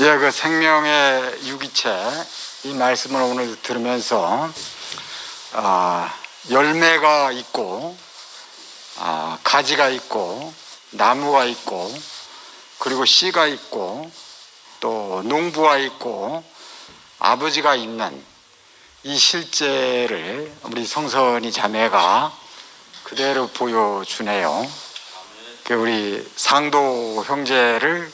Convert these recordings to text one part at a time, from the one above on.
예, 그 생명의 유기체 이 말씀을 오늘 들으면서 열매가 있고 가지가 있고 나무가 있고 그리고 씨가 있고 또 농부가 있고 아버지가 있는 이 실제를 우리 성선이 자매가 그대로 보여주네요. 우리 상도 형제를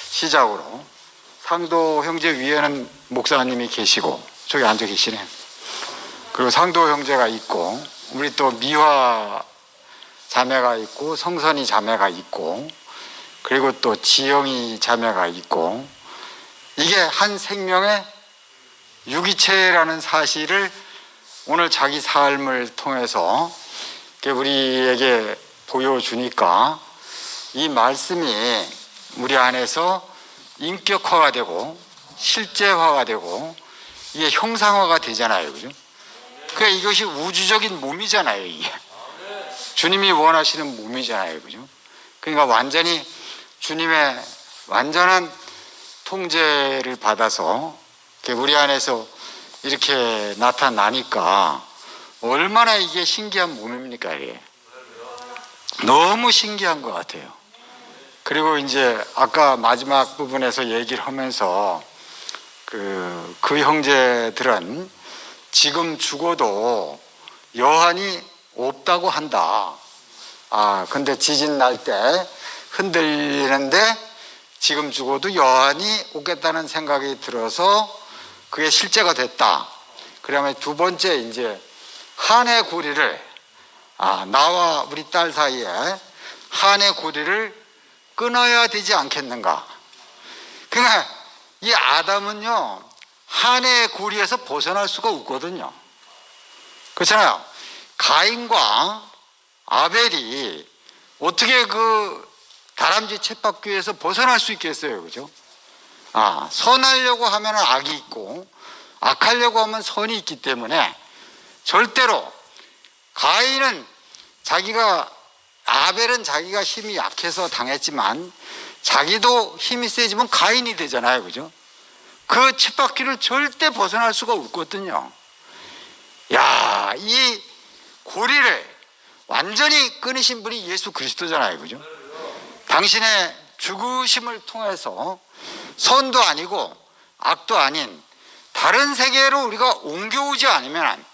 시작으로, 상도 형제 위에는 목사님이 계시고 저기 앉아 계시네. 그리고 상도 형제가 있고 우리 또 미화 자매가 있고 성선이 자매가 있고 그리고 또 지영이 자매가 있고, 이게 한 생명의 유기체라는 사실을 오늘 자기 삶을 통해서 우리에게 보여주니까 이 말씀이 우리 안에서 인격화가 되고 실제화가 되고 이게 형상화가 되잖아요. 그죠? 그러니까 이것이 우주적인 몸이잖아요. 이게 주님이 원하시는 몸이잖아요. 그죠? 그러니까 완전히 주님의 완전한 통제를 받아서 우리 안에서 이렇게 나타나니까 얼마나 이게 신기한 몸입니까? 이게 너무 신기한 것 같아요. 그리고 이제 아까 마지막 부분에서 얘기를 하면서 그 형제들은 지금 죽어도 여한이 없다고 한다. 근데 지진 날 때 흔들리는데 지금 죽어도 여한이 오겠다는 생각이 들어서 그게 실제가 됐다. 그다음에 두 번째 이제 한의 고리를 나와 우리 딸 사이에 한의 고리를 끊어야 되지 않겠는가. 그러니까 이 아담은요 한의 고리에서 벗어날 수가 없거든요. 그렇잖아요. 가인과 아벨이 어떻게 그 다람쥐 쳇바퀴에서 벗어날 수 있겠어요. 그죠? 선하려고 하면 악이 있고 악하려고 하면 선이 있기 때문에 절대로 가인은 아벨은 자기가 힘이 약해서 당했지만 자기도 힘이 세지면 가인이 되잖아요. 그죠? 그 쳇바퀴를 절대 벗어날 수가 없거든요. 이 고리를 완전히 끊으신 분이 예수 그리스도잖아요. 그죠? 당신의 죽으심을 통해서 선도 아니고 악도 아닌 다른 세계로 우리가 옮겨오지 않으면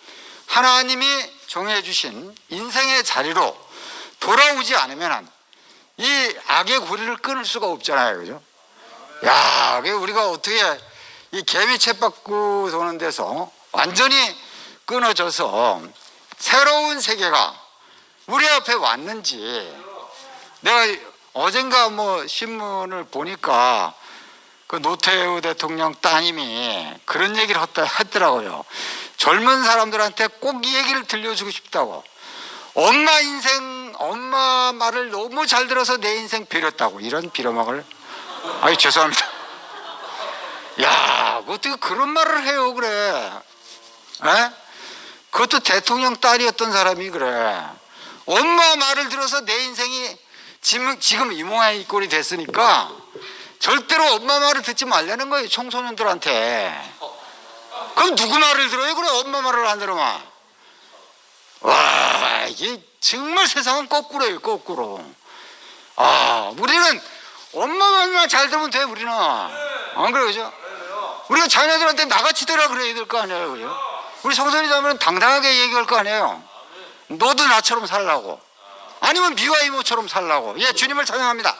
하나님이 정해주신 인생의 자리로 돌아오지 않으면 이 악의 고리를 끊을 수가 없잖아요. 그죠? 우리가 어떻게 이 개미 쳇바퀴 도는 데서 완전히 끊어져서 새로운 세계가 우리 앞에 왔는지, 내가 어젠가 신문을 보니까 그 노태우 대통령 따님이 그런 얘기를 했더라고요. 젊은 사람들한테 꼭 이 얘기를 들려주고 싶다고. 엄마 말을 너무 잘 들어서 내 인생 비렸다고. 이런 빌어먹을. 죄송합니다. 어떻게 그런 말을 해요, 그래. 그것도 대통령 딸이었던 사람이 그래. 엄마 말을 들어서 내 인생이 지금 이 모양 이 꼴이 됐으니까 절대로 엄마 말을 듣지 말라는 거예요, 청소년들한테. 그럼 누구 말을 들어요? 그래, 엄마 말을 안 들으면. 이게 정말 세상은 거꾸로예요, 거꾸로. 우리는 엄마 말만 잘 들으면 돼, 우리는. 안 그래요, 그죠? 우리가 자녀들한테 나같이 되라 그래야 될 거 아니에요, 그죠? 우리 성선이자면 당당하게 얘기할 거 아니에요. 너도 나처럼 살라고. 아니면 미화 이모처럼 살라고. 주님을 찬양합니다.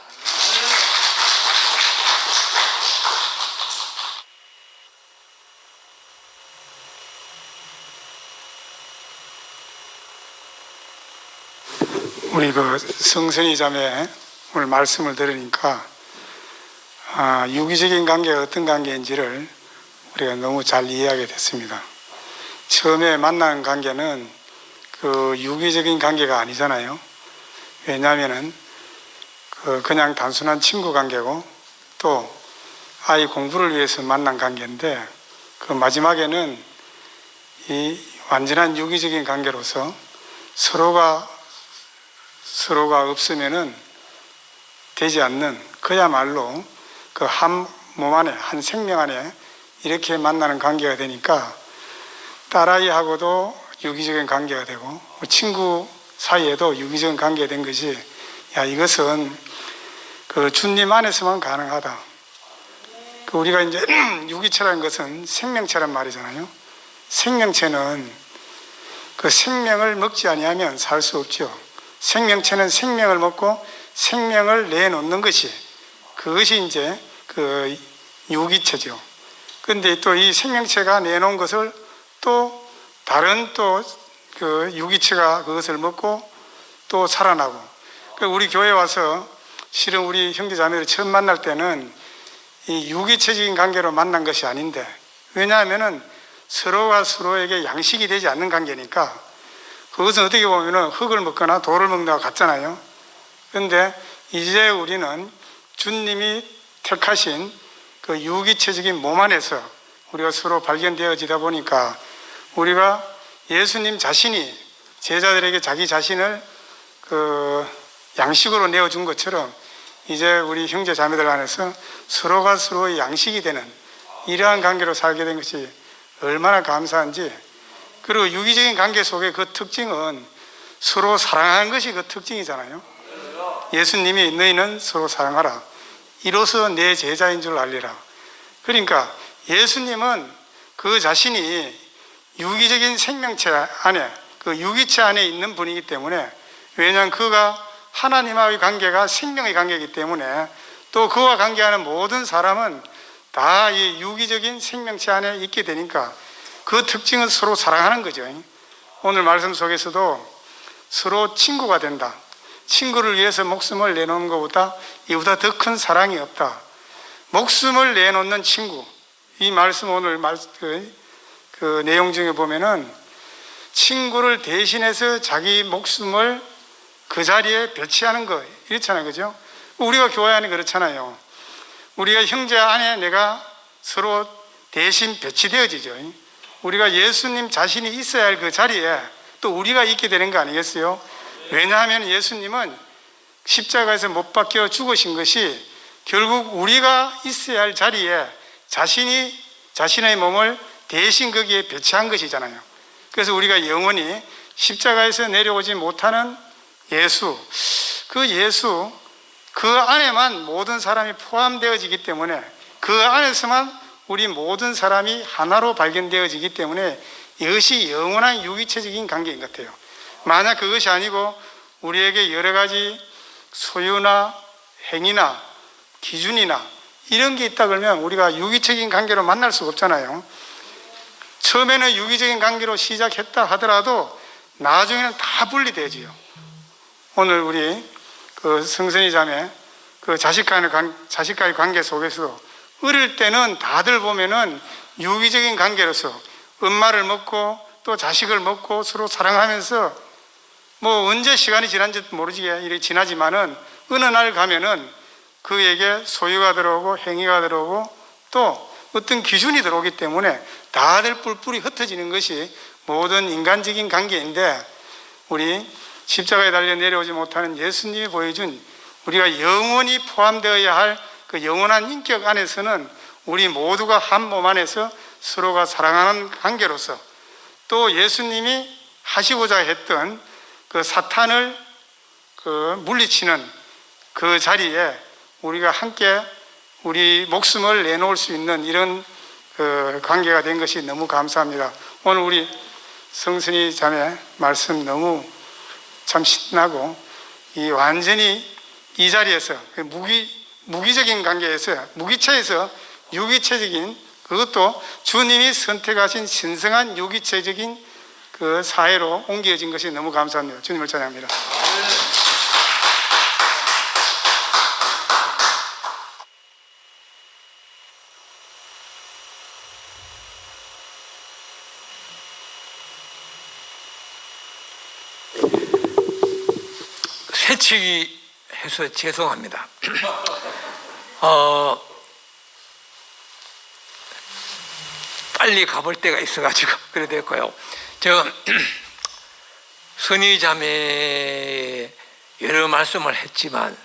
우리 그 성선이 자매 오늘 말씀을 들으니까 유기적인 관계가 어떤 관계인지를 우리가 너무 잘 이해하게 됐습니다. 처음에 만난 관계는 그 유기적인 관계가 아니잖아요. 왜냐하면은 그냥 단순한 친구 관계고 또 아이 공부를 위해서 만난 관계인데, 그 마지막에는 이 완전한 유기적인 관계로서 서로가 없으면은 되지 않는, 그야말로 그 한 몸 안에, 한 생명 안에 이렇게 만나는 관계가 되니까 딸아이하고도 유기적인 관계가 되고 친구 사이에도 유기적인 관계가 된 것이, 야, 이것은 그 주님 안에서만 가능하다. 그 우리가 이제 유기체라는 것은 생명체란 말이잖아요. 생명체는 그 생명을 먹지 아니하면 살 수 없죠. 생명체는 생명을 먹고 생명을 내놓는 것이, 그것이 이제 그 유기체죠. 그런데 또 이 생명체가 내놓은 것을 또 다른 또 그 유기체가 그것을 먹고 또 살아나고. 우리 교회 와서 실은 우리 형제 자매를 처음 만날 때는 이 유기체적인 관계로 만난 것이 아닌데, 왜냐하면은 서로가 서로에게 양식이 되지 않는 관계니까, 그것은 어떻게 보면은 흙을 먹거나 돌을 먹는 것 같잖아요. 그런데 이제 우리는 주님이 택하신 그 유기체적인 몸 안에서 우리가 서로 발견되어지다 보니까, 우리가 예수님 자신이 제자들에게 자기 자신을 그 양식으로 내어준 것처럼 이제 우리 형제 자매들 안에서 서로가 서로의 양식이 되는 이러한 관계로 살게 된 것이 얼마나 감사한지. 그리고 유기적인 관계 속의 그 특징은 서로 사랑하는 것이 그 특징이잖아요. 예수님이 너희는 서로 사랑하라, 이로써 내 제자인 줄 알리라. 그러니까 예수님은 그 자신이 유기적인 생명체 안에, 그 유기체 안에 있는 분이기 때문에, 왜냐하면 그가 하나님과의 관계가 생명의 관계이기 때문에, 또 그와 관계하는 모든 사람은 다 이 유기적인 생명체 안에 있게 되니까 그 특징은 서로 사랑하는 거죠. 오늘 말씀 속에서도 서로 친구가 된다. 친구를 위해서 목숨을 내놓는 것보다 이보다 더 큰 사랑이 없다. 목숨을 내놓는 친구. 이 말씀 오늘 그 내용 중에 보면은 친구를 대신해서 자기 목숨을 그 자리에 배치하는 거, 이렇잖아요. 그죠? 우리가 교회 안에 그렇잖아요. 우리가 형제 안에 내가 서로 대신 배치되어지죠. 우리가 예수님 자신이 있어야 할 그 자리에 또 우리가 있게 되는 거 아니겠어요? 왜냐하면 예수님은 십자가에서 못 박혀 죽으신 것이 결국 우리가 있어야 할 자리에 자신의 몸을 대신 거기에 배치한 것이잖아요. 그래서 우리가 영원히 십자가에서 내려오지 못하는 예수, 그 안에만 모든 사람이 포함되어지기 때문에, 그 안에서만 우리 모든 사람이 하나로 발견되어지기 때문에 이것이 영원한 유기체적인 관계인 것 같아요. 만약 그것이 아니고 우리에게 여러 가지 소유나 행위나 기준이나 이런 게 있다 그러면 우리가 유기적인 관계로 만날 수가 없잖아요. 처음에는 유기적인 관계로 시작했다 하더라도 나중에는 다 분리되지요. 오늘 우리 그 성선이 자매 그 자식과의 관계 속에서 어릴 때는 다들 보면은 유기적인 관계로서 엄마를 먹고 또 자식을 먹고 서로 사랑하면서 뭐 언제 시간이 지난지도 모르게 이렇게 지나지만은 어느 날 가면은 그에게 소유가 들어오고 행위가 들어오고 또 어떤 기준이 들어오기 때문에 다들 뿔뿔이 흩어지는 것이 모든 인간적인 관계인데, 우리 십자가에 달려 내려오지 못하는 예수님이 보여준 우리가 영원히 포함되어야 할 그 영원한 인격 안에서는 우리 모두가 한 몸 안에서 서로가 사랑하는 관계로서, 또 예수님이 하시고자 했던 그 사탄을 그 물리치는 그 자리에 우리가 함께 우리 목숨을 내놓을 수 있는 이런 그 관계가 된 것이 너무 감사합니다. 오늘 우리 성순이 자매 말씀 너무 참 신나고, 이 완전히 이 자리에서 무기적인 관계에서, 무기체에서 유기체적인, 그것도 주님이 선택하신 신성한 유기체적인 그 사회로 옮겨진 것이 너무 감사합니다. 주님을 찬양합니다. 새치기 해서 죄송합니다. 빨리 가볼 때가 있어가지고 그래 됐고요. 제가 선희 자매의 여러 말씀을 했지만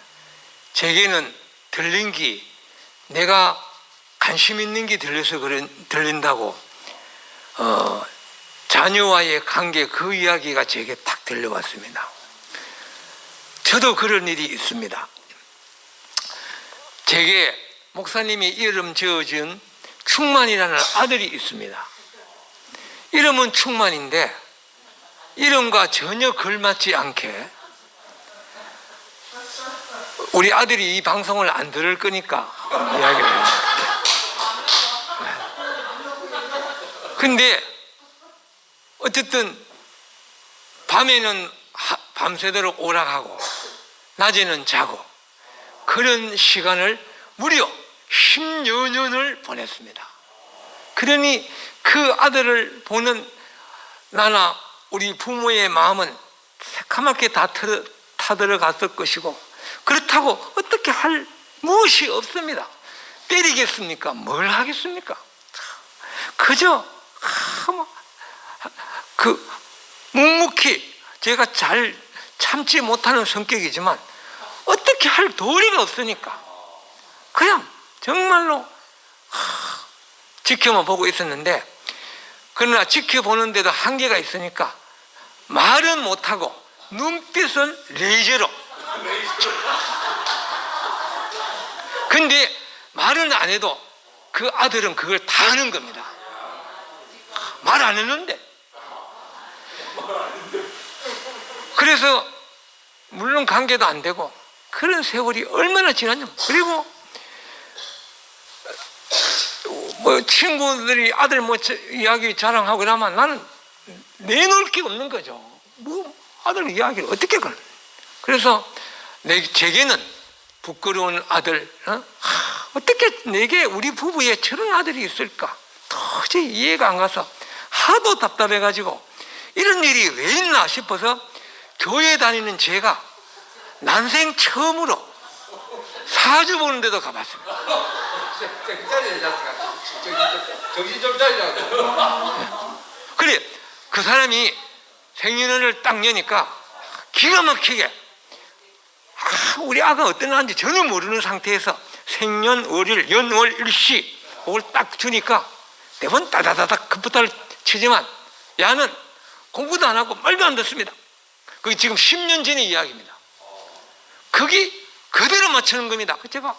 제게는 들린 게, 내가 관심 있는 게 들린다고 자녀와의 관계 그 이야기가 제게 딱 들려왔습니다. 저도 그런 일이 있습니다. 제게 목사님이 이름 지어준 충만이라는 아들이 있습니다. 이름은 충만인데 이름과 전혀 걸맞지 않게 우리 아들이 이 방송을 안 들을 거니까 이야기를 해요. 근데 어쨌든 밤에는 밤새도록 오락하고 낮에는 자고 그런 시간을 무려 10여 년을 보냈습니다. 그러니 그 아들을 보는 나나 우리 부모의 마음은 새카맣게 다 타들어갔을 것이고 그렇다고 어떻게 할 무엇이 없습니다. 때리겠습니까? 뭘 하겠습니까? 그저 묵묵히 제가 잘 참지 못하는 성격이지만 어떻게 할 도리가 없으니까 그냥 정말로 지켜만 보고 있었는데 그러나 지켜보는데도 한계가 있으니까 말은 못하고 눈빛은 레이저로 근데 말은 안 해도 그 아들은 그걸 다 하는 겁니다. 말 안 했는데 그래서 물론 관계도 안 되고 그런 세월이 얼마나 지났냐면 그리고 뭐 친구들이 아들 뭐 이야기 자랑하고 그러면 나는 내놓을 게 없는 거죠. 뭐 아들 이야기를 어떻게 그래. 그래서 제게는 부끄러운 아들 어떻게 내게 우리 부부에 저런 아들이 있을까 도저히 이해가 안 가서 하도 답답해가지고 이런 일이 왜 있나 싶어서 교회 다니는 제가 난생 처음으로 사주 보는 데도 가봤습니다. 정신 좀 차리라고. 그래 그 사람이 생년월일을 딱 여니까 기가 막히게 우리 아가 어떤 아인지 전혀 모르는 상태에서 생년월일 연월일시 그걸 딱 주니까 매번 따다다닥 컴퓨터를 치지만 야는 공부도 안 하고 말도 안 듣습니다. 그게 지금 10년 전의 이야기입니다. 그게 그대로 맞추는 겁니다. 제가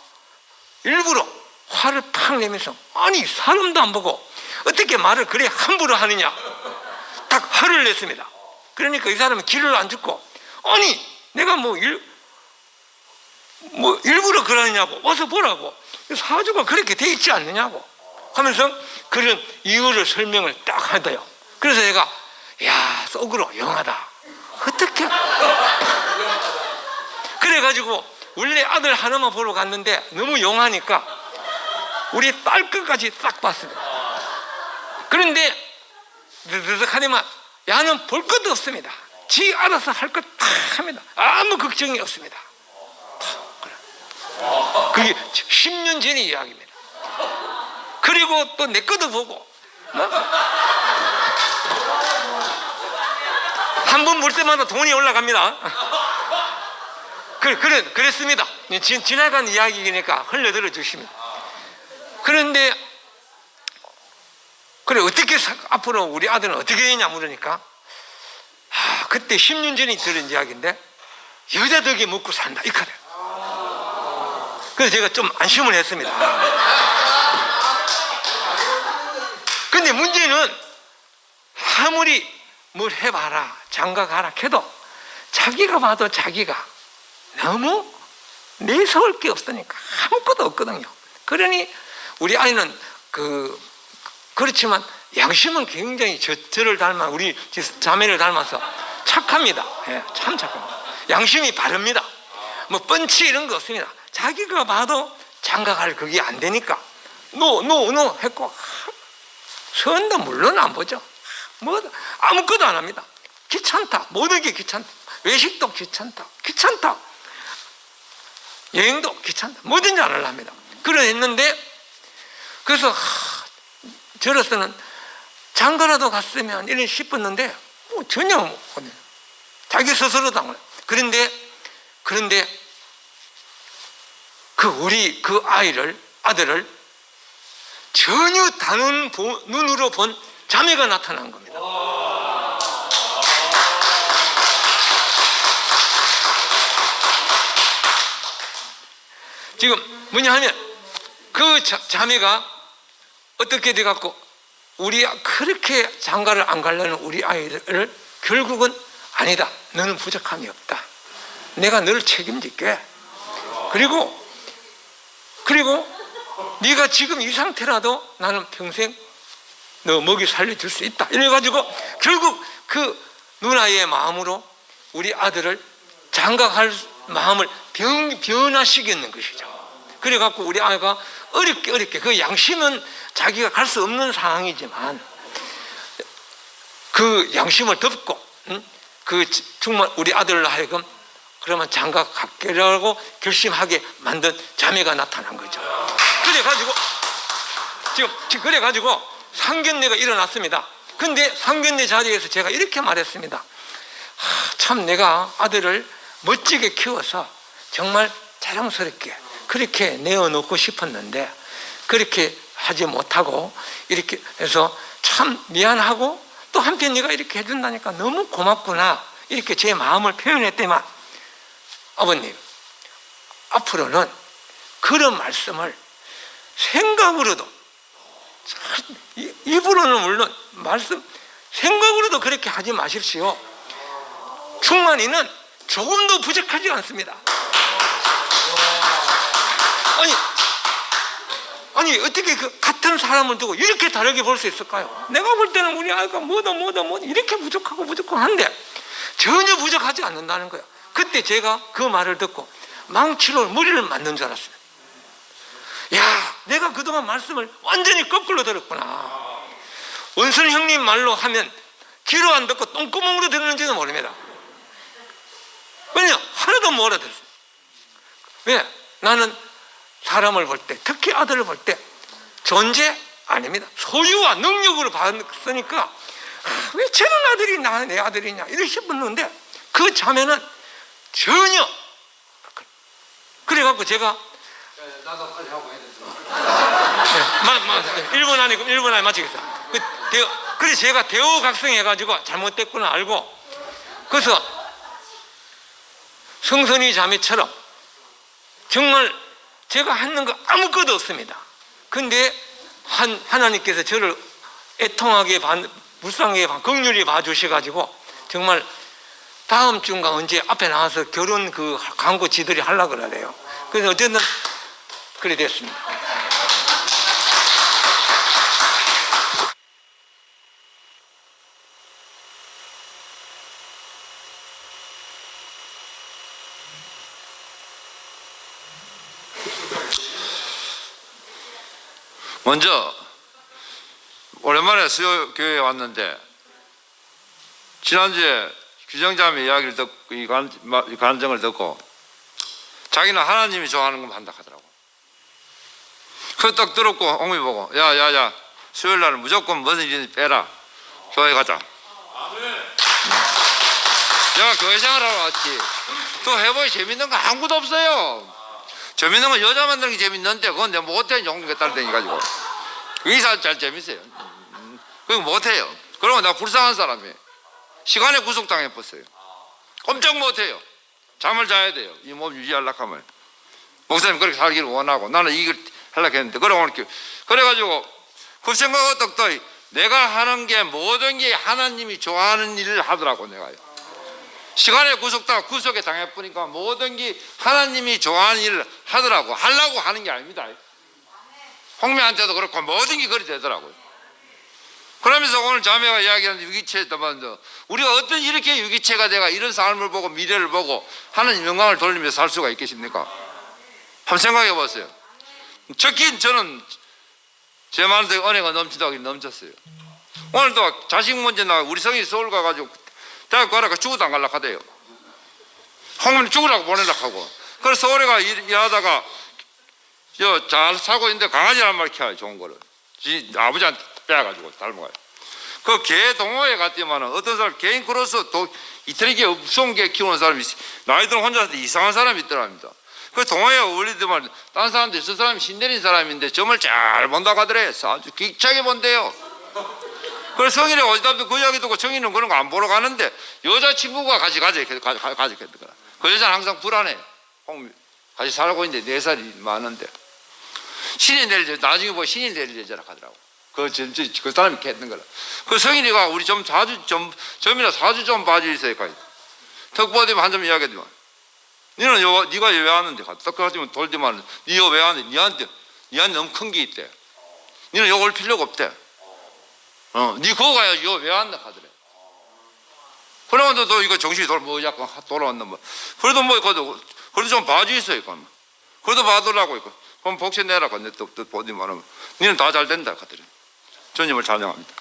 일부러 화를 팍 내면서 아니 사람도 안 보고 어떻게 말을 그래 함부로 하느냐 딱 화를 냈습니다. 그러니까 이 사람은 길을 안 죽고 아니 내가 뭐 일부러 그러느냐고 와서 보라고 사주가 그렇게 돼 있지 않느냐고 하면서 그런 이유를 설명을 딱 하더요. 그래서 제가 야 속으로 영하다 어떻게 그래가지고 원래 아들 하나만 보러 갔는데 너무 용하니까 우리 딸 것까지 딱 봤습니다. 그런데 느득하니만 야는 볼 것도 없습니다. 지 알아서 할 것 다 합니다. 아무 걱정이 없습니다. 그게 10년 전의 이야기입니다. 그리고 또 내 것도 보고 한 번 볼 때마다 돈이 올라갑니다. 그랬습니다. 지나간 이야기니까 흘려들어 주십니다. 그런데 그래 어떻게 앞으로 우리 아들은 어떻게 했냐 물으니까 그때 10년 전에 들은 이야기인데 여자 덕에 먹고 산다 이 카드. 그래서 제가 좀 안심을 했습니다. 근데 문제는 아무리 뭘 해봐라 장가가라 해도 자기가 봐도 자기가 너무 내세울 게 없으니까 아무것도 없거든요. 그러니 우리 아이는 그렇지만 양심은 굉장히 저를 닮아 우리 자매를 닮아서 착합니다. 예, 참 착합니다. 양심이 바릅니다. 뭐 펀치 이런 거 없습니다. 자기가 봐도 장가갈 그게 안 되니까 노 했고 선도 물론 안 보죠. 뭐 아무것도 안 합니다. 귀찮다. 모든 게 귀찮다. 외식도 귀찮다. 여행도 귀찮다. 뭐든지 안 하려합니다. 그랬는데 그래서 저로서는 장가라도 갔으면 이런 싶었는데 전혀 자기 스스로도 안 그래요. 그런데 우리 아들을 전혀 다른 눈으로 본 자매가 나타난 겁니다. 지금 뭐냐 하면 그 자매가 어떻게 돼갖고 우리 그렇게 장가를 안 가려는 우리 아이를 결국은 아니다, 너는 부족함이 없다, 내가 너를 책임질게, 그리고 네가 지금 이 상태라도 나는 평생 너 먹이 살려줄 수 있다, 이래가지고 결국 그 누나의 마음으로 우리 아들을 장가갈 마음을 변화시켰는 것이죠. 그래갖고 우리 아이가 어렵게 그 양심은 자기가 갈 수 없는 상황이지만 그 양심을 덮고 그 정말 우리 아들로 하여금 그러면 장가 갈게라고 결심하게 만든 자매가 나타난 거죠. 그래가지고 상견례가 일어났습니다. 근데 상견례 자리에서 제가 이렇게 말했습니다. 참 내가 아들을 멋지게 키워서 정말 자랑스럽게 그렇게 내어놓고 싶었는데 그렇게 하지 못하고 이렇게 해서 참 미안하고 또 한편 네가 이렇게 해준다니까 너무 고맙구나, 이렇게 제 마음을 표현했더만 아버님, 앞으로는 그런 말씀을 생각으로도, 입으로는 물론 생각으로도 그렇게 하지 마십시오. 충만이는 조금도 부족하지 않습니다. 아니 어떻게 그 같은 사람을 두고 이렇게 다르게 볼 수 있을까요? 내가 볼 때는 우리 아이가 뭐다 이렇게 부족하고 한데 전혀 부족하지 않는다는 거예요. 그때 제가 그 말을 듣고 망치로 머리를 맞는 줄 알았어요. 야, 내가 그동안 말씀을 완전히 거꾸로 들었구나. 원순 형님 말로 하면 귀로 안 듣고 똥구멍으로 들었는지도 모릅니다. 왜냐? 하나도 못 알아들었어요. 왜? 나는 사람을 볼 때, 특히 아들을 볼 때 존재 아닙니다. 소유와 능력으로 봤으니까 왜 저런 아들이 내 아들이냐 이렇게 싶었는데 그 자매는 전혀. 그래갖고 제가 나도 빨리 하고 해야 돼. 1분 안에 마치겠습니다. 그래서 제가 대우각성해가지고 잘못됐구나 알고, 그래서 성선이 자매처럼 정말 제가 하는 거 아무것도 없습니다. 근데 하나님께서 저를 애통하게 불쌍하게 긍휼히 봐주셔가지고 정말 다음 주인가 언제 앞에 나와서 결혼 그 광고 지들이 하려고 그래요. 그래서 어쨌든 그래 됐습니다. 먼저 오랜만에 수요교회에 왔는데 지난주에 규정자매 이야기를 듣고 이 간증을 듣고 자기는 하나님이 좋아하는 것만 한다 하더라고. 그거 딱 들었고 엉미 보고 야야야 수요일 날은 무조건 무슨 일인지 빼라, 교회 가자. 내가 교회 생활하러 왔지. 또 해보니 재밌는 거 아무것도 없어요. 재밌는 건 여자 만나는 게 재밌는데 그건 내가 못해. 용기가 딸 가지고 의사 잘 재밌어요. 그거 못해요. 그러면 나 불쌍한 사람이에요. 시간에 구속당해버렸어요. 꼼짝 못해요. 잠을 자야 돼요. 이 몸 유지하려고 하면. 목사님 그렇게 살기를 원하고 나는 이걸 하려고 했는데 그래가지고 그 생각을 딱 내가 하는 게 모든 게 하나님이 좋아하는 일을 하더라고. 내가요. 시간에 구속에 당해보니까 모든 게 하나님이 좋아하는 일을 하더라고. 하려고 하는 게 아닙니다. 홍매한테도 그렇고 모든 게 그리 되더라고요. 그러면서 오늘 자매가 이야기하는 유기체에 떠봤는데 우리가 어떤 이렇게 유기체가 돼가 이런 삶을 보고 미래를 보고 하나님 영광을 돌리면서 살 수가 있겠습니까? 한번 생각해 보세요. 특히 저는 제 말한테 은혜가 넘치다고 넘쳤어요. 오늘도 자식 문제 나가 우리 성이 서울 가가지고 대학 가라가 죽어도 안 가려고 하대요. 홍문이 죽으라고 보내려고 하고. 그래서 서울에 가 일하다가 잘 살고 있는데 강아지를 한 마리 키워요. 좋은 거를 아버지한테 빼가지고 닮아가요. 그 개 동호회 갔더니만 어떤 사람 개인 크로스 이태리게 무서운 개 키우는 사람이 나이 들은 혼자 이상한 사람이 있더랍니다. 그 동호회 어울리더만 다른 사람들 저 사람이 신내린 사람인데 점을 잘 본다고 하더래. 아주 기차게 본대요. 그래서 성인이 어디다 그 이야기 듣고 정인은 그런 거 안 보러 가는데 여자친구가 같이 가져겠더라. 그 여자는 항상 불안해. 같이 살고 있는데 4살이 많은데 신이 내릴 나중에 보고 신이 내릴 여자라 하더라고. 그 사람이 했는 거라. 그 성인이가 우리 점이나 사주 좀 빠져 있어야까지 턱 보더면 한 점 이야기하지만 너는 네가 왜 하는데 딱 그러지만 돌지만 네가 왜 하는데 니한테 너무 큰 게 있대. 너는 이거 올 필요가 없대. 네 그거 가야 이거 왜 한다 하더래. 그러면 너 이거 정신이 약간 돌아왔나 뭐. 그래도 그래도 좀 봐주 있어 이거. 그래도 봐두라고 이거. 그럼 복시 내라고 내 뜻 보지 말으면 너는 다 잘 된다 하더래. 주님을 찬양합니다.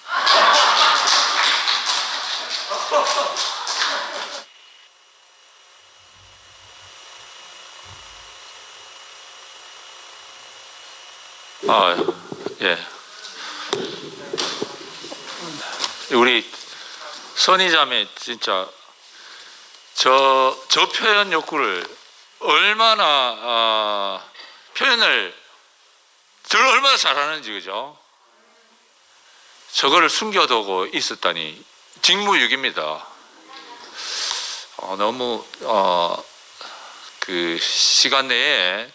예. 우리 선희자매 진짜 저 표현 욕구를 얼마나 표현을 저를 얼마나 잘하는지 그죠? 저거를 숨겨두고 있었다니 직무유기입니다. 너무 그 시간 내에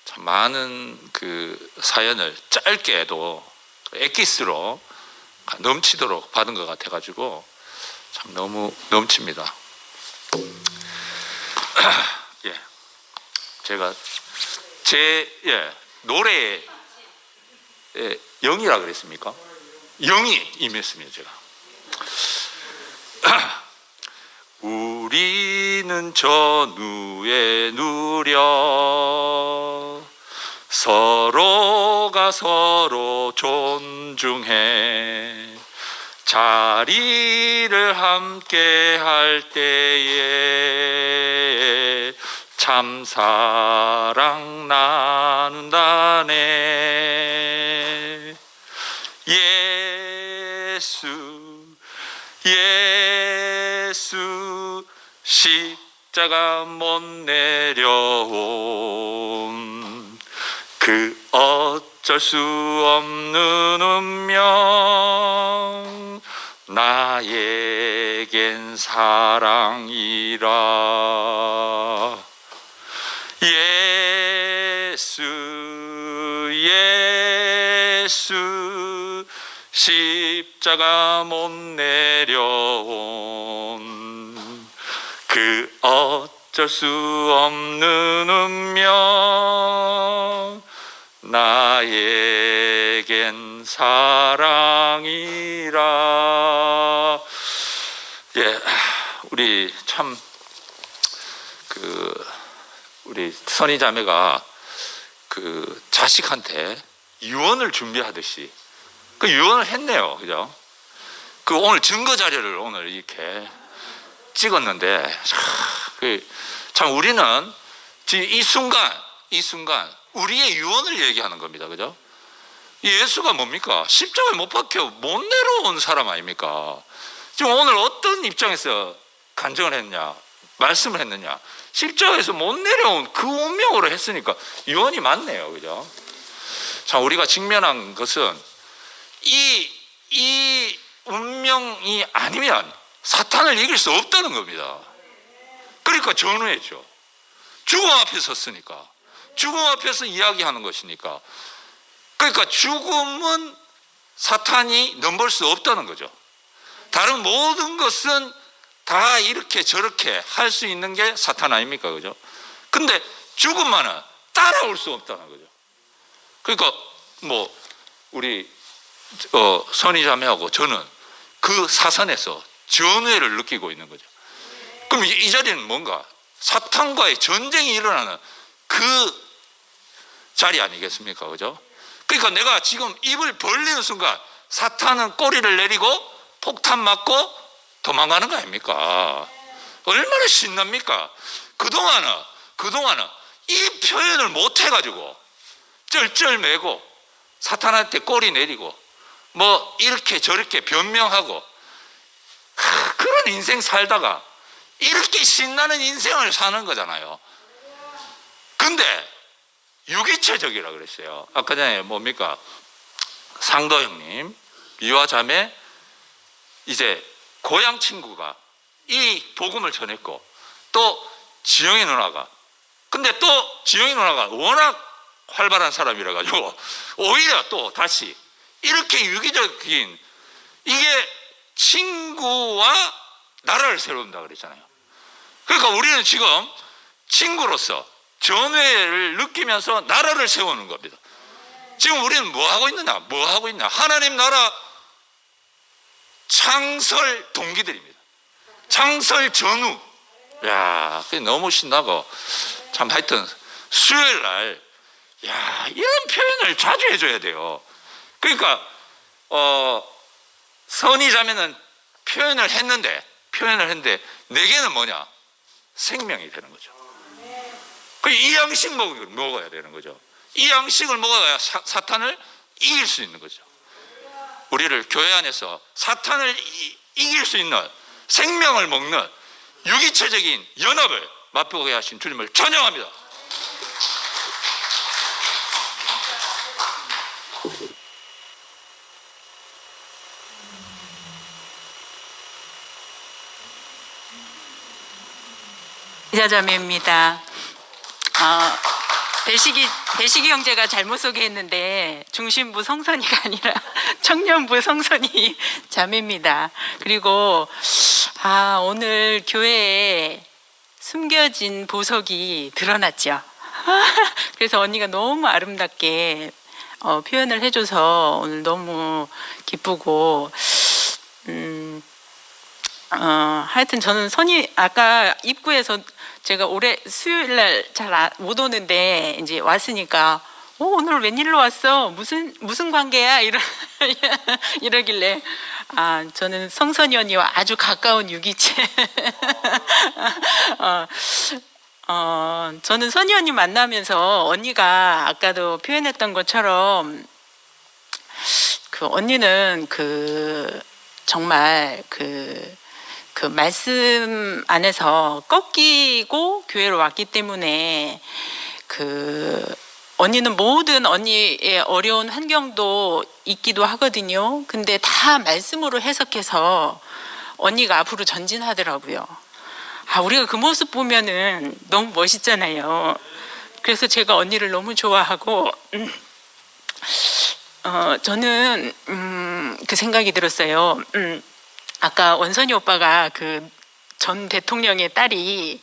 참 많은 그 사연을 짧게도 엑기스로 넘치도록 받은 것 같아가지고 참 너무 넘칩니다. 예, 제가 노래에 영이라 그랬습니까? 영이 임했습니다. 제가 우리는 전후에 누려 서로가 서로 존중해 자리를 함께 할 때에 참 사랑 나눈다네. 예수 십자가 못 내려온 그 어쩔 수 없는 운명 나에겐 사랑이라. 예수 십자가 못 내려온 그 어쩔 수 없는 운명 나에겐 사랑이라. 예, 우리 참 우리 선희자매가 그 자식한테 유언을 준비하듯이 그 유언을 했네요, 그죠? 그 오늘 증거 자료를 오늘 이렇게 찍었는데 참 우리는 지금 이 순간 우리의 유언을 얘기하는 겁니다, 그죠? 예수가 뭡니까? 십자가에 못 박혀 못 내려온 사람 아닙니까? 지금 오늘 어떤 입장에서 간증을 했냐, 말씀을 했느냐? 십자가에서 못 내려온 그 운명으로 했으니까 유언이 맞네요, 그죠? 자, 우리가 직면한 것은 이 운명이 아니면 사탄을 이길 수 없다는 겁니다. 그러니까 전후했죠. 죽음 앞에 섰으니까, 죽음 앞에서 이야기하는 것이니까. 그러니까 죽음은 사탄이 넘볼 수 없다는 거죠. 다른 모든 것은 다 이렇게 저렇게 할 수 있는 게 사탄 아닙니까, 그죠? 근데 죽음만은 따라올 수 없다는 거죠. 그러니까 우리 선희자매하고 저는 그 사선에서 전후회를 느끼고 있는 거죠. 그럼 이 자리는 뭔가 사탄과의 전쟁이 일어나는 그 자리 아니겠습니까, 그죠? 그러니까 내가 지금 입을 벌리는 순간 사탄은 꼬리를 내리고 폭탄 맞고 도망가는 거 아닙니까? 얼마나 신납니까? 그동안은 이 표현을 못 해가지고 쩔쩔매고 사탄한테 꼬리 내리고 이렇게 저렇게 변명하고 그런 인생 살다가 이렇게 신나는 인생을 사는 거잖아요. 근데 유기체적이라 그랬어요. 아까 전에 뭡니까? 상도 형님, 미화 자매, 이제 고향 친구가 이 복음을 전했고, 또 지영이 누나가, 근데 또 지영이 누나가 워낙 활발한 사람이라 가지고 오히려 또 다시 이렇게 유기적인, 이게 친구와 나라를 세운다 그랬잖아요. 그러니까 우리는 지금 친구로서 전회를 느끼면서 나라를 세우는 겁니다. 지금 우리는 뭐 하고 있느냐? 뭐 하고 있냐? 하나님 나라 창설 동기들입니다. 창설 전후. 야, 그게 너무 신나고, 참 하여튼 수요일 날, 야, 이런 표현을 자주 해줘야 돼요. 그러니까 선이 자매는 표현을 했는데 내게는 뭐냐? 생명이 되는 거죠. 이 양식 먹어야 되는 거죠. 이 양식을 먹어야 사탄을 이길 수 있는 거죠. 우리를 교회 안에서 사탄을 이길 수 있는 생명을 먹는 유기체적인 연합을 맛보게 하신 주님을 찬양합니다. 이자자매입니다. 배식이 형제가 잘못 소개했는데 중심부 성선이가 아니라 청년부 성선이 자매입니다. 그리고 오늘 교회에 숨겨진 보석이 드러났죠. 그래서 언니가 너무 아름답게 표현을 해줘서 오늘 너무 기쁘고, 하여튼 저는 선이 아까 입구에서 제가 올해 수요일 날 잘 못 오는데 이제 왔으니까 오늘 웬일로 왔어? 무슨 관계야? 이러길래 저는 성선이 언니와 아주 가까운 유기체. 저는 선이 언니 만나면서 언니가 아까도 표현했던 것처럼 그 언니는 정말 그 말씀 안에서 꺾이고 교회로 왔기 때문에 언니는 모든 언니의 어려운 환경도 있기도 하거든요. 근데 다 말씀으로 해석해서 언니가 앞으로 전진하더라고요. 우리가 그 모습 보면은 너무 멋있잖아요. 그래서 제가 언니를 너무 좋아하고, 저는 그 생각이 들었어요. 아까 원선이 오빠가 그 전 대통령의 딸이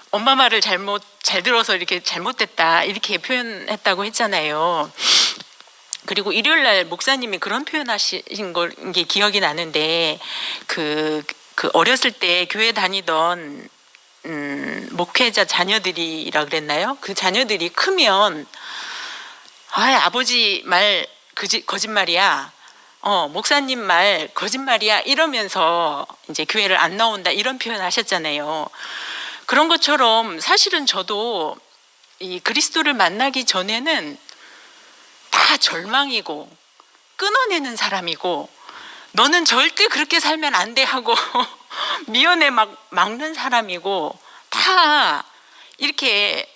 엄마 말을 잘 들어서 이렇게 잘못됐다 이렇게 표현했다고 했잖아요. 그리고 일요일 날 목사님이 그런 표현하신 게 기억이 나는데 그 어렸을 때 교회 다니던 목회자 자녀들이라 그랬나요? 그 자녀들이 크면 아버지 말 거짓말이야. 목사님 말 거짓말이야 이러면서 이제 교회를 안 나온다 이런 표현 하셨잖아요. 그런 것처럼 사실은 저도 이 그리스도를 만나기 전에는 다 절망이고 끊어내는 사람이고 너는 절대 그렇게 살면 안 돼 하고 미연에 막는 사람이고 다 이렇게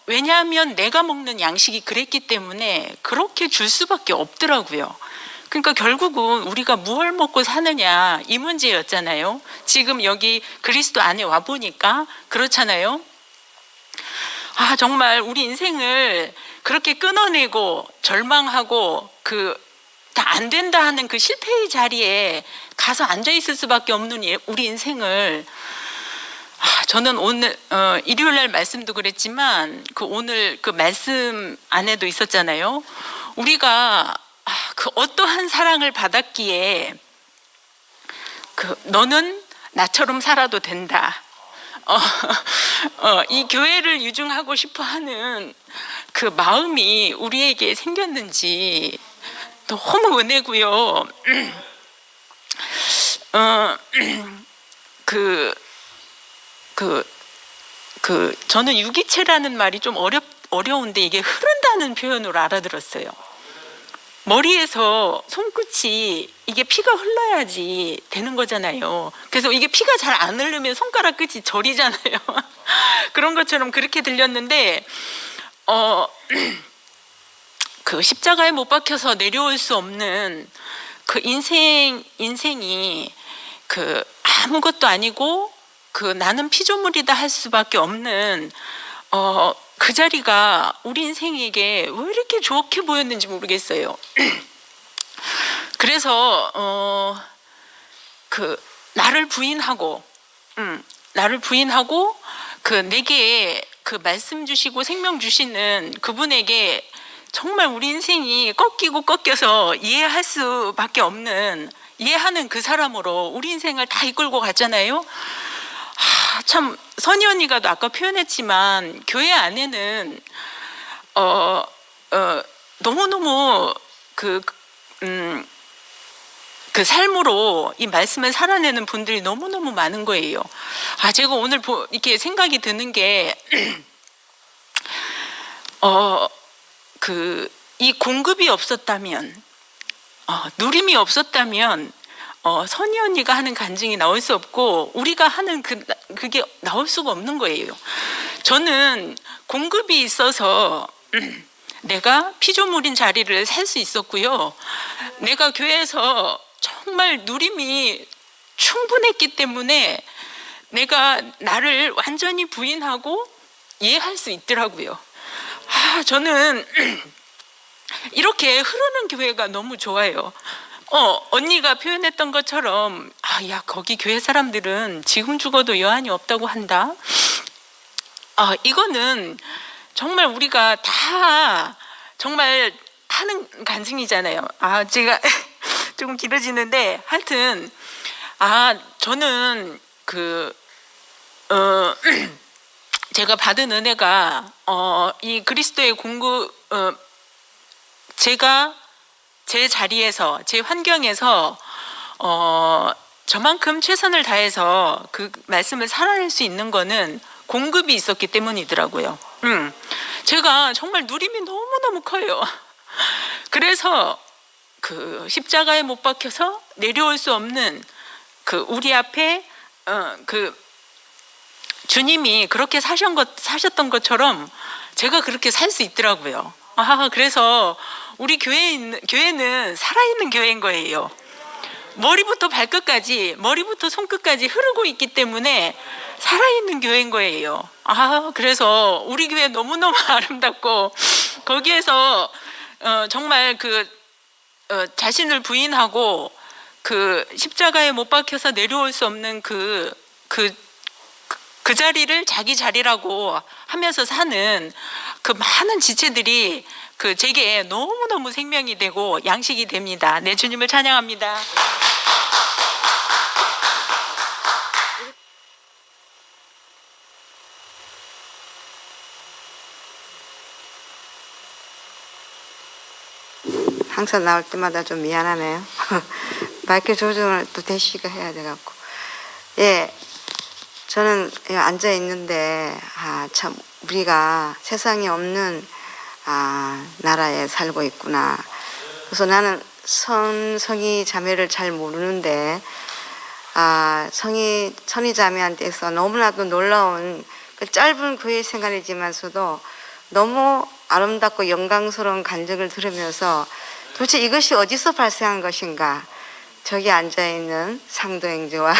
왜냐하면 내가 먹는 양식이 그랬기 때문에 그렇게 줄 수밖에 없더라고요. 그러니까 결국은 우리가 무엇을 먹고 사느냐 이 문제였잖아요. 지금 여기 그리스도 안에 와 보니까 그렇잖아요. 정말 우리 인생을 그렇게 끊어내고 절망하고 다 안 된다 하는 그 실패의 자리에 가서 앉아 있을 수밖에 없는 우리 인생을 저는 오늘 일요일 날 말씀도 그랬지만 오늘 그 말씀 안에도 있었잖아요. 우리가 그 어떠한 사랑을 받았기에 너는 나처럼 살아도 된다. 이 교회를 유증하고 싶어하는 그 마음이 우리에게 생겼는지 너무 은혜고요. 저는 유기체라는 말이 좀 어려운데 이게 흐른다는 표현으로 알아들었어요. 머리에서 손끝이 이게 피가 흘러야지 되는 거잖아요. 그래서 이게 피가 잘 안 흐르면 손가락 끝이 저리잖아요. 그런 것처럼 그렇게 들렸는데 그 십자가에 못 박혀서 내려올 수 없는 그 인생이 그 아무것도 아니고 그 나는 피조물이다 할 수밖에 없는 그 자리가 우리 인생에게 왜 이렇게 좋게 보였는지 모르겠어요. 그래서 그 나를 부인하고 그 내게 그 말씀 주시고 생명 주시는 그분에게 정말 우리 인생이 꺾이고 꺾여서 이해할 수밖에 없는, 이해하는 그 사람으로 우리 인생을 다 이끌고 갔잖아요. 참 선희 언니가 아까 표현했지만 교회 안에는 너무너무 그 삶으로 이 말씀을 살아내는 분들이 너무너무 많은 거예요. 제가 오늘 이렇게 생각이 드는 게 이 공급이 없었다면, 누림이 없었다면 선희 언니가 하는 간증이 나올 수 없고 우리가 하는 그게 나올 수가 없는 거예요. 저는 공급이 있어서 내가 피조물인 자리를 살 수 있었고요. 내가 교회에서 정말 누림이 충분했기 때문에 내가 나를 완전히 부인하고 이해할 수 있더라고요. 저는 이렇게 흐르는 교회가 너무 좋아요. 언니가 표현했던 것처럼 야 거기 교회 사람들은 지금 죽어도 여한이 없다고 한다. 이거는 정말 우리가 다 정말 하는 간증이잖아요. 제가 조금 길어지는데 하여튼 저는 제가 받은 은혜가 이 그리스도의 공급, 제가 제 자리에서 제 환경에서 저만큼 최선을 다해서 그 말씀을 살아낼 수 있는 거는 공급이 있었기 때문이더라고요. 제가 정말 누림이 너무너무 커요. 그래서 그 십자가에 못 박혀서 내려올 수 없는 그 우리 앞에 그 주님이 그렇게 사셨던 것처럼 제가 그렇게 살 수 있더라고요. 그래서 우리 교회는 살아있는 교회인 거예요. 머리부터 발끝까지, 머리부터 손끝까지 흐르고 있기 때문에 살아있는 교회인 거예요. 그래서 우리 교회 너무너무 아름답고 거기에서 정말 자신을 부인하고 그 십자가에 못 박혀서 내려올 수 없는 그 자리를 자기 자리라고 하면서 사는 그 많은 지체들이 제게 너무너무 생명이 되고 양식이 됩니다. 내 주님을 찬양합니다. 항상 나올 때마다 좀 미안하네요. 마이크 조정을 또 대시가 해야 돼갖고. 저는 앉아 있는데 참 우리가 세상에 없는 나라에 살고 있구나. 그래서 나는 선희 자매를 잘 모르는데 선희 자매한테서 너무나도 놀라운 그 짧은 교회 생활이지만서도 너무 아름답고 영광스러운 간증을 들으면서 도대체 이것이 어디서 발생한 것인가. 저기 앉아있는 상도행제와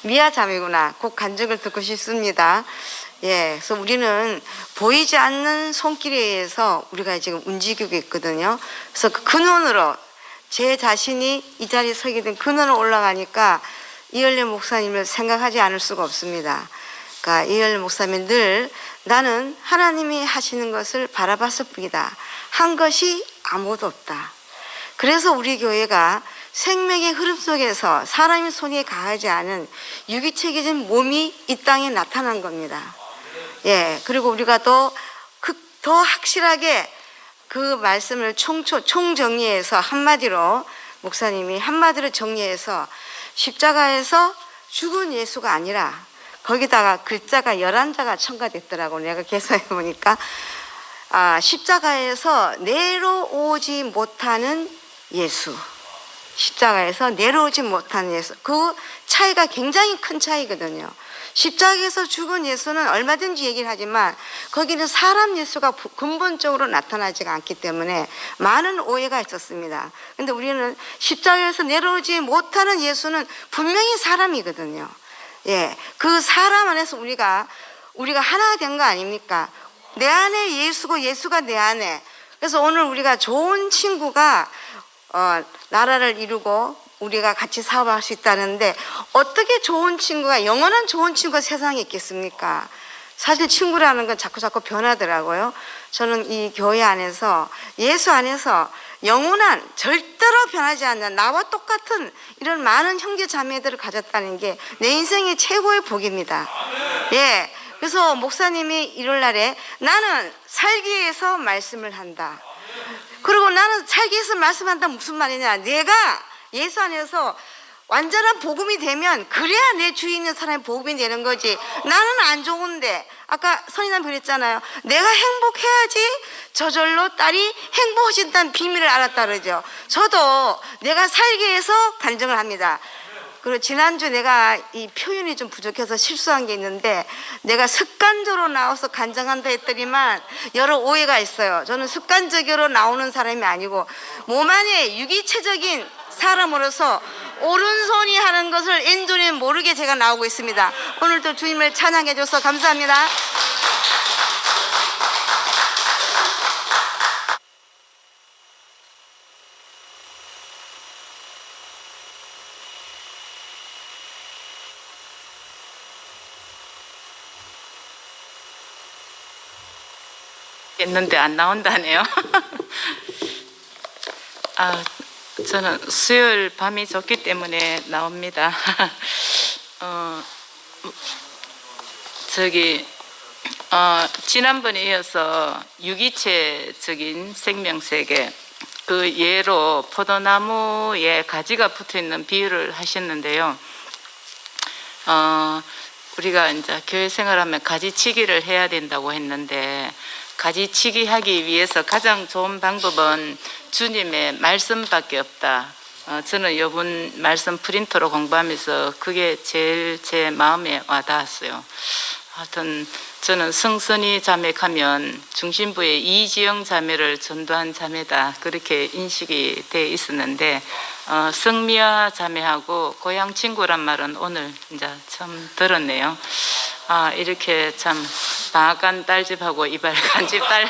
미아 자매구나. 꼭 간증을 듣고 싶습니다. 그래서 우리는 보이지 않는 손길에 의해서 우리가 지금 움직이고 있거든요. 그래서 그 근원으로 제 자신이 이 자리에 서게 된 근원으로 올라가니까 이열래 목사님을 생각하지 않을 수가 없습니다. 그러니까 이열래 목사님은 늘 나는 하나님이 하시는 것을 바라봤을 뿐이다. 한 것이 아무것도 없다. 그래서 우리 교회가 생명의 흐름 속에서 사람의 손에 가하지 않은 유기체계적인 몸이 이 땅에 나타난 겁니다. 그리고 우리가 더 확실하게 그 말씀을 총정리해서 한마디로 목사님이 한마디로 정리해서 십자가에서 죽은 예수가 아니라 거기다가 글자가 11자가 첨가됐더라고. 내가 계산해 보니까 십자가에서 내려오지 못하는 예수. 십자가에서 내려오지 못하는 예수. 그 차이가 굉장히 큰 차이거든요. 십자가에서 죽은 예수는 얼마든지 얘기를 하지만 거기는 사람 예수가 근본적으로 나타나지가 않기 때문에 많은 오해가 있었습니다. 근데 우리는 십자가에서 내려오지 못하는 예수는 분명히 사람이거든요. 예, 그 사람 안에서 우리가 하나 된 거 아닙니까? 내 안에 예수고 예수가 내 안에. 그래서 오늘 우리가 좋은 친구가 나라를 이루고 우리가 같이 사업할 수 있다는데 어떻게 좋은 친구가, 영원한 좋은 친구가 세상에 있겠습니까? 사실 친구라는 건 자꾸 변하더라고요. 저는 이 교회 안에서, 예수 안에서 영원한, 절대로 변하지 않는 나와 똑같은 이런 많은 형제 자매들을 가졌다는 게 내 인생의 최고의 복입니다. 예. 그래서 목사님이 일요일 날에 나는 살기 위해서 말씀을 한다. 그리고 나는 살기 위해서 말씀한다 무슨 말이냐? 내가 예수 안에서 완전한 복음이 되면 그래야 내 주위에 있는 사람이 복음이 되는 거지. 나는 안 좋은데, 아까 선인장 그랬잖아요. 내가 행복해야지 저절로 딸이 행복해진다는 비밀을 알았다 그러죠. 저도 내가 살기 위해서 간증을 합니다. 그리고 지난주 내가 이 표현이 좀 부족해서 실수한 게 있는데 내가 습관적으로 나와서 간증한다 했더니만 여러 오해가 있어요. 저는 습관적으로 나오는 사람이 아니고 몸 안에 유기체적인 사람으로서 오른손이 하는 것을 왼손이 모르게 제가 나오고 있습니다. 오늘도 주님을 찬양해 줘서 감사합니다. 했는데 안 나온다네요. 저는 수요일 밤이 좋기 때문에 나옵니다. 지난번에 이어서 유기체적인 생명세계 그 예로 포도나무에 가지가 붙어 있는 비유를 하셨는데요. 우리가 이제 교회 생활하면 가지치기를 해야 된다고 했는데 가지치기 하기 위해서 가장 좋은 방법은 주님의 말씀밖에 없다. 저는 이번 말씀 프린터로 공부하면서 그게 제일 제 마음에 와닿았어요. 하여튼 저는 성선이 자매하면 중심부에 이지영 자매를 전도한 자매다 그렇게 인식이 돼 있었는데 성미아 자매하고 고향 친구란 말은 오늘 이제 처음 들었네요. 이렇게 참 방앗간 딸집하고 이발간 집 딸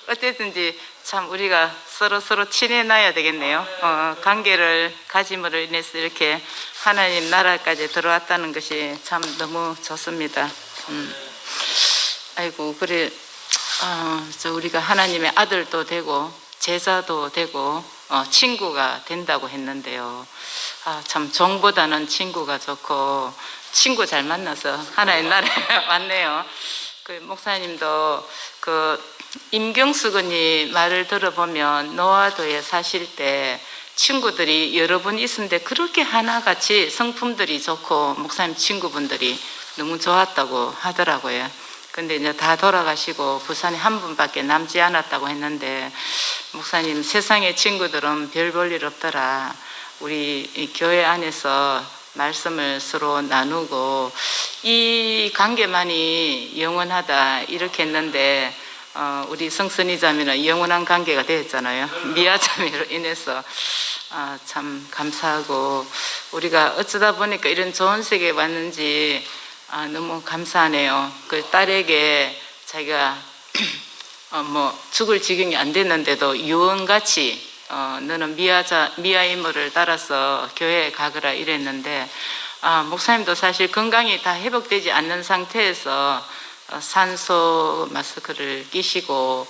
어쨌든지 참 우리가 서로 친해놔야 되겠네요. 관계를 가짐으로 인해서 이렇게 하나님 나라까지 들어왔다는 것이 참 너무 좋습니다. 아이고 그래 우리가 하나님의 아들도 되고 제자도 되고 친구가 된다고 했는데요. 참 종보다는 친구가 좋고 친구 잘 만나서 하나님 나라에 왔네요. 그 목사님도 그 임경수군이 말을 들어보면 노아도에 사실 때 친구들이 여러 분 있었는데 그렇게 하나같이 성품들이 좋고 목사님 친구분들이 너무 좋았다고 하더라고요. 근데 이제 다 돌아가시고 부산에 한 분밖에 남지 않았다고 했는데 목사님 세상의 친구들은 별 볼 일 없더라. 우리 이 교회 안에서 말씀을 서로 나누고 이 관계만이 영원하다 이렇게 했는데 우리 성선이 자매는 영원한 관계가 되었잖아요. 미아 자매로 인해서 참 감사하고 우리가 어쩌다 보니까 이런 좋은 세계에 왔는지 너무 감사하네요. 그 딸에게 자기가 뭐 죽을 지경이 안 됐는데도 유언같이 너는 미아 이모를 따라서 교회에 가거라 이랬는데 목사님도 사실 건강이 다 회복되지 않는 상태에서 산소 마스크를 끼시고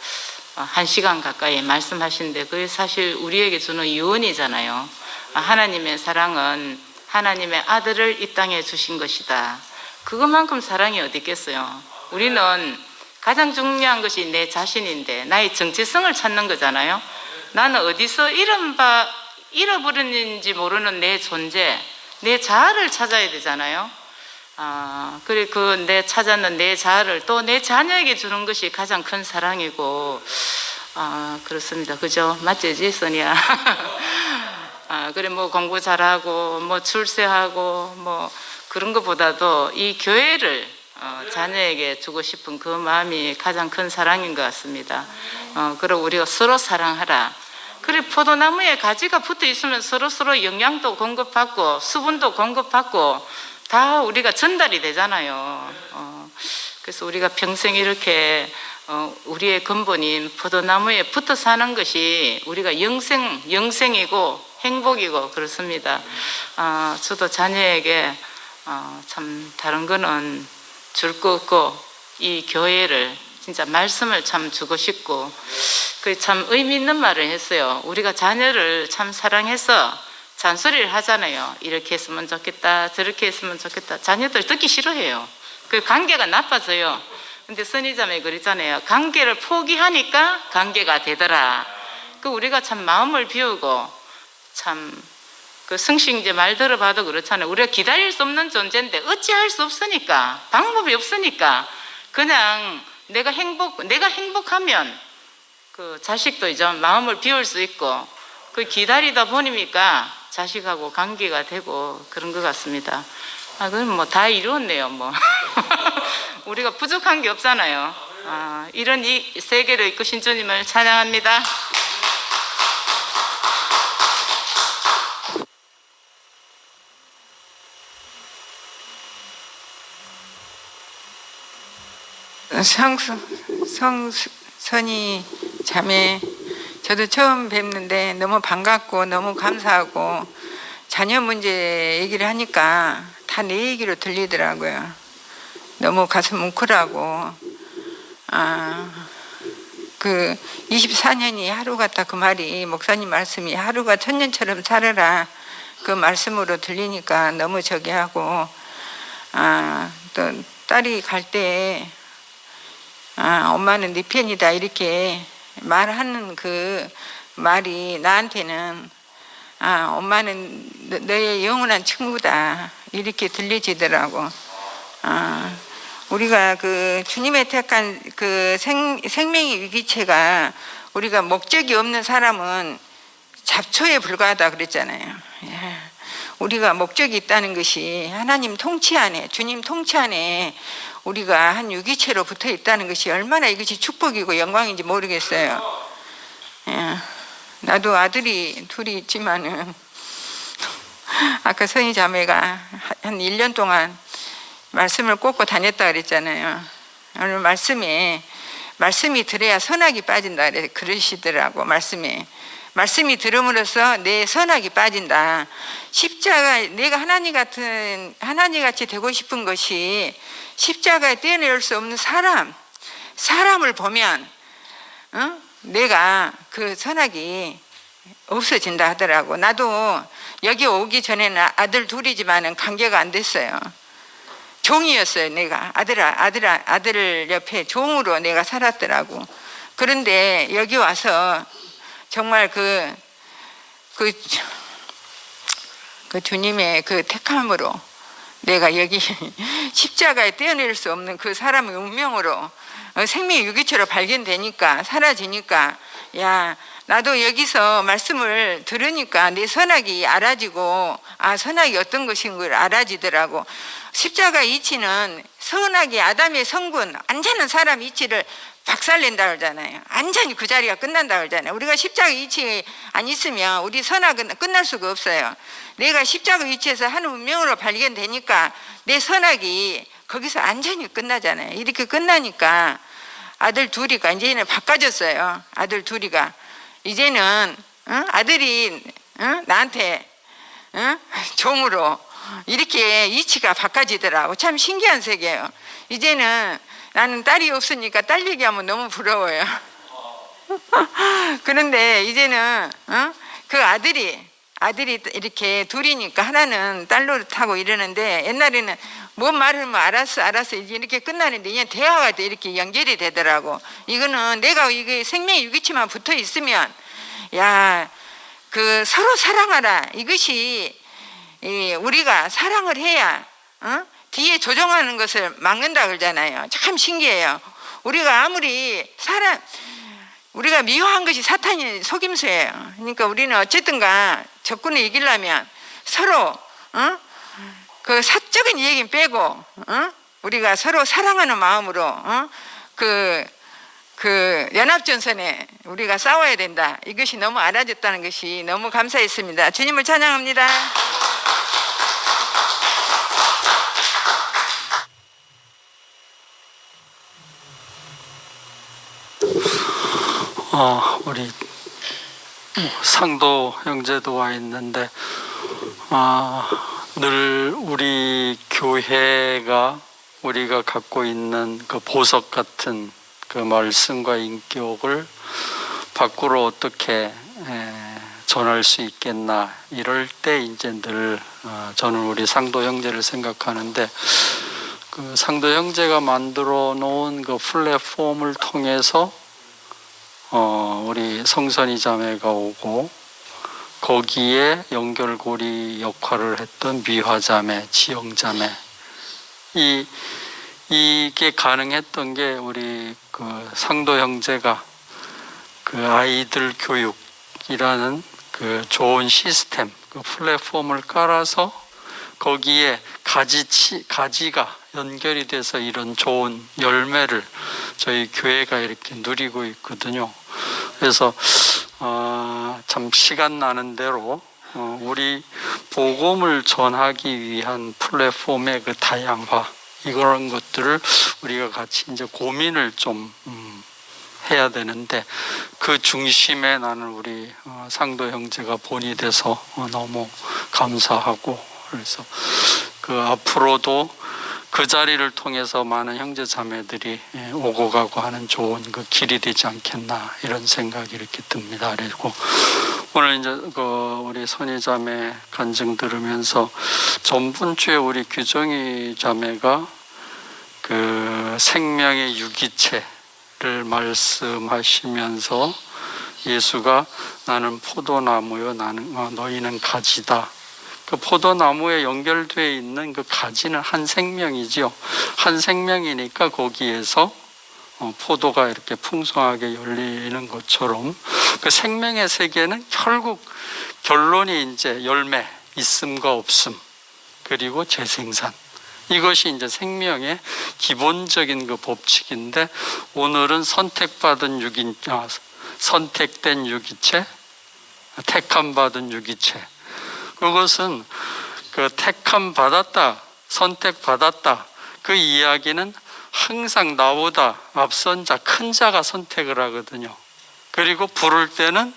1시간 가까이 말씀하시는데 그게 사실 우리에게 주는 유언이잖아요. 하나님의 사랑은 하나님의 아들을 이 땅에 주신 것이다. 그것만큼 사랑이 어디 있겠어요. 우리는 가장 중요한 것이 내 자신인데 나의 정체성을 찾는 거잖아요. 나는 어디서 잃어버렸는지 모르는 내 존재, 내 자아를 찾아야 되잖아요. 그리고 내 찾았는 내 자아를 또 내 자녀에게 주는 것이 가장 큰 사랑이고, 그렇습니다. 그죠? 맞지, 지선이야? 그래, 뭐 공부 잘하고, 뭐 출세하고, 뭐 그런 것보다도 이 교회를 자녀에게 주고 싶은 그 마음이 가장 큰 사랑인 것 같습니다. 그리고 우리가 서로 사랑하라. 그래, 포도나무에 가지가 붙어 있으면 서로 영양도 공급받고 수분도 공급받고 다 우리가 전달이 되잖아요. 그래서 우리가 평생 이렇게 우리의 근본인 포도나무에 붙어 사는 것이 우리가 영생이고 행복이고 그렇습니다. 저도 자녀에게 참 다른 거는 줄 거 없고 이 교회를 진짜 말씀을 참 주고 싶고, 그 참 의미 있는 말을 했어요. 우리가 자녀를 참 사랑해서 잔소리를 하잖아요. 이렇게 했으면 좋겠다, 저렇게 했으면 좋겠다. 자녀들 듣기 싫어해요. 그 관계가 나빠져요. 근데 선희자매 그랬잖아요. 관계를 포기하니까 관계가 되더라. 그 우리가 참 마음을 비우고, 참 그 성신제 말 들어봐도 그렇잖아요. 우리가 기다릴 수 없는 존재인데 어찌할 수 없으니까, 방법이 없으니까 그냥 내가 행복하면 그 자식도 이제 마음을 비울 수 있고, 그 기다리다 보니까 자식하고 관계가 되고 그런 것 같습니다. 그럼 뭐 다 이루었네요. 뭐 우리가 부족한 게 없잖아요. 이런 이 세계를 이끄신 주님을 찬양합니다. 성선이 자매, 저도 처음 뵙는데 너무 반갑고 너무 감사하고, 자녀 문제 얘기를 하니까 다 내 얘기로 들리더라고요. 너무 가슴 뭉클하고, 그 24년이 하루 같다, 그 말이, 목사님 말씀이 하루가 천년처럼 살아라, 그 말씀으로 들리니까 너무 저기 하고, 또 딸이 갈 때 엄마는 네 편이다 이렇게 말하는 그 말이 나한테는 엄마는 너의 영원한 친구다 이렇게 들려지더라고. 우리가 그 주님의 택한 그 생명의 위기체가, 우리가 목적이 없는 사람은 잡초에 불과하다 그랬잖아요. 우리가 목적이 있다는 것이 하나님 통치 안에, 주님 통치 안에 우리가 한 유기체로 붙어 있다는 것이 얼마나 이것이 축복이고 영광인지 모르겠어요. 나도 아들이 둘이 있지만은 아까 선희 자매가 한 1년 동안 말씀을 꽂고 다녔다 그랬잖아요. 오늘 말씀이 들어야 선악이 빠진다 그러시더라고. 말씀이 들음으로써 내 선악이 빠진다. 십자가, 내가 하나님 같이 되고 싶은 것이 십자가에 떼어낼 수 없는 사람을 보면 내가 그 선악이 없어진다 하더라고. 나도 여기 오기 전에는 아들 둘이지만은 관계가 안 됐어요. 종이었어요. 내가 아들 옆에 종으로 내가 살았더라고. 그런데 여기 와서 정말 그 주님의 그 택함으로 내가 여기 십자가에 떼어낼 수 없는 그 사람의 운명으로 생명의 유기체로 발견되니까, 사라지니까, 야, 나도 여기서 말씀을 들으니까 내 선악이 알아지고, 선악이 어떤 것인 걸 알아지더라고. 십자가 이치는 선악이 아담의 성분, 완전한 사람 이치를 박살낸다 그러잖아요. 완전히 그 자리가 끝난다 그러잖아요. 우리가 십자가 이치 안 있으면 우리 선악은 끝날 수가 없어요. 내가 십자가 이치에서 한 운명으로 발견되니까 내 선악이 거기서 완전히 끝나잖아요. 이렇게 끝나니까 아들 둘이가 이제는 바꿔졌어요. 아들 둘이가 이제는 아들이 나한테 종으로 이렇게 이치가 바꿔지더라고. 참 신기한 세계예요. 이제는 나는 딸이 없으니까 딸 얘기하면 너무 부러워요. 그런데 이제는 그 아들이 이렇게 둘이니까 하나는 딸 노릇하고 이러는데, 옛날에는 뭔 말을 하면 알았어 이렇게 끝나는데 그냥 대화가 이렇게 연결이 되더라고. 이거는 내가 이게 생명의 유기체만 붙어 있으면, 야, 그 서로 사랑하라, 이것이 우리가 사랑을 해야 뒤에 조종하는 것을 막는다 그러잖아요. 참 신기해요. 우리가 아무리 우리가 미워한 것이 사탄의 속임수예요. 그러니까 우리는 어쨌든가 적군을 이기려면 서로 그 사적인 얘기는 빼고 우리가 서로 사랑하는 마음으로 그 연합전선에 우리가 싸워야 된다. 이것이 너무 알아졌다는 것이 너무 감사했습니다. 주님을 찬양합니다. 우리 상도 형제도 와 있는데 늘 우리 교회가 우리가 갖고 있는 그 보석 같은 그 말씀과 인격을 밖으로 어떻게 전할 수 있겠나 이럴 때 이제 늘 저는 우리 상도 형제를 생각하는데 그 상도 형제가 만들어 놓은 그 플랫폼을 통해서 우리 성선이 자매가 오고 거기에 연결고리 역할을 했던 미화 자매, 지영 자매 이게 가능했던 게 우리 그 상도 형제가 그 아이들 교육이라는 그 좋은 시스템, 그 플랫폼을 깔아서 거기에 가지가 연결이 돼서 이런 좋은 열매를 저희 교회가 이렇게 누리고 있거든요. 그래서 참 시간 나는 대로 우리 복음을 전하기 위한 플랫폼의 그 다양화 이런 것들을 우리가 같이 이제 고민을 좀 해야 되는데 그 중심에 나는 우리 상도 형제가 본이 돼서 너무 감사하고 그래서 그 앞으로도 그 자리를 통해서 많은 형제 자매들이 오고 가고 하는 좋은 그 길이 되지 않겠나 이런 생각이 이렇게 듭니다. 그리고 오늘 이제 그 우리 선희 자매 간증 들으면서 전분주에 우리 규정이 자매가 그 생명의 유기체를 말씀하시면서 예수가 나는 포도나무요 나는 너희는 가지다. 그 포도나무에 연결되어 있는 그 가지는 한 생명이지요. 한 생명이니까 거기에서 포도가 이렇게 풍성하게 열리는 것처럼 그 생명의 세계는 결국 결론이 이제 열매, 있음과 없음, 그리고 재생산. 이것이 이제 생명의 기본적인 그 법칙인데 오늘은 선택된 유기체, 택함받은 유기체. 그것은 그 택함 받았다, 선택 받았다. 그 이야기는 항상 나보다 앞선 자, 큰 자가 선택을 하거든요. 그리고 부를 때는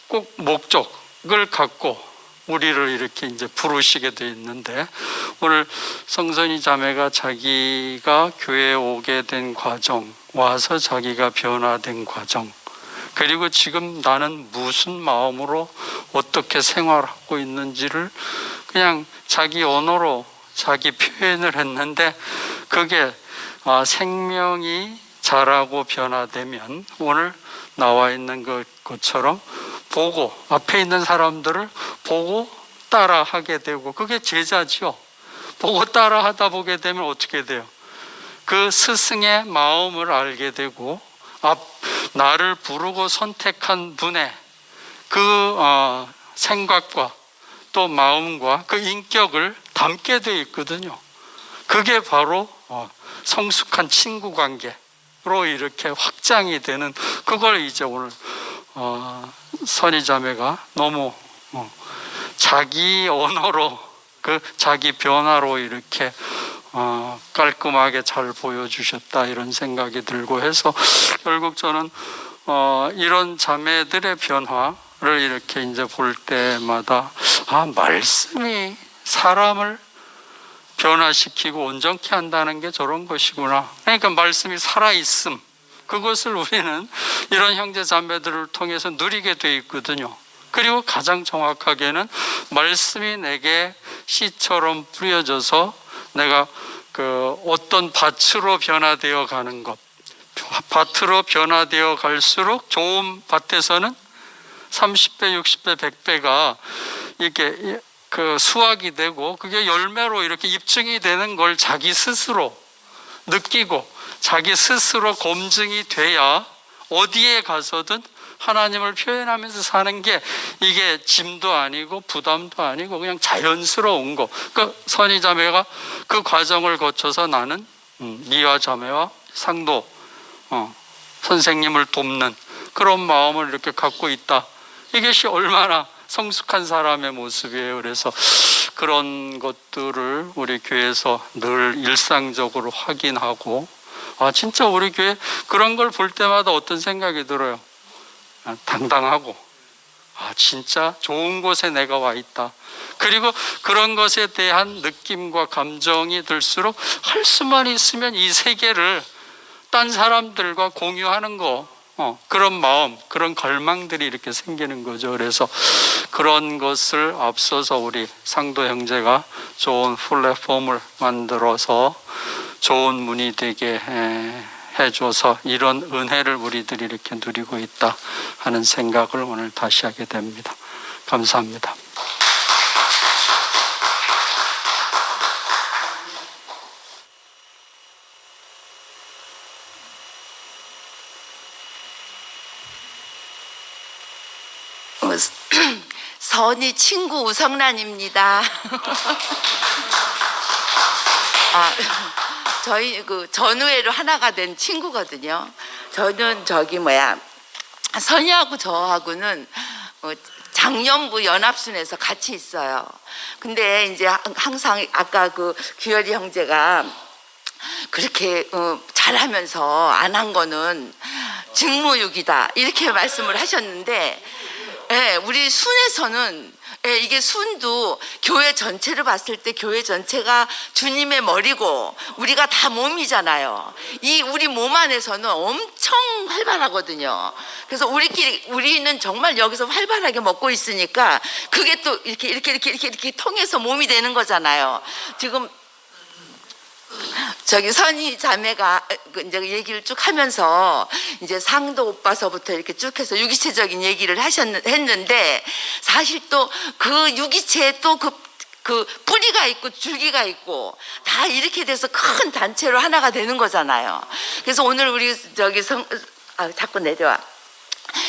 꼭 목적을 갖고 우리를 이렇게 이제 부르시게 돼 있는데 오늘 성선이 자매가 자기가 교회에 오게 된 과정, 와서 자기가 변화된 과정, 그리고 지금 나는 무슨 마음으로 어떻게 생활하고 있는지를 그냥 자기 언어로 자기 표현을 했는데 그게 생명이 자라고 변화되면 오늘 나와 있는 것처럼 보고 앞에 있는 사람들을 보고 따라하게 되고 그게 제자지요. 보고 따라하다 보게 되면 어떻게 돼요? 그 스승의 마음을 알게 되고 나를 부르고 선택한 분의 그 생각과 또 마음과 그 인격을 담게 되어 있거든요. 그게 바로 성숙한 친구 관계로 이렇게 확장이 되는 그걸 이제 오늘 선희 자매가 너무 자기 언어로 그 자기 변화로 이렇게 깔끔하게 잘 보여주셨다 이런 생각이 들고 해서 결국 저는 이런 자매들의 변화를 이렇게 이제 볼 때마다 말씀이 사람을 변화시키고 온전케 한다는 게 저런 것이구나. 그러니까 말씀이 살아있음, 그것을 우리는 이런 형제 자매들을 통해서 누리게 돼 있거든요. 그리고 가장 정확하게는 말씀이 내게 씨처럼 뿌려져서 내가 그 어떤 밭으로 변화되어 가는 것, 밭으로 변화되어 갈수록 좋은 밭에서는 30배, 60배, 100배가 이렇게 그 수확이 되고 그게 열매로 이렇게 입증이 되는 걸 자기 스스로 느끼고 자기 스스로 검증이 돼야 어디에 가서든 하나님을 표현하면서 사는 게 이게 짐도 아니고 부담도 아니고 그냥 자연스러운 거. 그러니까 선희 자매가 그 과정을 거쳐서 나는 미화 자매와 상도 선생님을 돕는 그런 마음을 이렇게 갖고 있다. 이것이 얼마나 성숙한 사람의 모습이에요. 그래서 그런 것들을 우리 교회에서 늘 일상적으로 확인하고 진짜 우리 교회 그런 걸 볼 때마다 어떤 생각이 들어요. 당당하고 진짜 좋은 곳에 내가 와 있다. 그리고 그런 것에 대한 느낌과 감정이 들수록 할 수만 있으면 이 세계를 딴 사람들과 공유하는 거 그런 마음, 그런 갈망들이 이렇게 생기는 거죠. 그래서 그런 것을 앞서서 우리 상도 형제가 좋은 플랫폼을 만들어서 좋은 문이 되게 해줘서 이런 은혜를 우리들이 이렇게 누리고 있다 하는 생각을 오늘 다시 하게 됩니다. 감사합니다. 선희 친구 우성란입니다. 저희 그 전우회로 하나가 된 친구거든요. 저는 선희하고 저하고는 작년부 연합순에서 같이 있어요. 근데 이제 항상 아까 그 규열이 형제가 그렇게 잘하면서 안 한 거는 직무유기다 이렇게 말씀을 하셨는데, 우리 순에서는 이게 순도 교회 전체를 봤을 때 교회 전체가 주님의 머리고 우리가 다 몸이잖아요. 이 우리 몸 안에서는 엄청 활발하거든요. 그래서 우리는 정말 여기서 활발하게 먹고 있으니까 그게 또 이렇게 통해서 몸이 되는 거잖아요. 지금 저기 선희 자매가 이제 얘기를 쭉 하면서 이제 상도 오빠서부터 이렇게 쭉 해서 유기체적인 얘기를 했는데, 사실 또 그 유기체에 또 그 뿌리가 있고 줄기가 있고 다 이렇게 돼서 큰 단체로 하나가 되는 거잖아요. 그래서 오늘 우리 저기 자꾸 내려와.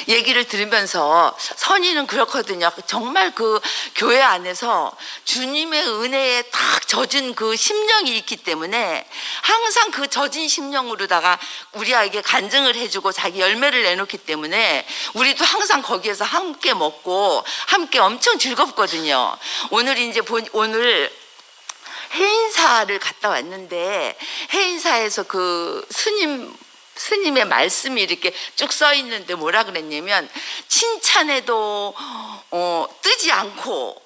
얘기를 들으면서 선희는 그렇거든요. 정말 그 교회 안에서 주님의 은혜에 딱 젖은 그 심령이 있기 때문에 항상 그 젖은 심령으로다가 우리에게 간증을 해주고 자기 열매를 내놓기 때문에 우리도 항상 거기에서 함께 먹고 함께 엄청 즐겁거든요. 오늘 해인사를 갔다 왔는데 해인사에서 그 스님의 말씀이 이렇게 쭉 써 있는데 뭐라 그랬냐면, 칭찬해도 뜨지 않고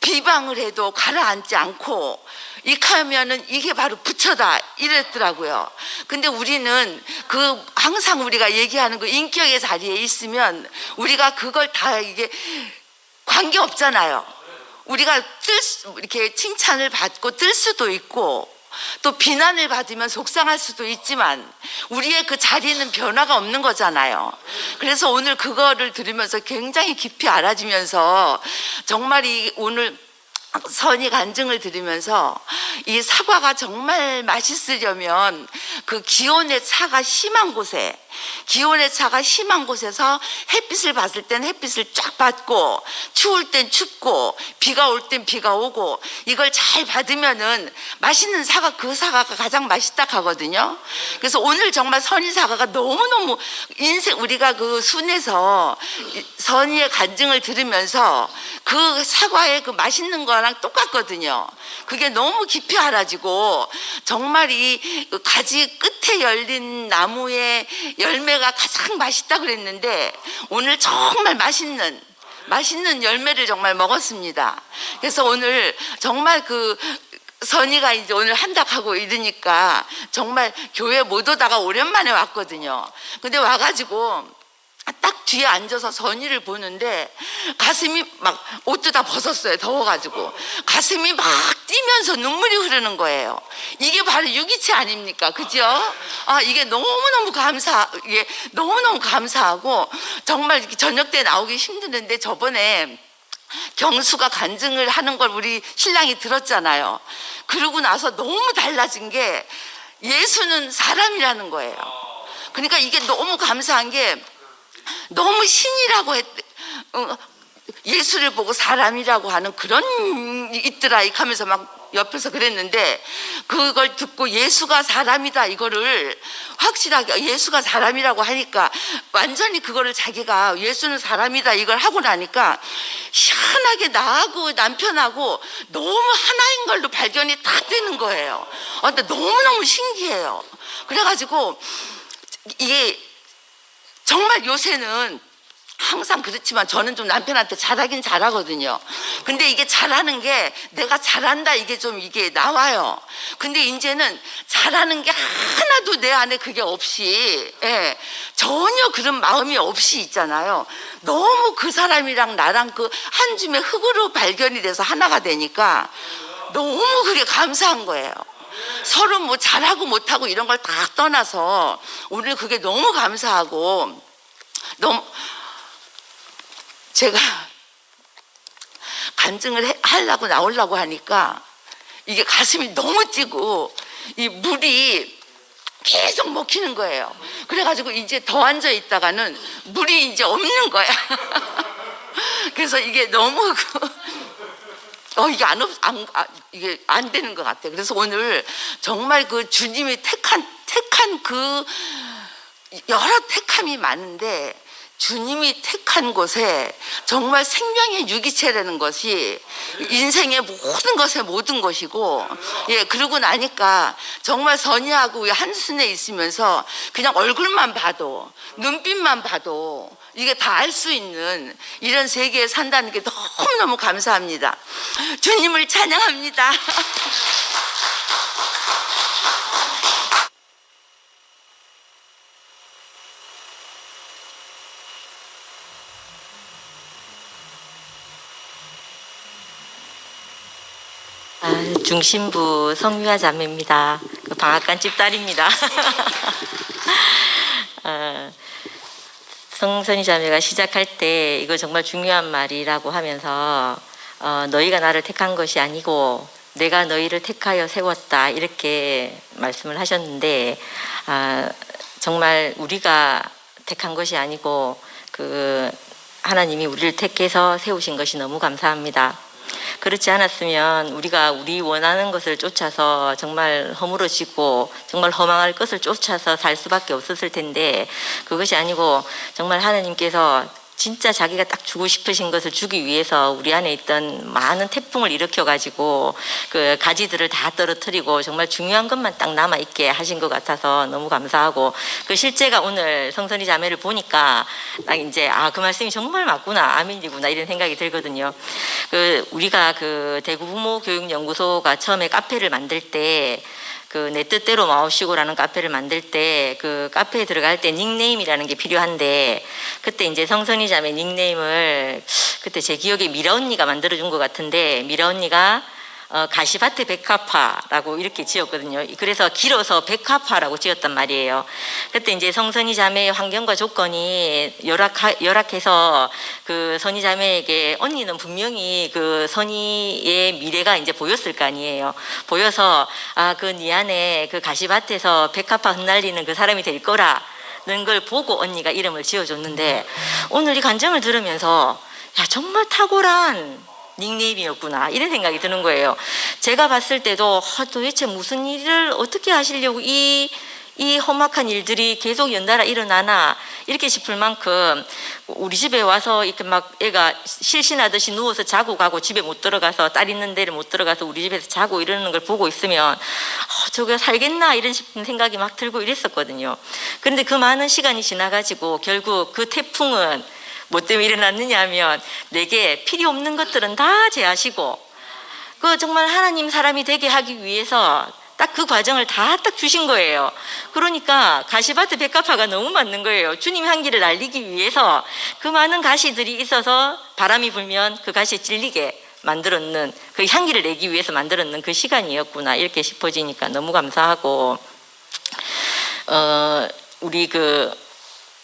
비방을 해도 가라앉지 않고 이카면은 이게 바로 부처다 이랬더라고요. 근데 우리는 항상 우리가 얘기하는 그 인격의 자리에 있으면 우리가 그걸 다 이게 관계 없잖아요. 우리가 이렇게 칭찬을 받고 뜰 수도 있고 또 비난을 받으면 속상할 수도 있지만 우리의 그 자리는 변화가 없는 거잖아요. 그래서 오늘 그거를 들으면서 굉장히 깊이 알아지면서 정말 오늘 선희 간증을 들으면서 이 사과가 정말 맛있으려면 그 기온의 차가 심한 곳에서 햇빛을 받을 땐 햇빛을 쫙 받고 추울 땐 춥고 비가 올 땐 비가 오고 이걸 잘 받으면은 맛있는 그 사과가 가장 맛있다 하거든요. 그래서 오늘 정말 선희 사과가 너무너무 우리가 그 순에서 선희의 간증을 들으면서 그 사과의 그 맛있는 거랑 똑같거든요. 그게 너무 깊이 알아지고 정말 이 가지 끝에 열린 나무의 열매가 가장 맛있다 그랬는데 오늘 정말 맛있는 열매를 정말 먹었습니다. 그래서 오늘 정말 선희가 이제 오늘 한다 하고 이러니까 정말 교회 못 오다가 오랜만에 왔거든요. 근데 와가지고 딱 뒤에 앉아서 선희를 보는데 가슴이 막 옷도 다 벗었어요. 더워가지고 가슴이 막 뛰면서 눈물이 흐르는 거예요. 이게 바로 유기체 아닙니까? 그죠? 이게 너무너무 감사하고 정말 이렇게 저녁 때 나오기 힘드는데 저번에 경수가 간증을 하는 걸 우리 신랑이 들었잖아요. 그러고 나서 너무 달라진 게 예수는 사람이라는 거예요. 그러니까 이게 너무 감사한 게 너무 신이라고 예수를 보고 사람이라고 하는 그런 있더라 하면서 막 옆에서 그랬는데, 그걸 듣고 예수가 사람이다 이거를 확실하게 예수가 사람이라고 하니까 완전히 그거를 자기가 예수는 사람이다 이걸 하고 나니까 희한하게 나하고 남편하고 너무 하나인 걸로 발견이 딱 되는 거예요. 근데 너무너무 신기해요. 그래가지고 이게 정말 요새는 항상 그렇지만 저는 좀 남편한테 잘하긴 잘하거든요. 근데 이게 잘하는 게 내가 잘한다 이게 좀 이게 나와요. 근데 이제는 잘하는 게 하나도 내 안에 그게 없이, 예, 전혀 그런 마음이 없이 있잖아요. 너무 그 사람이랑 나랑 그 한 줌의 흙으로 발견이 돼서 하나가 되니까 너무 그게 감사한 거예요. 서로 뭐 잘하고 못하고 이런 걸 다 떠나서 오늘 그게 너무 감사하고, 너무 제가 간증을 하려고 나오려고 하니까 이게 가슴이 너무 뛰고 이 물이 계속 먹히는 거예요. 그래가지고 이제 더 앉아 있다가는 물이 이제 없는 거야. 그래서 이게 너무 이게 안 되는 것 같아요. 그래서 오늘 정말 그 주님이 택한 그 여러 택함이 많은데 주님이 택한 곳에 정말 생명의 유기체라는 것이 인생의 모든 것의 모든 것이고, 예, 그러고 나니까 정말 선희하고 한순에 있으면서 그냥 얼굴만 봐도 눈빛만 봐도 이게 다 알 수 있는 이런 세계에 산다는 게 너무너무 감사합니다. 주님을 찬양합니다. 중심부 성유아 자매입니다. 그 방앗간 집딸입니다. 성선이 자매가 시작할 때 이거 정말 중요한 말이라고 하면서 너희가 나를 택한 것이 아니고 내가 너희를 택하여 세웠다 이렇게 말씀을 하셨는데, 정말 우리가 택한 것이 아니고 그 하나님이 우리를 택해서 세우신 것이 너무 감사합니다. 그렇지 않았으면 우리가 우리 원하는 것을 쫓아서 정말 허물어지고 정말 허망할 것을 쫓아서 살 수밖에 없었을 텐데, 그것이 아니고 정말 하나님께서 진짜 자기가 딱 주고 싶으신 것을 주기 위해서 우리 안에 있던 많은 태풍을 일으켜가지고 그 가지들을 다 떨어뜨리고 정말 중요한 것만 딱 남아있게 하신 것 같아서 너무 감사하고, 그 실제가 오늘 성선이 자매를 보니까 딱 이제 그 말씀이 정말 맞구나, 아멘이구나 이런 생각이 들거든요. 그 우리가 그 대구 부모 교육연구소가 처음에 카페를 만들 때 그 내 뜻대로 마옵시고라는 카페를 만들 때 그 카페에 들어갈 때 닉네임이라는 게 필요한데, 그때 이제 성선이 자매 닉네임을 그때 제 기억에 미라 언니가 만들어준 것 같은데, 미라 언니가 가시밭의 백합화라고 이렇게 지었거든요. 그래서 길어서 백합화라고 지었단 말이에요. 그때 이제 성선이 자매의 환경과 조건이 열악해서 그 선이 자매에게 언니는 분명히 그 선이의 미래가 이제 보였을 거 아니에요. 보여서 그 네 안에 그 가시밭에서 백합화 흩날리는 그 사람이 될 거라는 걸 보고 언니가 이름을 지어줬는데, 오늘 이 간증을 들으면서 야, 정말 탁월한 닉네임이었구나 이런 생각이 드는 거예요. 제가 봤을 때도 도대체 무슨 일을 어떻게 하시려고 이 험악한 일들이 계속 연달아 일어나나 이렇게 싶을 만큼, 우리 집에 와서 이렇게 막 애가 실신하듯이 누워서 자고 가고 집에 못 들어가서, 딸 있는 데를 못 들어가서 우리 집에서 자고 이러는 걸 보고 있으면 저거 살겠나 이런 싶은 생각이 막 들고 이랬었거든요. 그런데 그 많은 시간이 지나가지고 결국 그 태풍은 뭐 때문에 일어났느냐 하면 내게 필요 없는 것들은 다 제하시고 그 정말 하나님 사람이 되게 하기 위해서 딱 그 과정을 다 딱 주신 거예요. 그러니까 가시밭의 백합화가 너무 맞는 거예요. 주님 향기를 날리기 위해서 그 많은 가시들이 있어서 바람이 불면 그 가시에 찔리게 만들었는, 그 향기를 내기 위해서 만들었는 그 시간이었구나 이렇게 싶어지니까 너무 감사하고, 우리 그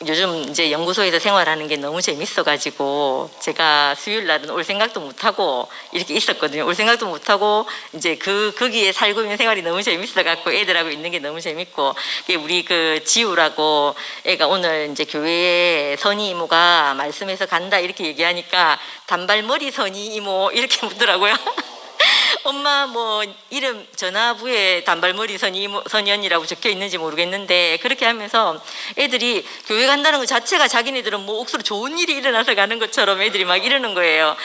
요즘 이제 연구소에서 생활하는 게 너무 재밌어가지고 제가 수요일 날은 올 생각도 못하고 이렇게 있었거든요. 올 생각도 못하고 이제 거기에 살고 있는 생활이 너무 재밌어갖고 애들하고 있는 게 너무 재밌고, 우리 그 지우라고 애가 오늘 이제 교회에 선희 이모가 말씀해서 간다 이렇게 얘기하니까 단발머리 선희 이모 이렇게 묻더라고요. 엄마 뭐 이름 전화부에 단발머리 선희 언니라고 적혀 있는지 모르겠는데, 그렇게 하면서 애들이 교회 간다는 것 자체가 자기네들은 뭐 억수로 좋은 일이 일어나서 가는 것처럼 애들이 막 이러는 거예요.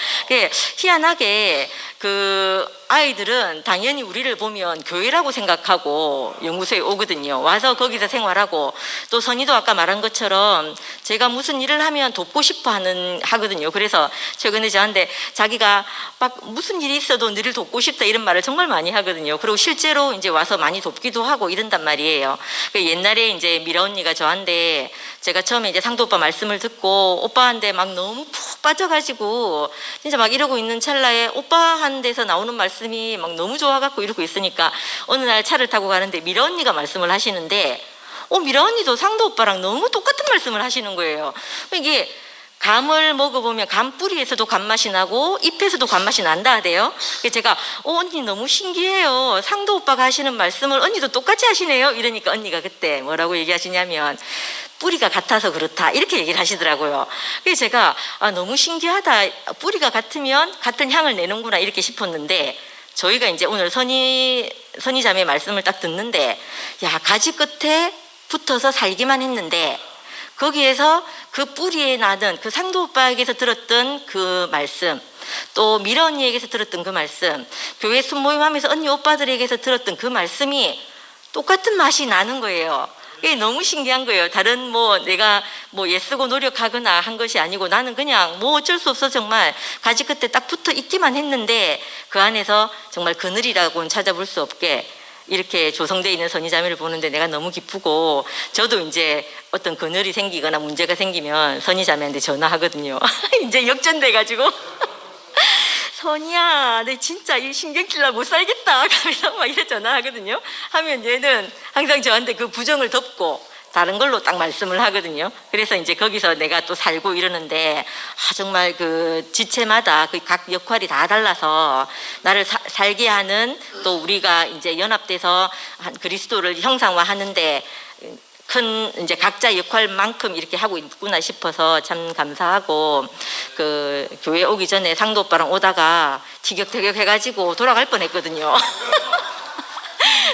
희한하게 그 아이들은 당연히 우리를 보면 교회라고 생각하고 연구소에 오거든요. 와서 거기서 생활하고, 또 선희도 아까 말한 것처럼 제가 무슨 일을 하면 돕고 싶어 하거든요. 그래서 최근에 저한테 자기가 막 무슨 일이 있어도 너를 돕고 싶다 이런 말을 정말 많이 하거든요. 그리고 실제로 이제 와서 많이 돕기도 하고 이런단 말이에요. 옛날에 이제 미라 언니가 저한테, 제가 처음에 이제 상도 오빠 말씀을 듣고 오빠한테 막 너무 푹 빠져가지고 진짜 막 이러고 있는 찰나에 오빠 한 데서 나오는 말씀이 막 너무 좋아갖고 이러고 있으니까 어느 날 차를 타고 가는데 미라 언니가 말씀을 하시는데, 미라 언니도 상도 오빠랑 너무 똑같은 말씀을 하시는 거예요. 이게 감을 먹어보면 감 뿌리에서도 감맛이 나고 잎에서도 감맛이 난다 하대요. 그래서 제가 언니 너무 신기해요. 상도 오빠가 하시는 말씀을 언니도 똑같이 하시네요. 이러니까 언니가 그때 뭐라고 얘기하시냐면 뿌리가 같아서 그렇다 이렇게 얘기를 하시더라고요. 그래서 제가 너무 신기하다. 뿌리가 같으면 같은 향을 내는구나 이렇게 싶었는데, 저희가 이제 오늘 선희 자매 말씀을 딱 듣는데, 야, 가지 끝에 붙어서 살기만 했는데 거기에서 그 뿌리에 나는 그 상도 오빠에게서 들었던 그 말씀, 또 미라 언니에게서 들었던 그 말씀, 교회 순모임하면서 언니 오빠들에게서 들었던 그 말씀이 똑같은 맛이 나는 거예요. 이게 너무 신기한 거예요. 다른 뭐 내가 뭐 애쓰고 노력하거나 한 것이 아니고, 나는 그냥 뭐 어쩔 수 없어 정말 가지 끝에 딱 붙어 있기만 했는데 그 안에서 정말 그늘이라고는 찾아볼 수 없게 이렇게 조성되어 있는 선희자매를 보는데 내가 너무 기쁘고, 저도 이제 어떤 그늘이 생기거나 문제가 생기면 선희자매한테 전화하거든요. 이제 역전돼가지고 선희야, 내 진짜 이 신경질나 못 살겠다 하면서 막 이래 전화하거든요. 하면 얘는 항상 저한테 그 부정을 덮고 다른 걸로 딱 말씀을 하거든요. 그래서 이제 거기서 내가 또 살고 이러는데, 정말 그 지체마다 그 각 역할이 다 달라서 나를 살게 하는, 또 우리가 이제 연합돼서 그리스도를 형상화하는데 큰 이제 각자 역할만큼 이렇게 하고 있구나 싶어서 참 감사하고, 그 교회 오기 전에 상도 오빠랑 오다가 티격태격 해가지고 돌아갈 뻔했거든요.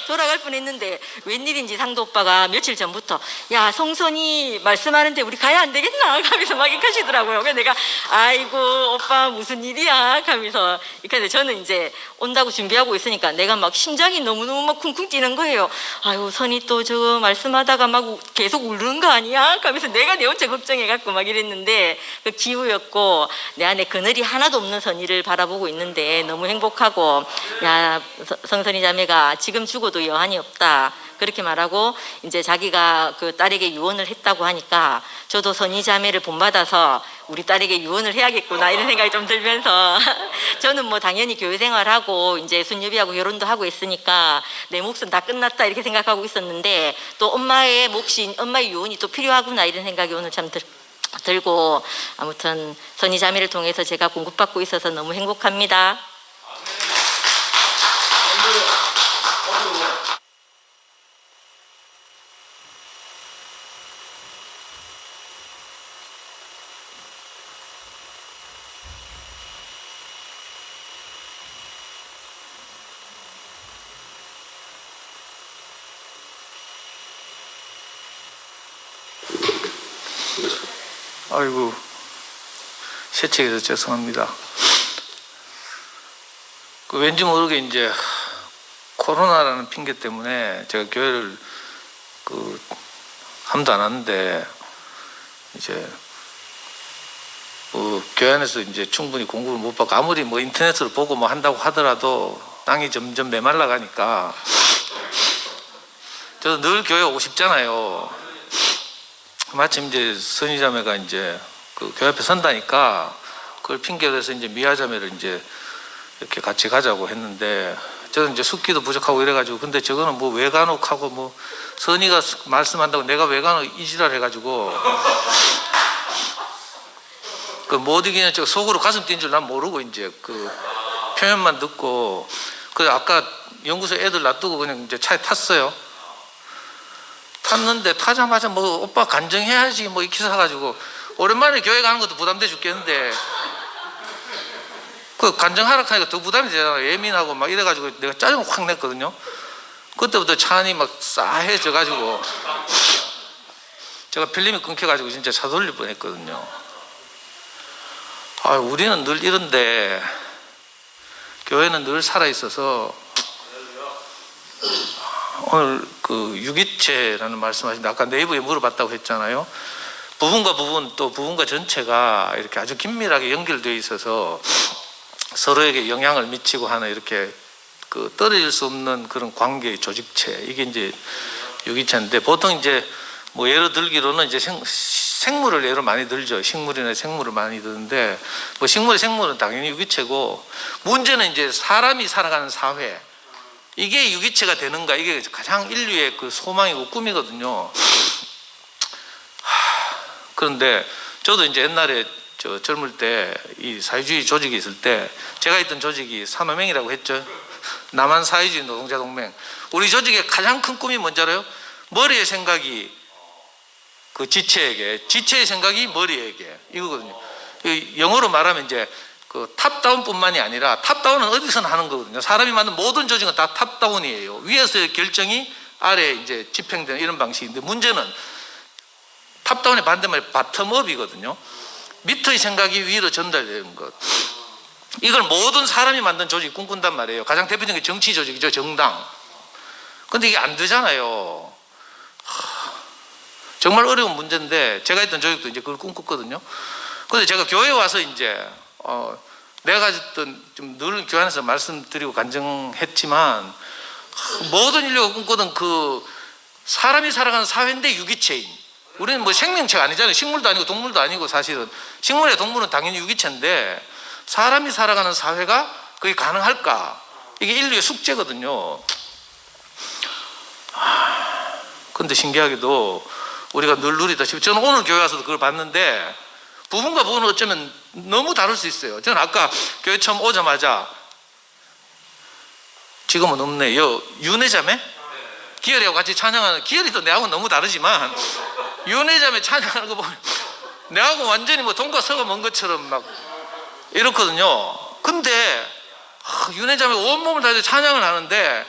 돌아갈 뻔했는데 웬일인지 상도 오빠가 며칠 전부터 야, 성선이 말씀하는데 우리 가야 안 되겠나 하면서 막 이렇게 하시더라고요. 그래서 내가 아이고 오빠 무슨 일이야 하면서, 그러니까 저는 이제 온다고 준비하고 있으니까 내가 막 심장이 너무너무 막 쿵쿵 뛰는 거예요. 아유, 선이 또 저 말씀하다가 막 계속 울는 거 아니야 하면서 내가 내 혼자 걱정해갖고 막 이랬는데, 그 기후였고 내 안에 그늘이 하나도 없는 선이를 바라보고 있는데 너무 행복하고, 야, 성선이 자매가 지금 죽어도 여한이 없다 그렇게 말하고, 이제 자기가 그 딸에게 유언을 했다고 하니까 저도 선희 자매를 본받아서 우리 딸에게 유언을 해야겠구나 이런 생각이 좀 들면서 저는 뭐 당연히 교회 생활하고 이제 순유비하고 결혼도 하고 있으니까 내 몫은 다 끝났다 이렇게 생각하고 있었는데, 또 엄마의 몫이, 엄마의 유언이 또 필요하구나 이런 생각이 오늘 참 들고, 아무튼 선희 자매를 통해서 제가 공급받고 있어서 너무 행복합니다. 아이고, 세척해서 죄송합니다. 왠지 모르게 이제 코로나라는 핑계 때문에 제가 교회를 함도 안 하는데, 이제 교회 안에서 이제 충분히 공부를 못 받고, 아무리 뭐 인터넷으로 보고 뭐 한다고 하더라도 땅이 점점 메말라 가니까 저도 늘 교회 오고 싶잖아요. 마침 이제 선희자매가 이제 그 교회 앞에 선다니까 그걸 핑계로 해서 이제 미아자매를 이제 이렇게 같이 가자고 했는데, 저는 이제 숙기도 부족하고 이래가지고 근데 저거는 뭐 외간혹하고 뭐 선의가 말씀한다고 내가 외간혹 이지랄 해가지고 그 못 이기는 저 속으로 가슴 뛴 줄 난 모르고 이제 그 표현만 듣고 그 아까 연구소 애들 놔두고 그냥 이제 차에 탔어요. 탔는데 타자마자 뭐 오빠 간증해야지 뭐 이렇게 사가지고 오랜만에 교회 가는 것도 부담돼 죽겠는데 그 간증하라 하니까 더 부담이 되잖아요. 예민하고 막 이래가지고 내가 짜증을 확 냈거든요. 그때부터 차 안이 막 싸해져가지고 제가 필름이 끊겨가지고 진짜 차 돌릴 뻔했거든요. 아, 우리는 늘 이런데 교회는 늘 살아있어서 오늘 그 유기체라는 말씀하신데 아까 네이버에 물어봤다고 했잖아요. 부분과 부분 또 부분과 전체가 이렇게 아주 긴밀하게 연결되어 있어서 서로에게 영향을 미치고 하는 이렇게 그 떨어질 수 없는 그런 관계의 조직체 이게 이제 유기체인데 보통 이제 뭐 예로 들기로는 이제 생물을 예로 많이 들죠. 식물이나 생물을 많이 드는데 뭐 생물은 당연히 유기체고 문제는 이제 사람이 살아가는 사회 이게 유기체가 되는가 이게 가장 인류의 그 소망이고 꿈이거든요. 그런데 저도 이제 옛날에 저 젊을 때 이 사회주의 조직이 있을 때 제가 있던 조직이 산호맹이라고 했죠. 남한 사회주의 노동자 동맹. 우리 조직의 가장 큰 꿈이 뭔지 알아요? 머리의 생각이 그 지체에게, 지체의 생각이 머리에게 이거거든요. 영어로 말하면 이제 그 탑다운뿐만이 아니라 탑다운은 어디서나 하는 거거든요. 사람이 만든 모든 조직은 다 탑다운이에요. 위에서의 결정이 아래에 이제 집행되는 이런 방식인데 문제는 탑다운의 반대말이 바텀업이거든요. 밑의 생각이 위로 전달되는 것. 이걸 모든 사람이 만든 조직이 꿈꾼단 말이에요. 가장 대표적인 게 정치 조직이죠. 정당. 근데 이게 안 되잖아요. 정말 어려운 문제인데 제가 했던 조직도 이제 그걸 꿈꿨거든요. 근데 제가 교회에 와서 이제 내가 가졌던 좀 늘 교회 안에서 말씀드리고 간증했지만 모든 인류가 꿈꾸던 그 사람이 살아가는 사회인데 유기체인 우리는 뭐 생명체가 아니잖아요. 식물도 아니고 동물도 아니고 사실은 식물이나 동물은 당연히 유기체인데 사람이 살아가는 사회가 그게 가능할까? 이게 인류의 숙제거든요. 근데 신기하게도 우리가 늘 누리다시피 저는 오늘 교회 와서도 그걸 봤는데 부분과 부분은 어쩌면 너무 다를 수 있어요. 저는 아까 교회 처음 오자마자 지금은 없네요. 윤회자매? 기열이하고 같이 찬양하는 기열이도 내하고 너무 다르지만 윤회자매 찬양하는 거 보면 내하고 완전히 뭐 돈과 서가 먼 것처럼 막 이렇거든요. 근데 윤회자매 온몸을 다해서 찬양을 하는데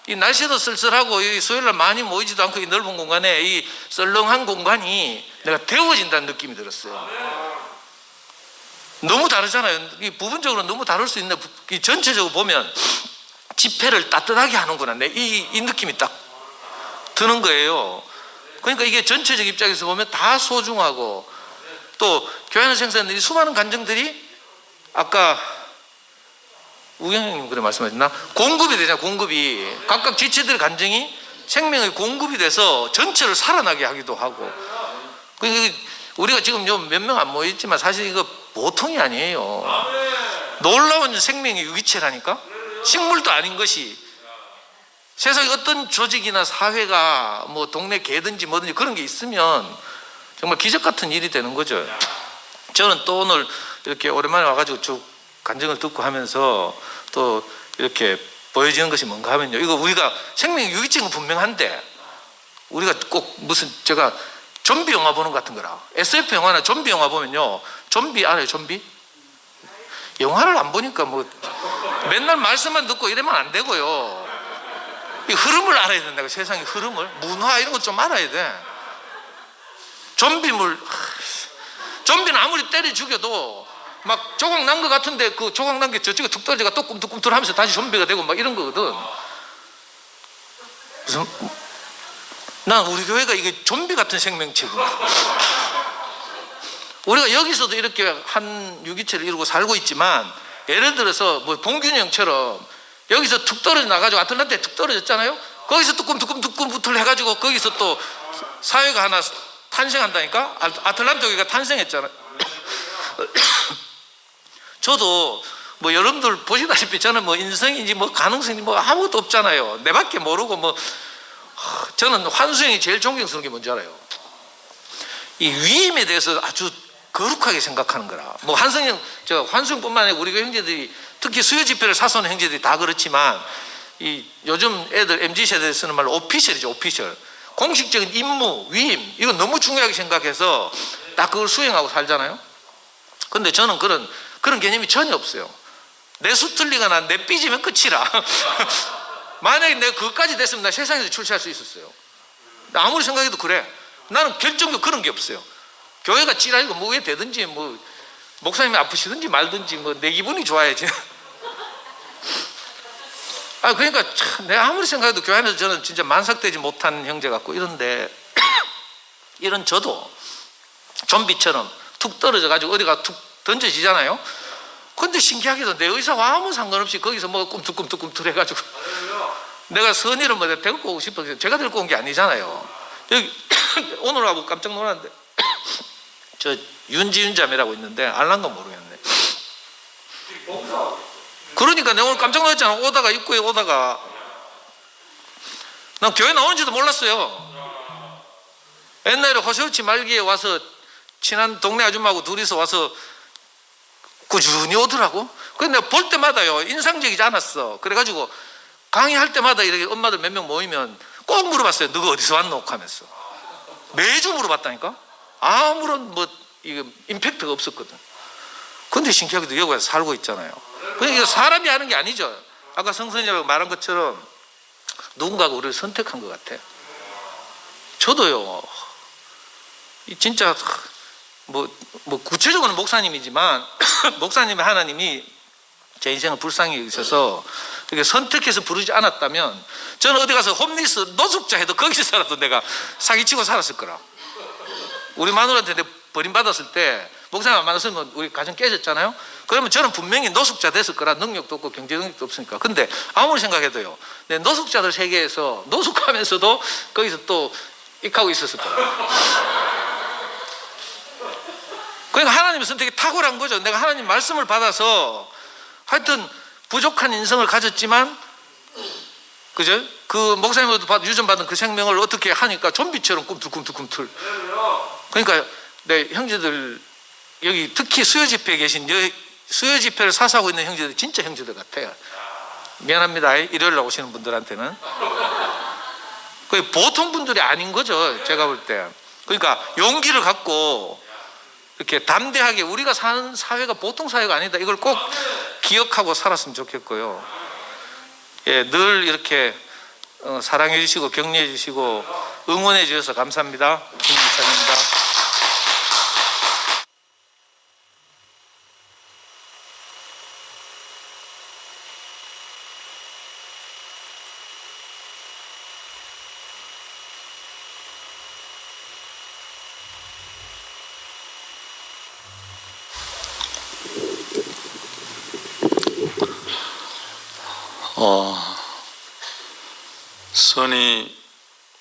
이 날씨도 쓸쓸하고 이 수요일날 많이 모이지도 않고 이 넓은 공간에 이 썰렁한 공간이 내가 데워진다는 느낌이 들었어요. 너무 다르잖아요. 이 부분적으로 너무 다를 수 있는데 이 전체적으로 보면 집회를 따뜻하게 하는구나. 이 느낌이 딱 드는 거예요. 그러니까 이게 전체적 입장에서 보면 다 소중하고 또 교회 안에서 행사하는 수많은 간증들이 아까 우경님 그래 말씀하셨나? 공급이 되잖아요. 공급이 각각 지체들의 간증이 생명의 공급이 돼서 전체를 살아나게 하기도 하고 우리가 지금 몇 명 안 모였지만 사실 이거 보통이 아니에요. 놀라운 생명의 유기체라니까. 식물도 아닌 것이 세상에 어떤 조직이나 사회가 뭐 동네 개든지 뭐든지 그런 게 있으면 정말 기적 같은 일이 되는 거죠. 저는 또 오늘 이렇게 오랜만에 와가지고 쭉 간증을 듣고 하면서 또 이렇게 보여지는 것이 뭔가 하면요. 이거 우리가 생명의 유기체는 분명한데 우리가 꼭 무슨 제가 좀비 영화 보는 것 같은 거라. SF 영화나 좀비 영화 보면요. 좀비 알아요? 좀비? 영화를 안 보니까 뭐 맨날 말씀만 듣고 이러면 안 되고요. 이 흐름을 알아야 된다고. 세상의 흐름을. 문화 이런 것 좀 알아야 돼. 좀비는 아무리 때려 죽여도 막 조각 난 것 같은데 그 조각 난 게 저쪽에 툭 떨어져가 또 꿈틀꿈틀 하면서 다시 좀비가 되고 막 이런 거거든. 난 우리 교회가 이게 좀비 같은 생명체구나. 우리가 여기서도 이렇게 한 유기체를 이루고 살고 있지만 예를 들어서 뭐 봉균이 형처럼 여기서 툭 떨어져 나가지고 아틀란타에 툭 떨어졌잖아요. 거기서 뚜꿈뚜꿈 해가지고 거기서 또 사회가 하나 탄생한다니까. 아틀란타 교회가 탄생했잖아요. 저도 뭐 여러분들 보시다시피 저는 뭐 인성인지 뭐 가능성인지 뭐 아무것도 없잖아요. 내밖에 모르고 뭐 저는 환수형이 제일 존경스러운 게 뭔지 알아요? 이 위임에 대해서 아주 거룩하게 생각하는 거라. 뭐 환수형뿐만 아니라 우리 교회 형제들이 특히 수요 집회를 사서는 형제들이 다 그렇지만 이 요즘 애들 MZ 세대에 쓰는 말로 오피셜이죠. 오피셜. 공식적인 임무, 위임 이거 너무 중요하게 생각해서 딱 그걸 수행하고 살잖아요. 근데 저는 그런 개념이 전혀 없어요. 내 수틀리거나 내 삐지면 끝이라. 만약에 내가 그것까지 됐으면 나 세상에서 출세할 수 있었어요. 아무리 생각해도 그래. 나는 결정적으로 그런 게 없어요. 교회가 찌라이고 뭐 왜 되든지 뭐 목사님이 아프시든지 말든지 뭐 내 기분이 좋아야지. 그러니까 참 내가 아무리 생각해도 교회 안에서 저는 진짜 만삭되지 못한 형제 같고 이런데 이런 저도 좀비처럼 툭 떨어져 가지고 어디가 툭 던져지잖아요. 근데 신기하게도 내 의사와 아무 상관없이 거기서 뭐 꿈틀꿈틀 해가지고 내가 선의를 뭐 데리고 오고 싶어서 제가 데리고 온 게 아니잖아요. 여기 오늘 하고 깜짝 놀랐는데 저 윤지윤 자매라고 있는데 알란가 모르겠네. 그러니까 내가 오늘 깜짝 놀랐잖아. 오다가 입구에 오다가 난 교회 나오는지도 몰랐어요. 옛날에 호시오치 말기에 와서 친한 동네 아줌마하고 둘이서 와서 꾸준히 오더라고. 근데 내가 볼 때마다요 인상적이지 않았어. 그래가지고 강의할 때마다 이렇게 엄마들 몇 명 모이면 꼭 물어봤어요. 너가 어디서 왔노? 하면서 매주 물어봤다니까. 아무런 뭐 이거 임팩트가 없었거든. 근데 신기하게도 여기 와서 살고 있잖아요. 그러니까 사람이 하는 게 아니죠. 아까 성선이라고 말한 것처럼 누군가가 우리를 선택한 것 같아. 저도요 진짜 뭐 구체적으로는 목사님이지만 목사님의 하나님이 제 인생을 불쌍히 여기셔서 이렇게 선택해서 부르지 않았다면 저는 어디 가서 홈리스 노숙자 해도 거기서라도 내가 사기치고 살았을 거라. 우리 마누라한테 내가 버림받았을 때 목사님 안 만났으면 우리 가정 깨졌잖아요. 그러면 저는 분명히 노숙자 됐을 거라. 능력도 없고 경제 능력도 없으니까. 근데 아무리 생각해도요 내 노숙자들 세계에서 노숙하면서도 거기서 또 익하고 있었을 거라. 그러니까 하나님의 선택이 탁월한 거죠. 내가 하나님 말씀을 받아서 하여튼 부족한 인성을 가졌지만 그죠? 그 목사님으로부터 유전받은 그 생명을 어떻게 하니까 좀비처럼 꿈틀꿈틀. 그러니까 내 형제들 여기 특히 수요 집회에 계신 수요 집회를 사수하고 있는 형제들 진짜 형제들 같아요. 미안합니다. 일요일 오시는 분들한테는 보통 분들이 아닌 거죠. 제가 볼 때. 그러니까 용기를 갖고 이렇게 담대하게 우리가 사는 사회가 보통 사회가 아니다. 이걸 꼭 기억하고 살았으면 좋겠고요. 예, 늘 이렇게 사랑해 주시고 격려해 주시고 응원해 주셔서 감사합니다. 김기찬입니다. 선이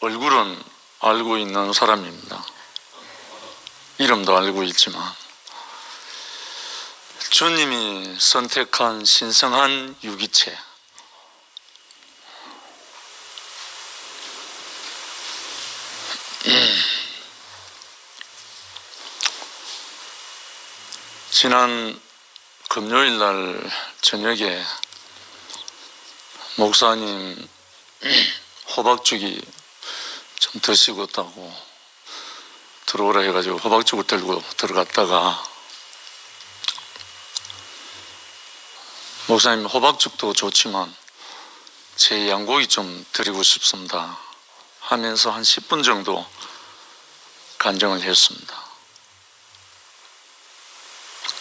얼굴은 알고 있는 사람입니다. 이름도 알고 있지만 주님이 선택한 신성한 유기체, 지난 금요일 날 저녁에 목사님 호박죽이 좀 드시겠다고 들어오라 해가지고 호박죽을 들고 들어갔다가 목사님 호박죽도 좋지만 제 양고기 좀 드리고 싶습니다 하면서 한 10분 정도 간증을 했습니다.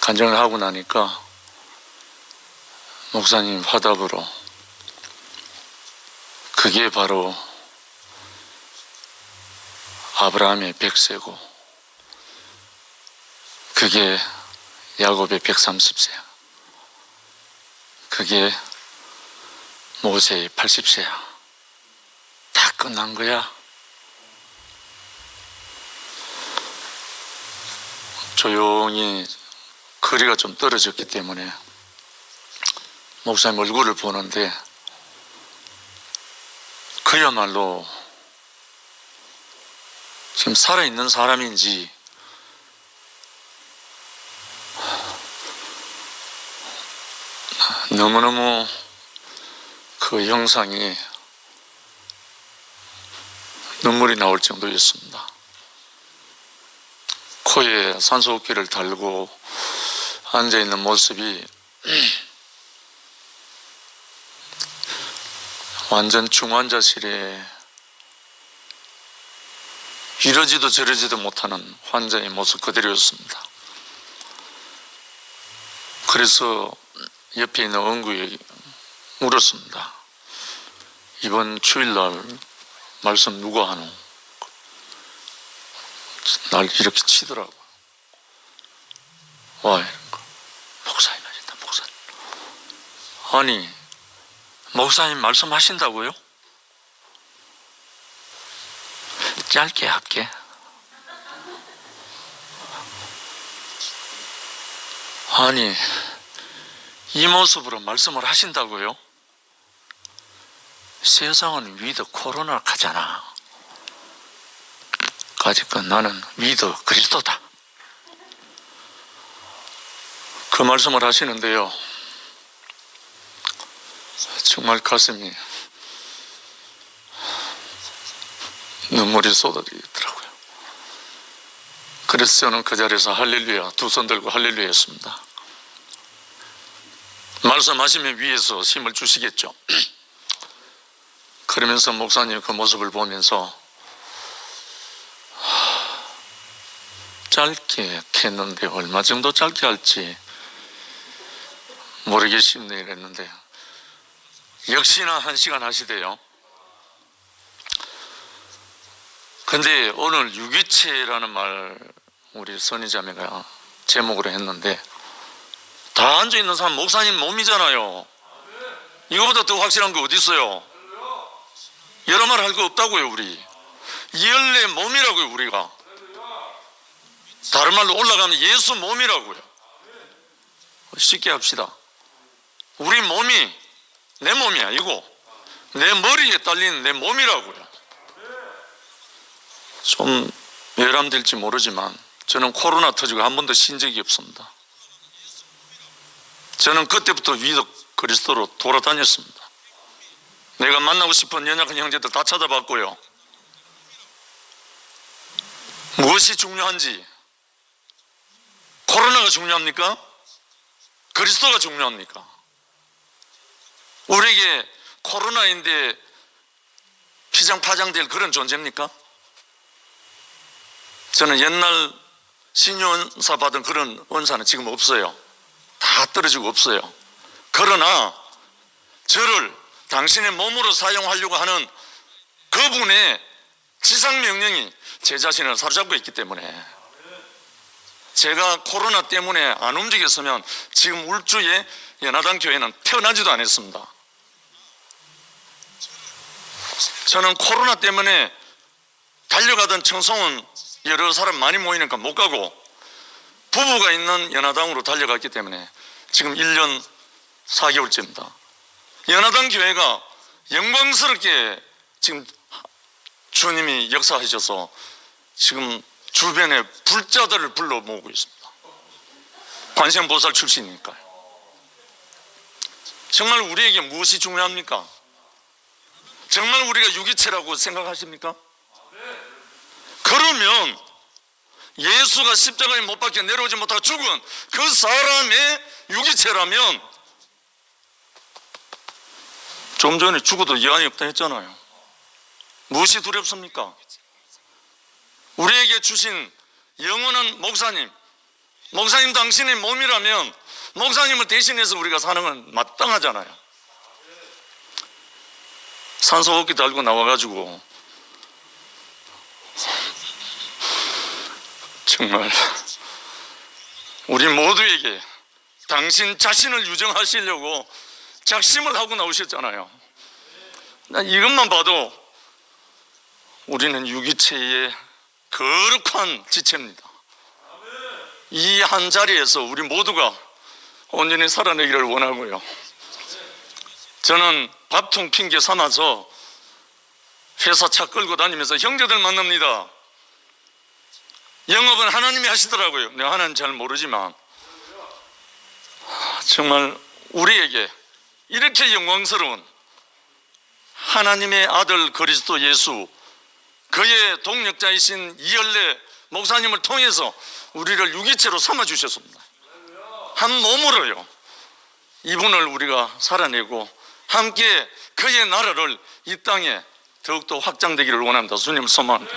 간증을 하고 나니까 목사님 화답으로 그게 바로 아브라함의 100세고 그게 야곱의 130세, 그게 모세의 80세야. 다 끝난 거야. 조용히 거리가 좀 떨어졌기 때문에 목사님 얼굴을 보는데 그야말로 지금 살아있는 사람인지 너무너무 그 영상이 눈물이 나올 정도였습니다. 코에 산소호흡기를 달고 앉아있는 모습이 완전 중환자실에 이러지도 저러지도 못하는 환자의 모습 그대로였습니다. 그래서 옆에 있는 원구에 물었습니다. 이번 주일날 말씀 누가 하노? 날 이렇게 치더라고. 와, 이런 거. 목사님 하신다, 목사님. 아니, 목사님 말씀하신다고요? 짧게 할게. 아니, 이 모습으로 말씀을 하신다고요? 세상은 위드 코로나 가잖아. 까짓건 나는 위드 그리스도다. 그 말씀을 하시는데요. 정말 가슴이 눈물이 쏟아지더라고요. 그래서 저는 그 자리에서 할렐루야 두 손 들고 할렐루야 했습니다. 말씀하시면 위에서 힘을 주시겠죠. 그러면서 목사님 그 모습을 보면서 짧게 했는데 얼마 정도 짧게 할지 모르겠습니다 이랬는데 역시나 1시간 하시대요. 근데 오늘 유기체라는 말 우리 선희자매가 제목으로 했는데 다 앉아있는 사람 목사님 몸이잖아요. 이거보다 더 확실한 거 어디 있어요? 여러 말 할 거 없다고요. 우리 이열내 몸이라고요. 우리가 다른 말로 올라가면 예수 몸이라고요. 쉽게 합시다. 우리 몸이 내 몸이 아니고 내 머리에 딸린 내 몸이라고요. 좀 외람될지 모르지만 저는 코로나 터지고 한 번도 쉰 적이 없습니다. 저는 그때부터 위드 그리스도로 돌아다녔습니다. 내가 만나고 싶은 연약한 형제들 다 찾아봤고요. 무엇이 중요한지, 코로나가 중요합니까? 그리스도가 중요합니까? 우리에게 코로나인데 피장파장될 그런 존재입니까? 저는 옛날 신유원사 받은 그런 원사는 지금 없어요. 다 떨어지고 없어요. 그러나 저를 당신의 몸으로 사용하려고 하는 그분의 지상명령이 제 자신을 사로잡고 있기 때문에 제가 코로나 때문에 안 움직였으면 지금 울주의 연화당 교회는 태어나지도 않았습니다. 저는 코로나 때문에 달려가던 청송은 여러 사람 많이 모이니까 못 가고 부부가 있는 연화당으로 달려갔기 때문에 지금 1년 4개월째입니다. 연화당 교회가 영광스럽게 지금 주님이 역사하셔서 지금 주변에 불자들을 불러 모으고 있습니다. 관세음보살 출신이니까요. 정말 우리에게 무엇이 중요합니까? 정말 우리가 유기체라고 생각하십니까? 그러면 예수가 십자가에 못 박혀 내려오지 못하고 죽은 그 사람의 유기체라면 좀 전에 죽어도 여한이 없다 했잖아요. 무엇이 두렵습니까? 우리에게 주신 영원한 목사님 당신의 몸이라면 목사님을 대신해서 우리가 사는 건 마땅하잖아요. 산소호흡기 달고 나와가지고 정말 우리 모두에게 당신 자신을 유정하시려고 작심을 하고 나오셨잖아요. 난 이것만 봐도 우리는 유기체의 거룩한 지체입니다. 이 한 자리에서 우리 모두가 온전히 살아내기를 원하고요. 저는 밥통 핑계 삼아서 회사 차 끌고 다니면서 형제들 만납니다. 영업은 하나님이 하시더라고요. 내가 하나님 잘 모르지만 정말 우리에게 이렇게 영광스러운 하나님의 아들 그리스도 예수, 그의 동력자이신 이열래 목사님을 통해서 우리를 유기체로 삼아주셨습니다. 한 몸으로요. 이분을 우리가 살아내고 함께 그의 나라를 이 땅에 더욱더 확장되기를 원합니다. 주님을 소망합니다.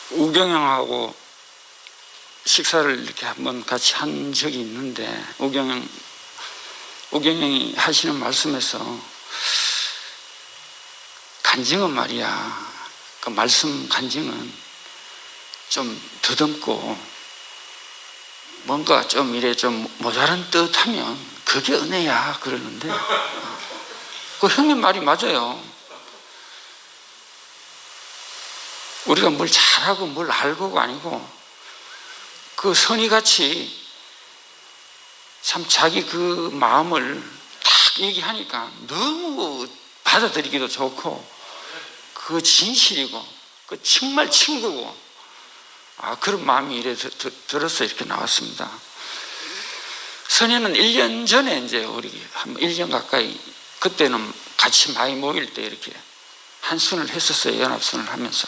우경영하고 식사를 이렇게 한번 같이 한 적이 있는데 우경영이 하시는 말씀에서 간증은 말이야, 그 말씀 간증은 좀 더듬고 뭔가 좀 이래 좀 모자란 듯 하면 그게 은혜야 그러는데 그 형님 말이 맞아요. 우리가 뭘 잘하고 뭘 알고가 아니고 그 선이같이 참 자기 그 마음을 딱 얘기하니까 너무 받아들이기도 좋고 그 진실이고 그 정말 친구고 그런 마음이 이래 들어서 이렇게 나왔습니다. 선이는 1년 전에 이제 우리 한 1년 가까이 그때는 같이 많이 모일 때 이렇게 한순을 했었어요. 연합순을 하면서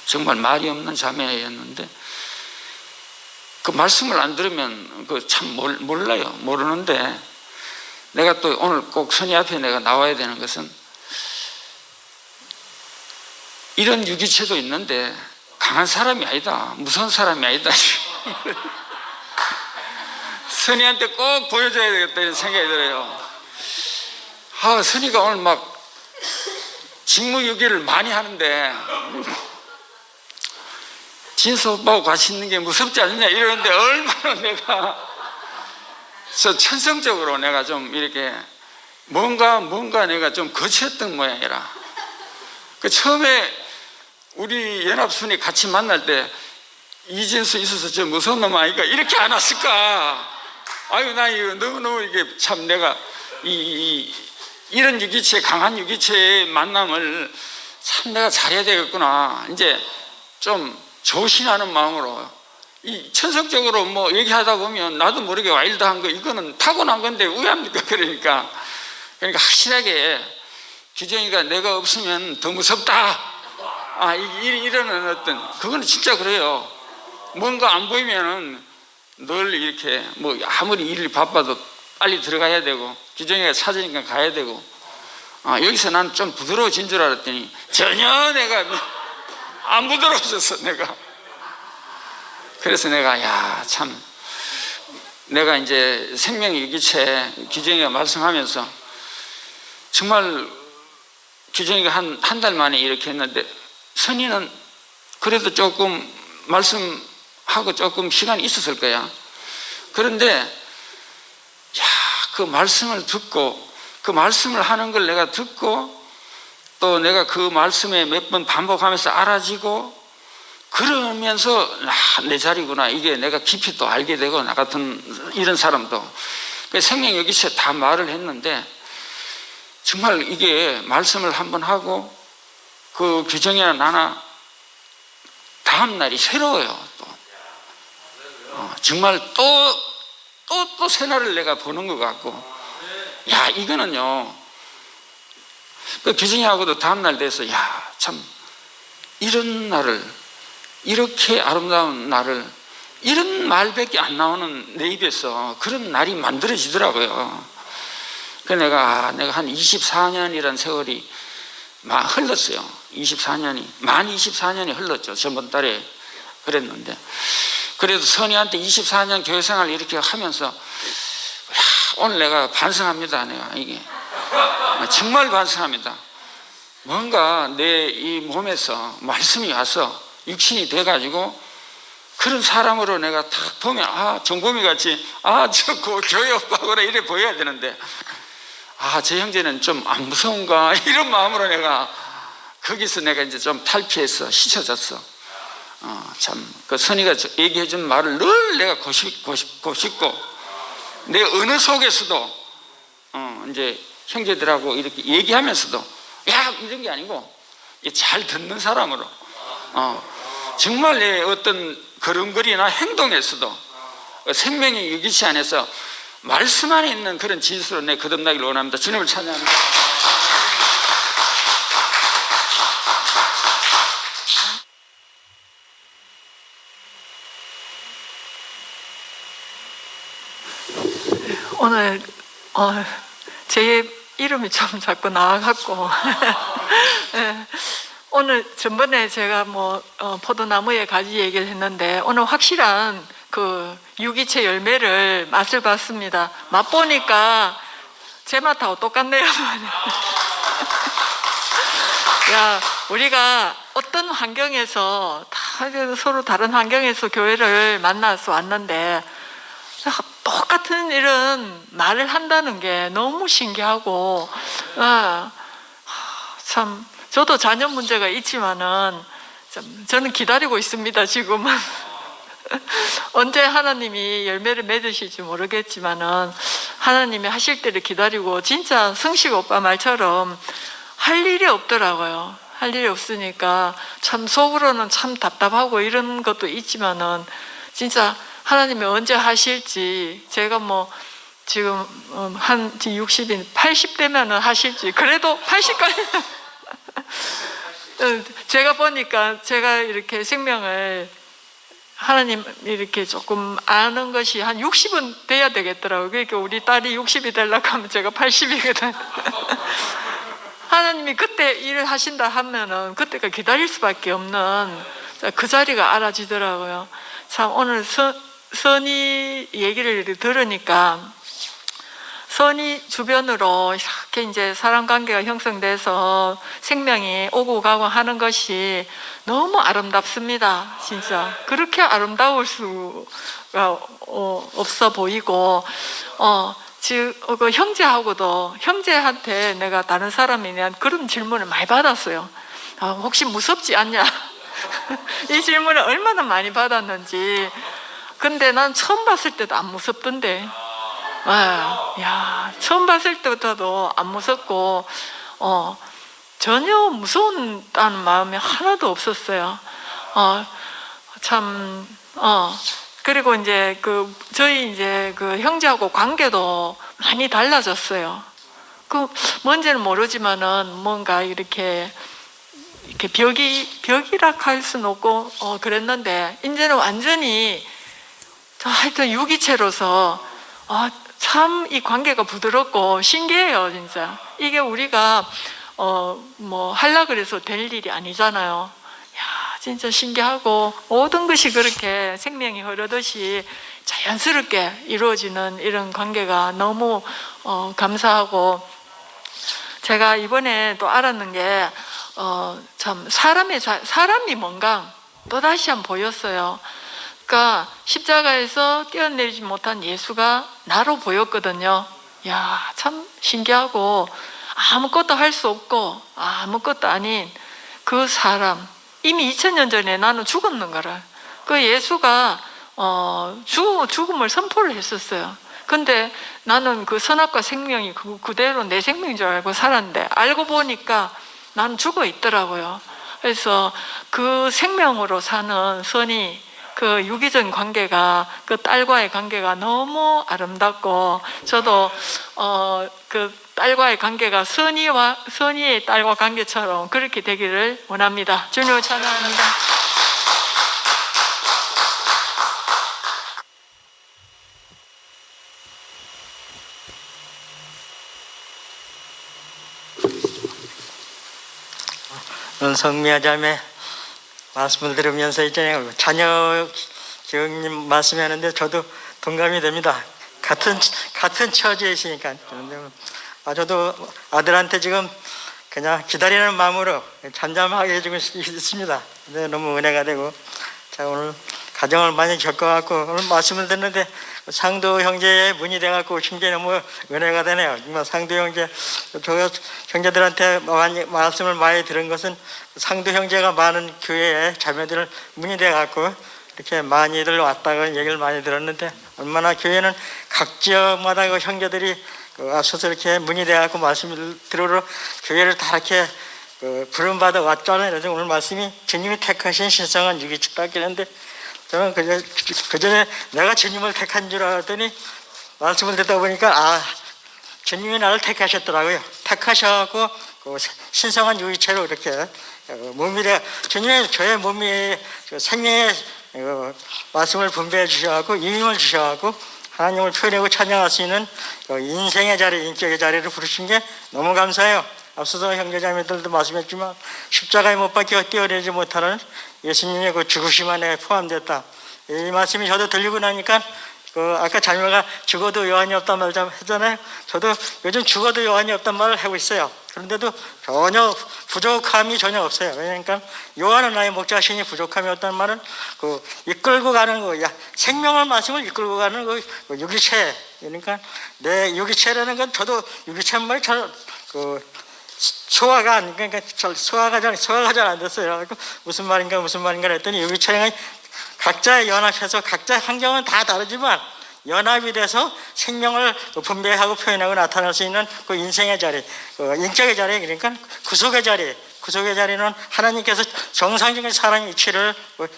정말 말이 없는 자매였는데 그 말씀을 안 들으면 그 참 몰라요. 모르는데 내가 또 오늘 꼭 선이 앞에 내가 나와야 되는 것은 이런 유기체도 있는데 강한 사람이 아니다, 무서운 사람이 아니다. 선이한테 꼭 보여줘야 되겠다 이런 생각이 들어요. 선이가 오늘 막 직무유기를 많이 하는데 진수 오빠하고 같이 있는 게 무섭지 않느냐 이러는데 얼마나 내가 천성적으로 내가 좀 이렇게 뭔가 내가 좀 거쳤던 모양이라. 그 처음에 우리 연합순이 같이 만날 때 이진수 있어서 저 무서운 놈 아니까 이렇게 안 왔을까. 나 이거 너무너무 이게 참 내가 이런 유기체, 강한 유기체의 만남을 참 내가 잘해야 되겠구나. 이제 좀 조신하는 마음으로 이 천성적으로 뭐 얘기하다 보면 나도 모르게 와일드한 거 이거는 타고난 건데 왜 합니까? 그러니까 확실하게 규정이가 내가 없으면 더 무섭다. 이러는 어떤 그거는 진짜 그래요. 뭔가 안 보이면은 늘 이렇게 뭐 아무리 일이 바빠도 빨리 들어가야 되고 규정이가 찾으니까 가야 되고 여기서 난 좀 부드러워진 줄 알았더니 전혀 내가 안 부드러워졌어. 내가 그래서 내가 참 내가 이제 생명의 유기체 규정이가 말씀하면서 정말 규정이가 한 달 만에 이렇게 했는데 선이는 그래도 조금 말씀하고 조금 시간이 있었을 거야. 그런데 그 말씀을 듣고 그 말씀을 하는 걸 내가 듣고 또 내가 그 말씀에 몇 번 반복하면서 알아지고 그러면서 내 자리구나 이게 내가 깊이 또 알게 되고 나 같은 이런 사람도 생명 유기체 다 말을 했는데 정말 이게 말씀을 한번 하고 그 규정이나 나나 다음 날이 새로워요. 또 정말 또 새날을 내가 보는 것 같고 이거는요 그 규정이하고도 다음 날 돼서 참 이런 날을 이렇게 아름다운 날을 이런 말밖에 안 나오는 내 입에서 그런 날이 만들어지더라고요. 그래서 내가 한 24년이라는 세월이 흘렀어요. 24년이 만 24년이 흘렀죠. 저번 달에 그랬는데 그래도 선이한테 24년 교회생활 이렇게 하면서 오늘 내가 반성합니다. 내가 이게 정말 반성합니다. 뭔가 내 이 몸에서 말씀이 와서 육신이 돼가지고 그런 사람으로 내가 딱 보면 정범이 같이 저 교회 오빠구나 이래 보여야 되는데 저 형제는 좀 안 무서운가 이런 마음으로 내가 거기서 내가 이제 좀 탈피해서 씻어졌어. 참 그 선이가 얘기해준 말을 늘 내가 고집고 내 어느 속에서도 이제 형제들하고 이렇게 얘기하면서도 야 이런 게 아니고 잘 듣는 사람으로 정말 내 어떤 걸음걸이나 행동에서도 생명의 유기체 안에서 말씀 안에 있는 그런 진수로 내 거듭나기를 원합니다. 주님을 찬양합니다. 오늘 제 이름이 좀 자꾸 나와갖고 네. 오늘 전번에 제가 포도나무의 가지 얘기를 했는데 오늘 확실한 그 유기체 열매를 맛을 봤습니다. 맛보니까 제 맛하고 똑같네요. 야, 우리가 어떤 환경에서 다 서로 다른 환경에서 교회를 만나서 왔는데 똑같은 이런 말을 한다는 게 너무 신기하고 참 저도 자녀 문제가 있지만은 저는 기다리고 있습니다. 지금은 언제 하나님이 열매를 맺으실지 모르겠지만은 하나님이 하실 때를 기다리고 진짜 성식 오빠 말처럼 할 일이 없더라고요. 할 일이 없으니까 참 속으로는 참 답답하고 이런 것도 있지만은 진짜 하나님이 언제 하실지 제가 지금 한 60인 80대면은 하실지 그래도 80까지 제가 보니까 제가 이렇게 생명을 하나님 이렇게 조금 아는 것이 한 60은 돼야 되겠더라고요. 그러니까 우리 딸이 60이 되려고 하면 제가 80이거든. 하나님이 그때 일을 하신다 하면은 그때가 기다릴 수밖에 없는 그 자리가 알아지더라고요. 참 오늘 선이 얘기를 들으니까 선이 주변으로 이렇게 이제 사람 관계가 형성돼서 생명이 오고 가고 하는 것이 너무 아름답습니다. 진짜 그렇게 아름다울 수가 없어 보이고 그 형제한테 내가 다른 사람에 대한 그런 질문을 많이 받았어요. 혹시 무섭지 않냐? 이 질문을 얼마나 많이 받았는지. 근데 난 처음 봤을 때도 안 무섭던데. 처음 봤을 때부터도 안 무섭고 전혀 무서운다는 마음이 하나도 없었어요. 그리고 이제 저희 이제 형제하고 관계도 많이 달라졌어요. 뭔지는 모르지만은 뭔가 이렇게 벽이라 할 수는 없고 그랬는데 이제는 완전히 하여튼 유기체로서 참 이 관계가 부드럽고 신기해요. 진짜 이게 우리가 하려 그래서 될 일이 아니잖아요. 진짜 신기하고 모든 것이 그렇게 생명이 흐르듯이 자연스럽게 이루어지는 이런 관계가 너무 감사하고 제가 이번에 또 알았는 게 참 사람이 뭔가 또다시 한번 보였어요. 그러니까 십자가에서 뛰어내리지 못한 예수가 나로 보였거든요. 참 신기하고 아무것도 할 수 없고 아무것도 아닌 그 사람 이미 2000년 전에 나는 죽었는 거를 그 예수가 죽음을 선포를 했었어요. 근데 나는 그 선악과 생명이 그대로 내 생명인 줄 알고 살았는데 알고 보니까 나는 죽어 있더라고요. 그래서 그 생명으로 사는 선이 그 유기적 관계가 그 딸과의 관계가 너무 아름답고 저도 그 딸과의 관계가 선이의 딸과 관계처럼 그렇게 되기를 원합니다. 주님을 찬양합니다. 성미아 자매 말씀을 들으면서 이제 자녀 교육님 말씀하는데 저도 동감이 됩니다. 같은 처지이시니까 저도 아들한테 지금 그냥 기다리는 마음으로 잠잠하게 해주고 있습니다. 너무 은혜가 되고 오늘 가정을 많이 겪어갖고 오늘 말씀을 듣는데 상도 형제의 문이 돼갖고 오신 게 너무 은혜가 되네요. 정말 상도 형제, 저 형제들한테 말씀을 많이 들은 것은 상도 형제가 많은 교회에 자매들 문이 돼갖고 이렇게 많이들 왔다고 얘기를 많이 들었는데, 얼마나 교회는 각 지역마다 그 형제들이 앞서서 이렇게 문이 돼갖고 말씀을 들으러 교회를 다 이렇게 부름받아 왔잖아요. 그래서 오늘 말씀이 주님이 택하신 신성한 유기체다 했는데, 저는 그전에 내가 주님을 택한 줄 알았더니 말씀을 듣다 보니까 주님이 나를 택하셨더라고요. 택하셔갖고 신성한 유기체로 이렇게 몸이 돼, 주님이 저의 몸이 생명의 말씀을 분배해 주셔갖고 임임을 주셔갖고 하나님을 표현하고 찬양할 수 있는 인생의 자리, 인격의 자리를 부르신 게 너무 감사해요. 앞서서 형제자매들도 말씀했지만 십자가에 못 박혀 뛰어내지 못하는 예수님의 그 죽으심 안에 포함됐다. 이 말씀이 저도 들리고 나니까 아까 자매가 죽어도 여한이 없단 말 했잖아요. 저도 요즘 죽어도 여한이 없단 말을 하고 있어요. 그런데도 전혀 부족함이 전혀 없어요. 그러니까 요한은 나의 목자시니 부족함이 없다는 말은 이끌고 가는 생명의 말씀을 이끌고 가는 유기체. 그러니까 내 유기체라는 건 저도 유기체는 말이 소화가 안, 그러니까 소화가 잘 안 됐어요. 무슨 말인가 했더니 유기체는 각자의 연합해서 각자의 환경은 다 다르지만 연합이 돼서 생명을 분배하고 표현하고 나타날 수 있는 그 인생의 자리, 인격의 자리, 그러니까 구속의 자리는 하나님께서 정상적인 사람의 이치를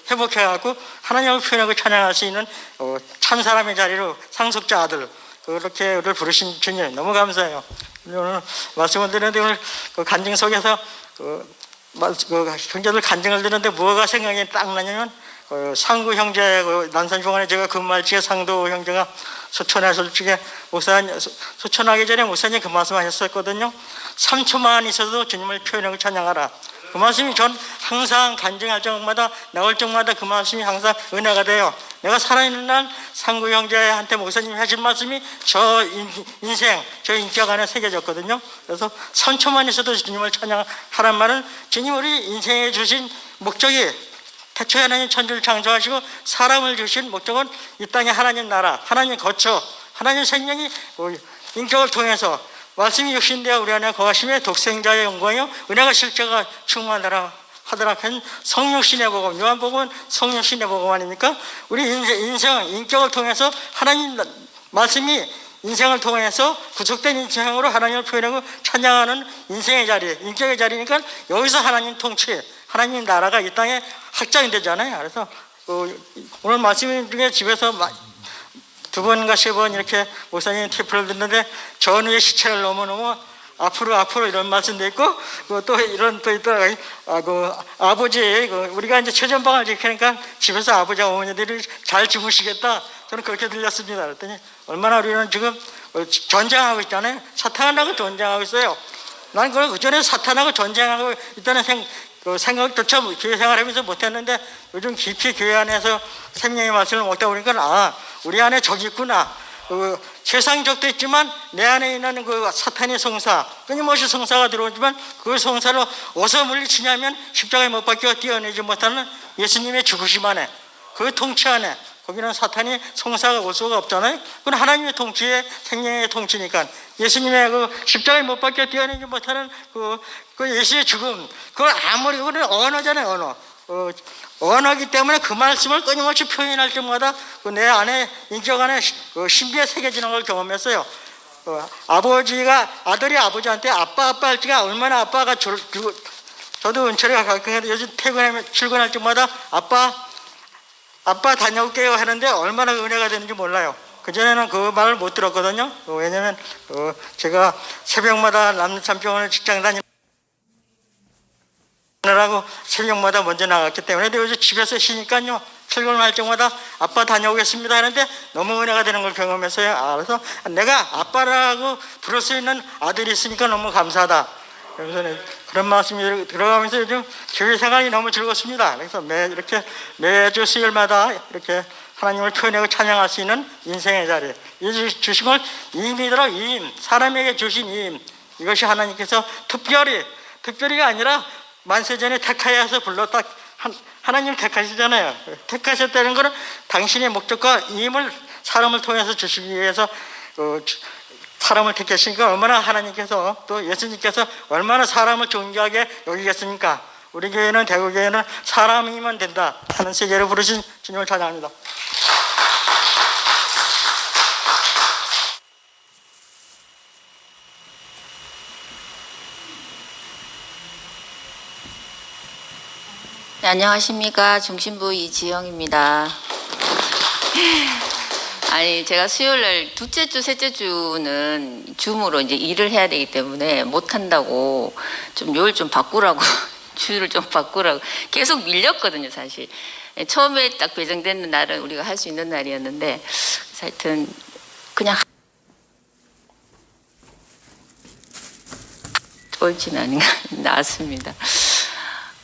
회복해갖고 하나님을 표현하고 찬양할 수 있는 참 사람의 자리로 상속자 아들, 그렇게 우리를 부르신 주님 너무 감사해요. 오늘 말씀을 듣는데 오늘 간증 속에서 형제들 간증을 듣는데 뭐가 생각이 딱 나냐면 상구 형제, 난산중앙에 제가 근무할 적에 상도 형제가 소천하실 적에 소천하기 전에 목사님 그 말씀 하셨었거든요. 3초만 있어도 주님을 표현하고 찬양하라. 그 말씀이 전 항상 간증할 적마다 나올 적마다 그 말씀이 항상 은혜가 돼요. 내가 살아있는 날 상구 형제한테 목사님이 하신 말씀이 저 인생, 저 인격 안에 새겨졌거든요. 그래서 3초만 있어도 주님을 찬양하란 말은 주님 우리 인생에 주신 목적이 태초에 하나님 천지를 창조하시고 사람을 주신 목적은 이 땅에 하나님 나라, 하나님 거처, 하나님 생명이 인격을 통해서 말씀이 육신되어 우리 안에 거하심에 독생자의 영광이요 은혜가 실제가 충만하라 하더라 한 성육신의 복음, 요한복음은 성육신의 복음 아닙니까? 우리 인생, 인격을 통해서 하나님 말씀이 인생을 통해서 구속된 인생으로 하나님을 표현하고 찬양하는 인생의 자리, 인격의 자리니까 여기서 하나님 통치, 하나님 나라가 이 땅에 확장이 되잖아요. 그래서 오늘 말씀 중에 집에서 2번인가 3번 이렇게 목사님 테이프를 듣는데 전후의 시체를 너무너무 앞으로 이런 말씀도 있고 또 이런 또 있더라고요. 아버지 우리가 이제 최전방을 지키니까 집에서 아버지와 어머니들이 잘 주무시겠다. 저는 그렇게 들렸습니다. 그랬더니 얼마나 우리는 지금 전쟁하고 있잖아요. 사탄하고 전쟁하고 있어요. 난 그전에 사탄하고 전쟁하고 있다는 생각조차 교회 생활하면서 못했는데 요즘 깊이 교회 안에서 생명의 말씀을 먹다 보니까 우리 안에 적이 있구나. 세상 적도 있지만 내 안에 있는 사탄의 성사, 끊임없이 성사가 들어오지만 그 성사를 어디서 물리치냐면 십자가에 못 박혀 뛰어내지 못하는 예수님의 죽으심 안에, 그 통치 안에, 거기는 사탄이 성사가 올 수가 없잖아요. 그건 하나님의 통치에 생명의 통치니까 예수님의 십자가에 못 박혀 뛰어내지 못하는 그 예수의 죽음, 그걸 아무리 그건 언어잖아요. 언어기 때문에 그 말씀을 끊임없이 표현할 때마다 내 안에 인격 안에 신비에 새겨지는 걸 경험했어요. 아들이 아버지한테 아빠 할 때가 얼마나 아빠가 저도 은철이가 가끔 요즘 출근할 때마다 아빠 다녀올게요 하는데 얼마나 은혜가 되는지 몰라요. 그전에는 그 말을 못 들었거든요. 왜냐면 제가 새벽마다 남산병원을 직장 다니느라고 새벽마다 먼저 나갔기 때문에. 근데 요즘 집에서 쉬니까요 출근할 때마다 아빠 다녀오겠습니다 하는데 너무 은혜가 되는 걸 경험했어요. 그래서 내가 아빠라고 부를 수 있는 아들이 있으니까 너무 감사하다. 그래서 그런 말씀이 들어가면서 요즘 교회 생활이 너무 즐겁습니다. 그래서 매주 수요일마다 이렇게 하나님을 표현하고 찬양할 수 있는 인생의 자리, 이 주신 걸 임이더라. 사람에게 주신 이것이 하나님께서 특별히가 아니라 만세전에 택하여서 하나님 택하시잖아요. 택하셨다는 것은 당신의 목적과 임을 사람을 통해서 주시기 위해서 사람을 택하시니까 얼마나 하나님께서 또 예수님께서 얼마나 사람을 존귀하게 여기겠습니까? 우리 교회는 대구교회는 사람이면 된다 하는 세계를 부르신 주님을 찬양합니다. 네, 안녕하십니까. 중심부 이지영입니다. 아니, 제가 수요일날 둘째 주, 셋째 주는 줌으로 이제 일을 해야 되기 때문에 못한다고 좀 요일 좀 바꾸라고, 주를 좀 바꾸라고 계속 밀렸거든요, 사실. 처음에 딱 배정된 날은 우리가 할 수 있는 날이었는데, 하여튼, 그냥 옳지는 아닌가, 나왔습니다.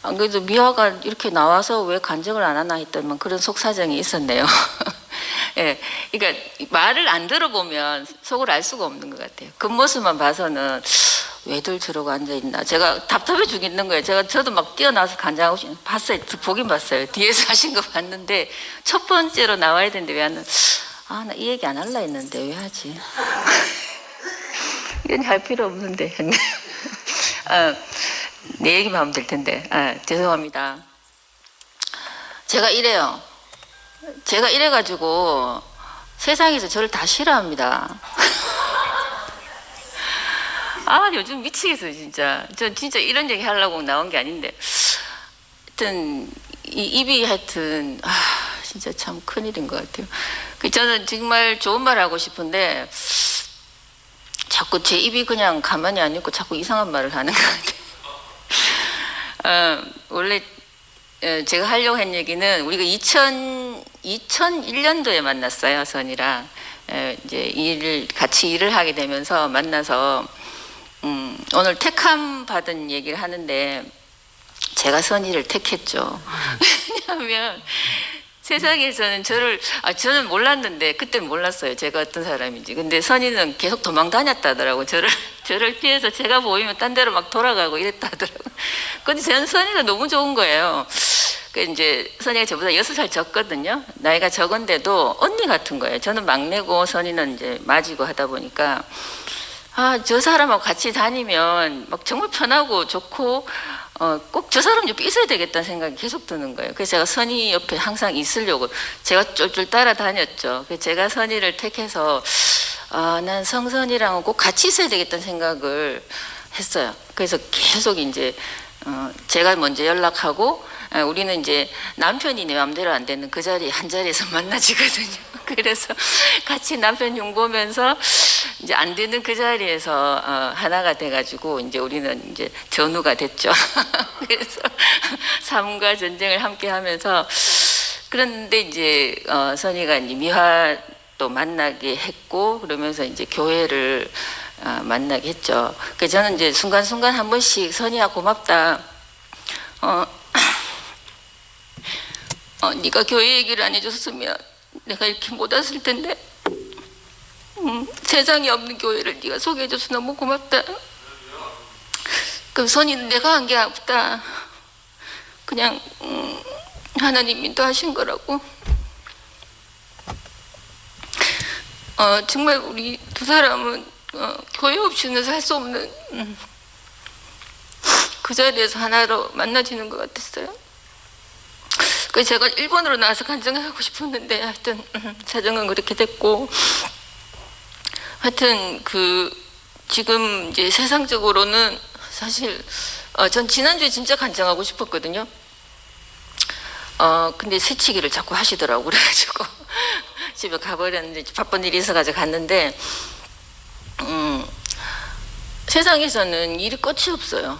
안 그래도 미화가 이렇게 나와서 왜 간증을 안 하나 했더니 그런 속사정이 있었네요. 예, 그러니까 말을 안 들어보면 속을 알 수가 없는 것 같아요. 겉모습만 봐서는 왜들 저러고 앉아있나. 제가 답답해 죽겠는 거예요. 저도 막 뛰어나와서 간증하고 봤어요. 보긴 봤어요. 뒤에서 하신 거 봤는데 첫 번째로 나와야 되는데 왜 하는, 아, 나 이 얘기 안 할라 했는데 왜 하지? 이건 할 필요 없는데. 내 얘기만 하면 될 텐데. 죄송합니다. 제가 이래요. 제가 이래가지고 세상에서 저를 다 싫어합니다. 아, 요즘 미치겠어요, 진짜. 저 진짜 이런 얘기 하려고 나온 게 아닌데. 하여튼, 이 입이 하여튼, 진짜 참 큰일인 것 같아요. 저는 정말 좋은 말 하고 싶은데, 자꾸 제 입이 그냥 가만히 안 있고 자꾸 이상한 말을 하는 것 같아요. 원래 제가 하려고 한 얘기는 우리가 2001년도에 만났어요, 선이랑. 이제 같이 일을 하게 되면서 만나서 오늘 택함 받은 얘기를 하는데 제가 선이를 택했죠. 왜냐하면 세상에서는 저는 몰랐는데 그때 몰랐어요. 제가 어떤 사람인지. 근데 선이는 계속 도망 다녔다더라고. 저를 피해서 제가 보이면 딴 데로 막 돌아가고 이랬다더라고. 근데 저는 선이가 너무 좋은 거예요. 그 이제 선이가 저보다 6살 적거든요. 나이가 적은데도 언니 같은 거예요. 저는 막내고 선이는 이제 맞이고 하다 보니까 저 사람하고 같이 다니면 막 정말 편하고 좋고 꼭 저 사람 옆에 있어야 되겠다는 생각이 계속 드는 거예요. 그래서 제가 선이 옆에 항상 있으려고 제가 쫄쫄 따라다녔죠. 그래서 제가 선이를 택해서 난 성선이랑은 꼭 같이 있어야 되겠다는 생각을 했어요. 그래서 계속 이제 제가 먼저 연락하고 우리는 이제 남편이 내 마음대로 안 되는 그 자리 한 자리에서 만나지거든요. 그래서 같이 남편 흉보면서 이제 안 되는 그 자리에서 하나가 돼가지고 이제 우리는 이제 전우가 됐죠. 그래서 삶과 전쟁을 함께하면서 그런데 이제 선이가 이제 미화도 만나게 했고 그러면서 이제 교회를 만나게 했죠. 그래서 저는 이제 순간순간 한 번씩 선이야 고맙다. 네가 교회 얘기를 안 해줬으면 내가 이렇게 못 왔을 텐데 세상에 없는 교회를 네가 소개해줘서 너무 고맙다. 그럼 선이는 내가 한 게 없다. 그냥 하나님이 인도하신 거라고. 정말 우리 두 사람은 교회 없이는 살 수 없는 그 자리에서 하나로 만나지는 것 같았어요. 그래서 제가 일본으로 나와서 간증을 하고 싶었는데 하여튼 사정은 그렇게 됐고 하여튼 지금 이제 세상적으로는 사실 전 지난주에 진짜 간증하고 싶었거든요. 근데 새치기를 자꾸 하시더라고 그래가지고 집에 가버렸는데 바쁜 일이 있어가지고 갔는데 세상에서는 일이 끝이 없어요.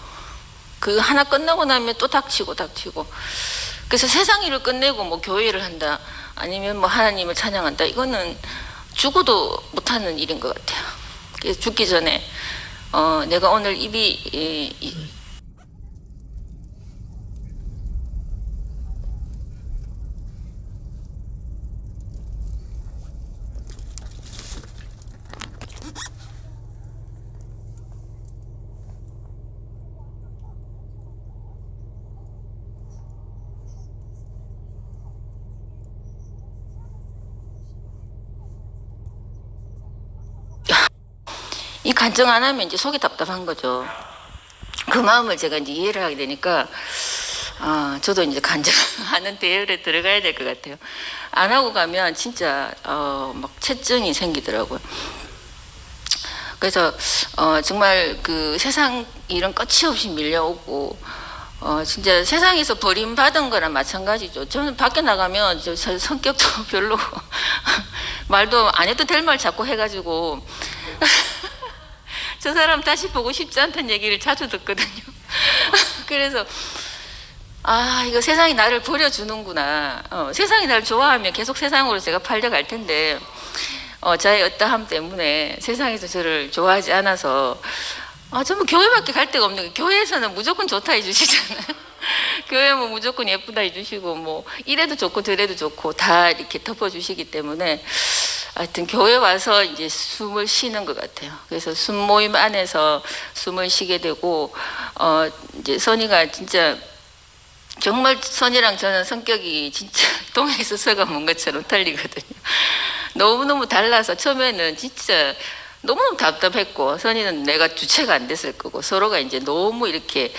그 하나 끝나고 나면 또 닥치고 그래서 세상 일을 끝내고 뭐 교회를 한다 아니면 뭐 하나님을 찬양한다 이거는 죽어도 못하는 일인 것 같아요. 그래서 죽기 전에 내가 오늘 입이 이 간증 안 하면 이제 속이 답답한 거죠. 그 마음을 제가 이제 이해를 하게 되니까 저도 이제 간증하는 대열에 들어가야 될 것 같아요. 안 하고 가면 진짜 막 체증이 생기더라고요. 그래서 정말 그 세상 일은 끝이 없이 밀려오고 진짜 세상에서 버림받은 거랑 마찬가지죠. 저는 밖에 나가면 저 성격도 별로고 말도 안 해도 될 말 자꾸 해가지고 저 사람 다시 보고 싶지 않다는 얘기를 자주 듣거든요. 그래서 이거 세상이 나를 버려주는구나. 세상이 나를 좋아하면 계속 세상으로 제가 팔려갈 텐데 저의 어떠함 때문에 세상에서 저를 좋아하지 않아서 전부 교회밖에 갈 데가 없는 거예요. 교회에서는 무조건 좋다 해주시잖아요. 교회 뭐 무조건 예쁘다 해주시고 뭐 이래도 좋고 저래도 좋고 다 이렇게 덮어주시기 때문에 하여튼 교회 와서 이제 숨을 쉬는 것 같아요. 그래서 숨 모임 안에서 숨을 쉬게 되고 이제 선이가 진짜 정말 선이랑 저는 성격이 진짜 동에서 서가 먼 것처럼 틀리거든요. 너무너무 달라서 처음에는 진짜 너무너무 답답했고 선이는 내가 주체가 안 됐을 거고 서로가 이제 너무 이렇게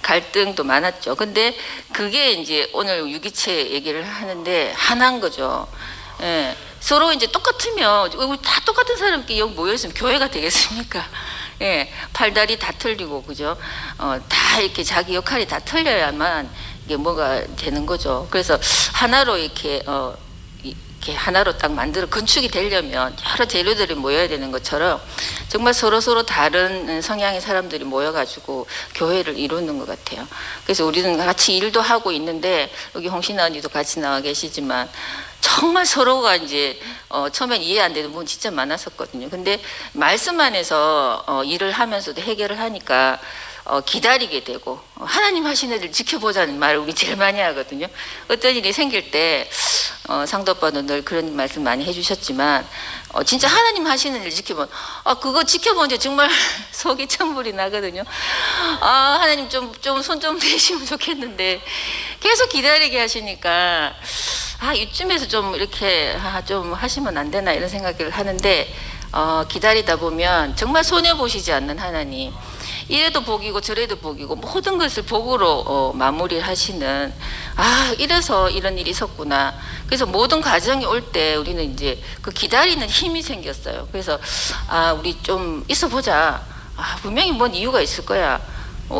갈등도 많았죠. 근데 그게 이제 오늘 유기체 얘기를 하는데 하나인 거죠. 예. 서로 이제 똑같으면 우리 다 똑같은 사람끼리 여기 모여있으면 교회가 되겠습니까? 예. 팔다리 다 틀리고 그죠? 다 이렇게 자기 역할이 다 틀려야만 이게 뭐가 되는 거죠. 그래서 하나로 이렇게 하나로 딱 만들어 건축이 되려면 여러 재료들이 모여야 되는 것처럼 정말 서로 다른 성향의 사람들이 모여가지고 교회를 이루는 것 같아요. 그래서 우리는 같이 일도 하고 있는데 여기 홍신아 언니도 같이 나와 계시지만 정말 서로가 이제 처음엔 이해 안 되는 부분 진짜 많았었거든요. 근데 말씀 안에서 일을 하면서도 해결을 하니까 기다리게 되고 하나님 하시는 일을 지켜보자는 말을 우리 제일 많이 하거든요. 어떤 일이 생길 때 상도 오빠도 늘 그런 말씀 많이 해주셨지만 진짜 하나님 하시는 일 지켜본 그거 지켜보는데 정말 속이 천불이 나거든요. 하나님 좀 손 좀 대시면 좋겠는데 계속 기다리게 하시니까 이쯤에서 좀 이렇게 좀 하시면 안 되나 이런 생각을 하는데 기다리다 보면 정말 손해보시지 않는 하나님, 이래도 복이고 저래도 복이고 모든 것을 복으로 마무리를 하시는 이래서 이런 일이 있었구나. 그래서 모든 과정이 올 때 우리는 이제 그 기다리는 힘이 생겼어요. 그래서 우리 좀 있어 보자. 분명히 뭔 이유가 있을 거야.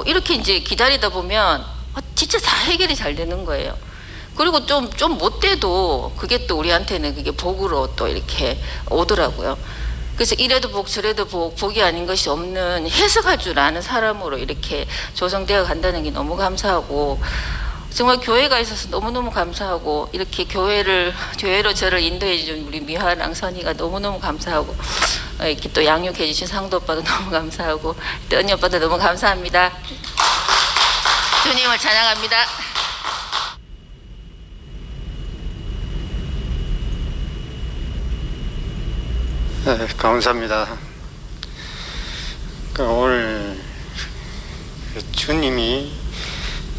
이렇게 이제 기다리다 보면 진짜 다 해결이 잘 되는 거예요. 그리고 좀 못 돼도 그게 또 우리한테는 그게 복으로 또 이렇게 오더라고요. 그래서 이래도 복 저래도 복이 아닌 것이 없는 해석할 줄 아는 사람으로 이렇게 조성되어 간다는 게 너무 감사하고 정말 교회가 있어서 너무너무 감사하고 이렇게 교회로 저를 인도해 준 우리 미화랑 선이가 너무너무 감사하고 이렇게 또 양육해 주신 상도 오빠도 너무 감사하고 또 언니 오빠도 너무 감사합니다. 주님을 찬양합니다. 네, 감사합니다. 오늘 주님이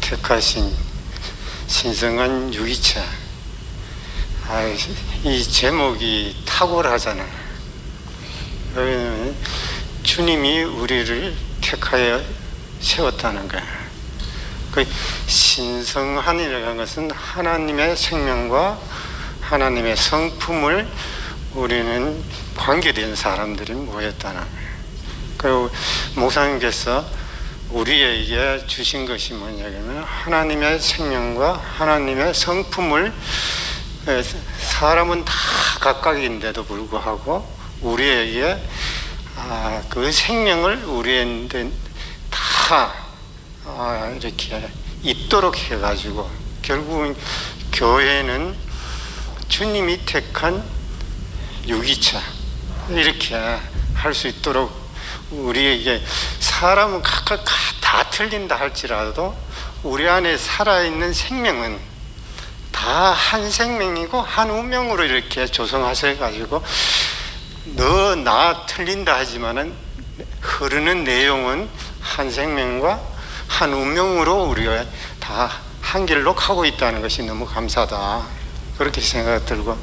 택하신 신성한 유기체, 이 제목이 탁월하잖아요. 왜냐하면 주님이 우리를 택하여 세웠다는 거예요. 그 신성한이라는 것은 하나님의 생명과 하나님의 성품을 우리는 관계된 사람들이 모였다는 거예요. 그리고 목사님께서 우리에게 주신 것이 뭐냐면 하나님의 생명과 하나님의 성품을 사람은 다 각각인데도 불구하고 우리에게 그 생명을 우리한테 다 이렇게 있도록 해가지고 결국은 교회는 주님이 택한 유기체 이렇게 할 수 있도록 우리에게 사람은 각각 다 틀린다 할지라도 우리 안에 살아있는 생명은 다 한 생명이고 한 운명으로 이렇게 조성하셔가지고 너 나 틀린다 하지만은 흐르는 내용은 한 생명과 한 운명으로 우리가 다 한 길로 가고 있다는 것이 너무 감사하다 그렇게 생각 들고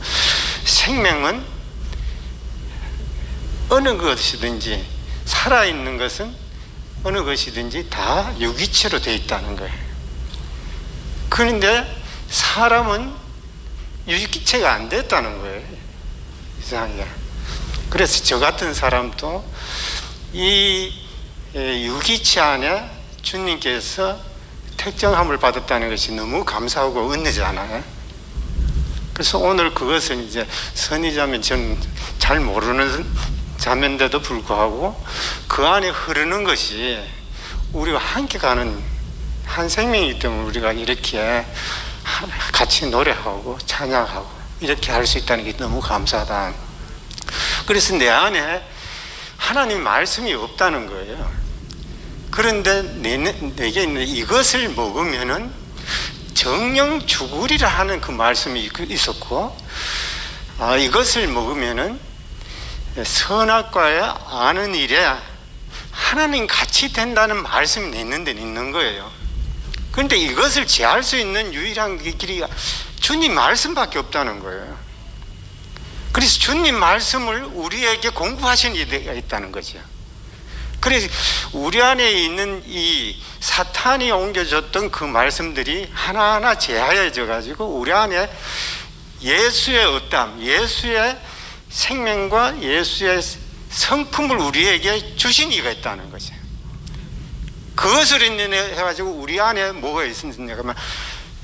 생명은 어느 것이든지 살아있는 것은 어느 것이든지 다 유기체로 되어 있다는 거예요. 그런데 사람은 유기체가 안 됐다는 거예요. 이상하게. 그래서 저 같은 사람도 이 유기체 안에 주님께서 택정함을 받았다는 것이 너무 감사하고 은혜잖아요. 그래서 오늘 그것을 이제 선의자면 저는 잘 모르는 자매인데도 불구하고 그 안에 흐르는 것이 우리가 함께 가는 한 생명이기 때문에 우리가 이렇게 같이 노래하고 찬양하고 이렇게 할 수 있다는 게 너무 감사하다. 그래서 내 안에 하나님 말씀이 없다는 거예요. 그런데 내게 있는 이것을 먹으면은 정령 죽으리라 하는 그 말씀이 있었고, 이것을 먹으면은 선악과에 아는 일에 하나님 같이 된다는 말씀이 있는데 있는 거예요. 그런데 이것을 제할 수 있는 유일한 길이 주님 말씀밖에 없다는 거예요. 그래서 주님 말씀을 우리에게 공부하신 이가 있다는 거죠. 그래서 우리 안에 있는 이 사탄이 옮겨줬던 그 말씀들이 하나하나 제하여져 가지고 우리 안에 예수의 어담, 예수의 생명과 예수의 성품을 우리에게 주신 이가 있다는 거죠. 그것을 해가지고 우리 안에 뭐가 있느냐 하면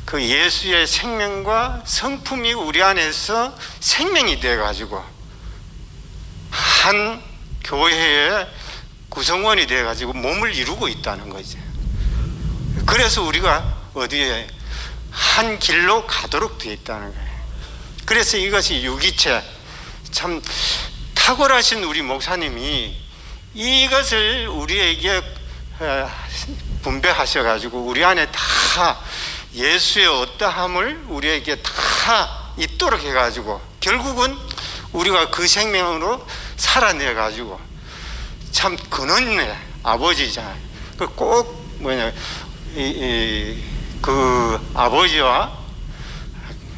그 예수의 생명과 성품이 우리 안에서 생명이 돼가지고 한 교회의 구성원이 돼가지고 몸을 이루고 있다는 거죠. 그래서 우리가 어디에 한 길로 가도록 되어 있다는 거예요. 그래서 이것이 유기체, 참 탁월하신 우리 목사님이 이것을 우리에게 분배하셔가지고 우리 안에 다 예수의 어떠함을 우리에게 다 있도록 해가지고 결국은 우리가 그 생명으로 살아내가지고 참 근원의 아버지잖아요. 꼭 뭐냐 그 아버지와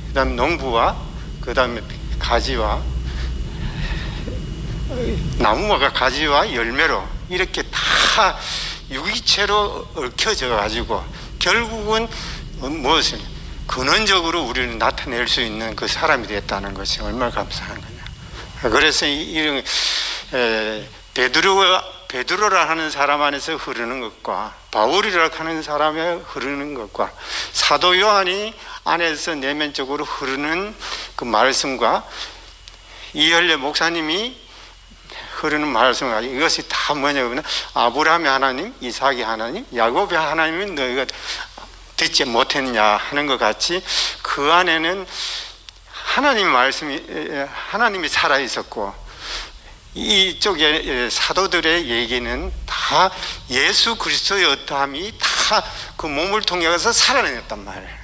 그다음 농부와 그다음에 가지와 나무가 가지와 열매로 이렇게 다 유기체로 얽혀져 가지고 결국은 무엇을 근원적으로 우리를 나타낼 수 있는 그 사람이 됐다는 것이 얼마나 감사한 거냐. 그래서 이런 베드로라 하는 사람 안에서 흐르는 것과 바울이라 하는 사람에 흐르는 것과 사도 요한이 안에서 내면적으로 흐르는 그 말씀과 이현래 목사님이 흐르는 말씀, 이것이 다 뭐냐면 아브라함의 하나님, 이삭의 하나님, 야곱의 하나님은 너희가 듣지 못했냐 하는 것 같이 그 안에는 하나님 말씀이 하나님이 살아 있었고 이쪽에 사도들의 얘기는 다 예수 그리스도의 어떠함이 다 그 몸을 통해서 살아냈단 말이에요.